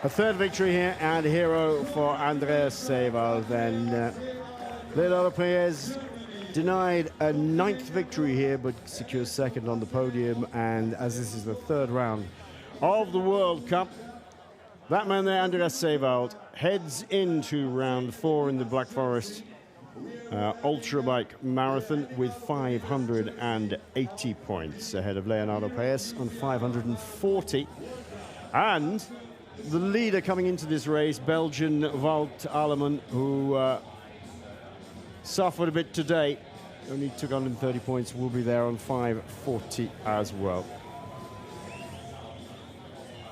A third victory here and a hero for Andreas Seewald. Then Leonardo Paez denied a 9th victory here, but secures second on the podium. And as this is the third round of the World Cup, that man there, Andreas Seewald, heads into round 4 in the Black Forest Ultra Bike Marathon with 580 points ahead of Leonardo Paez on 540. And the leader coming into this race, Belgian Wout Alleman, who suffered a bit today, only took 130 points, will be there on 540 as well.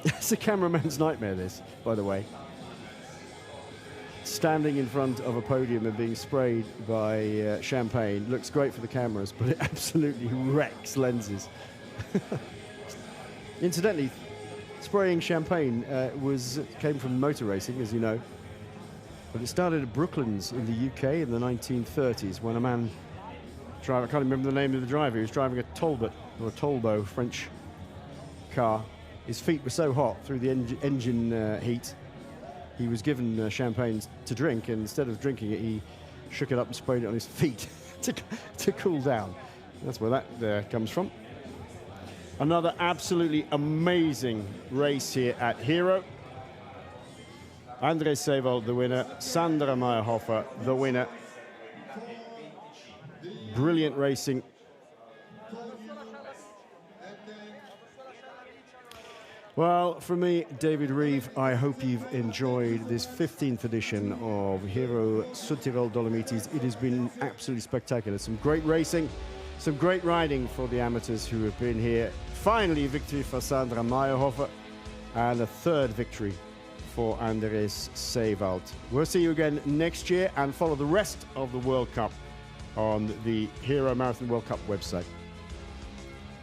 It's a cameraman's nightmare, this, by the way. Standing in front of a podium and being sprayed by champagne looks great for the cameras, but it absolutely wrecks lenses. Incidentally, spraying champagne came from motor racing, as you know, but it started at Brooklands in the UK in the 1930s when a man, I can't remember the name of the driver, he was driving a Talbot or a Tolbo French car. His feet were so hot through the engine heat, he was given champagne to drink, and instead of drinking it, he shook it up and sprayed it on his feet to cool down. That's where that comes from. Another absolutely amazing race here at Hero. Andreas Seewald, the winner. Sandra Meyerhofer, the winner. Brilliant racing. Well, from me, David Reeve, I hope you've enjoyed this 15th edition of Hero Südtirol Dolomites. It has been absolutely spectacular. Some great racing, some great riding for the amateurs who have been here. Finally, victory for Sandra Meyerhofer and a third victory for Andreas Seewald. We'll see you again next year and follow the rest of the World Cup on the Hero Marathon World Cup website.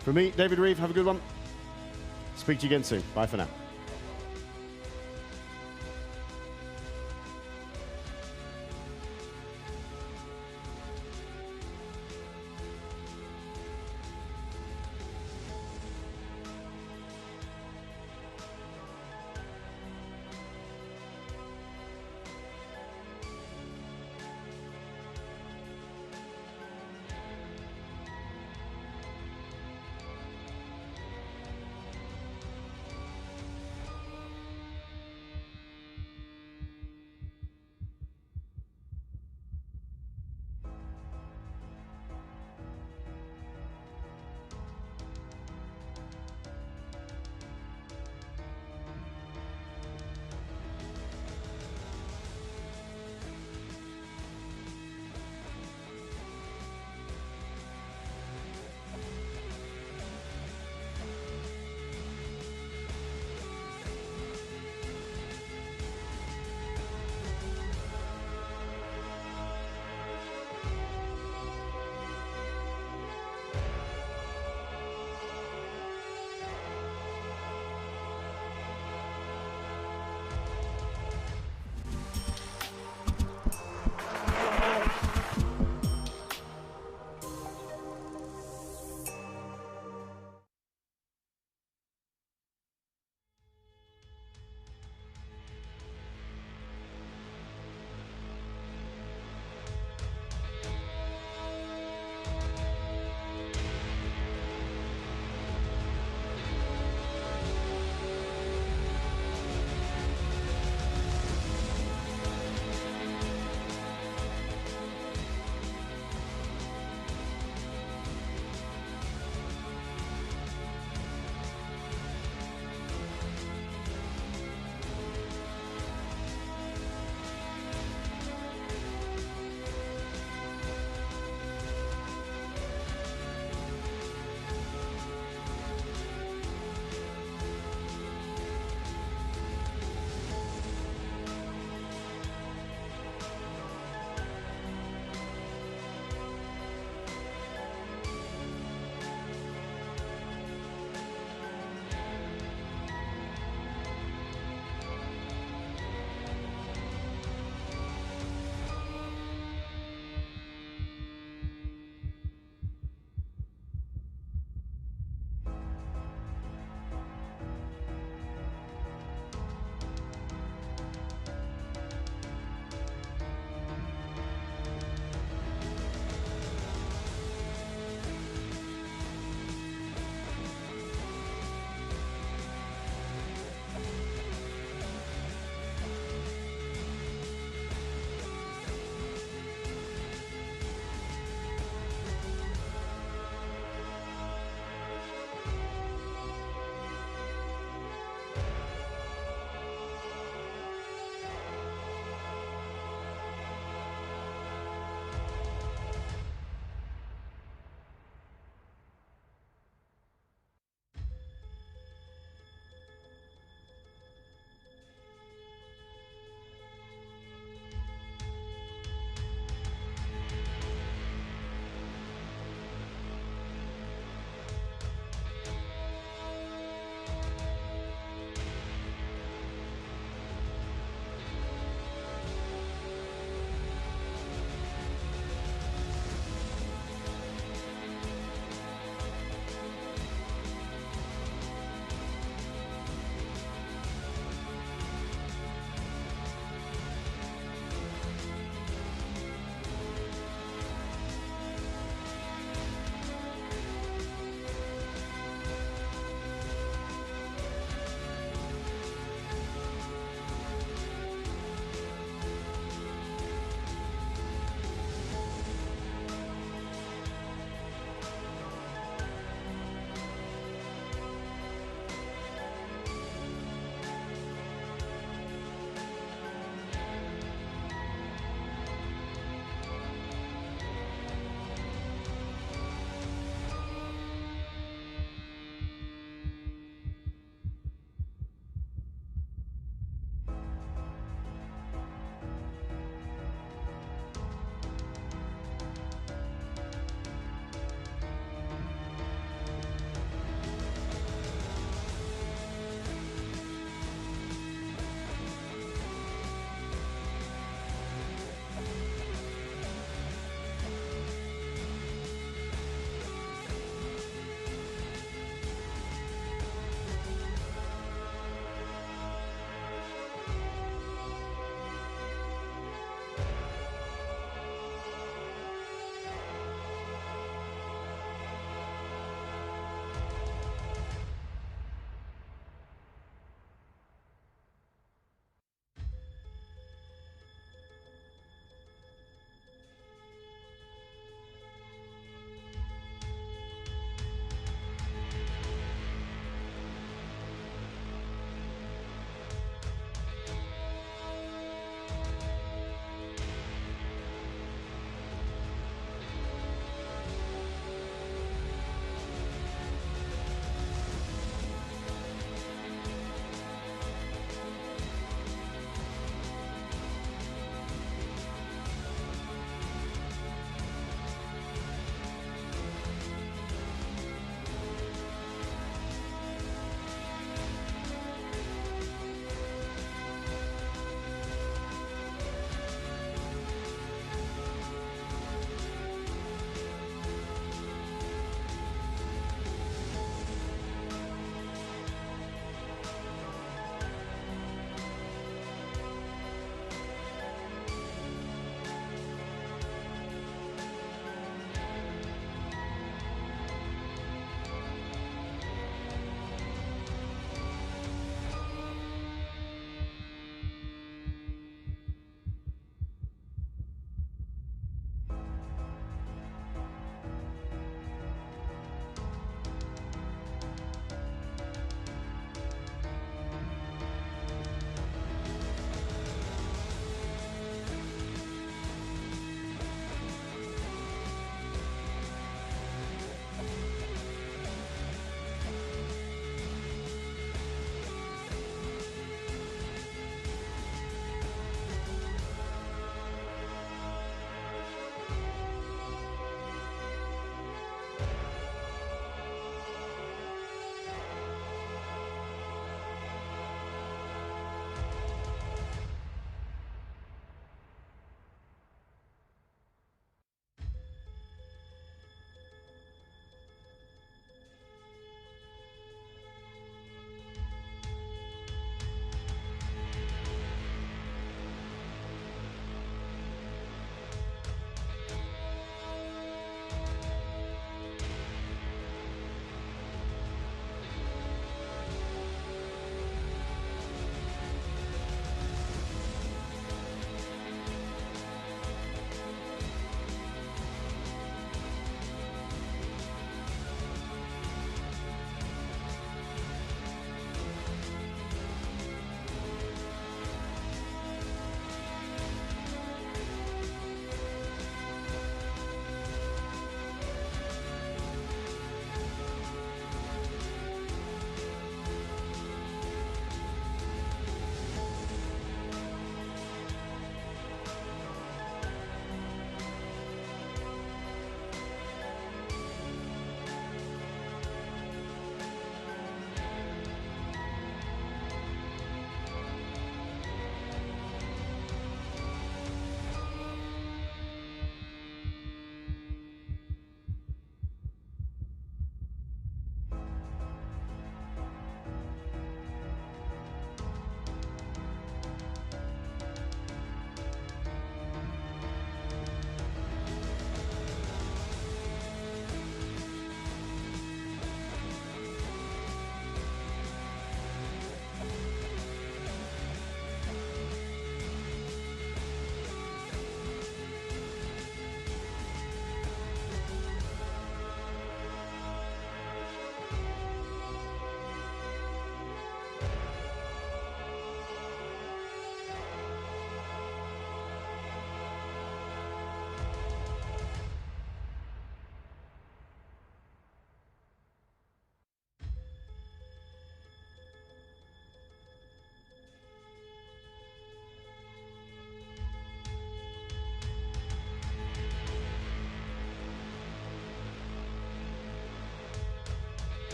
For me, David Reeve, have a good one. Speak to you again soon. Bye for now.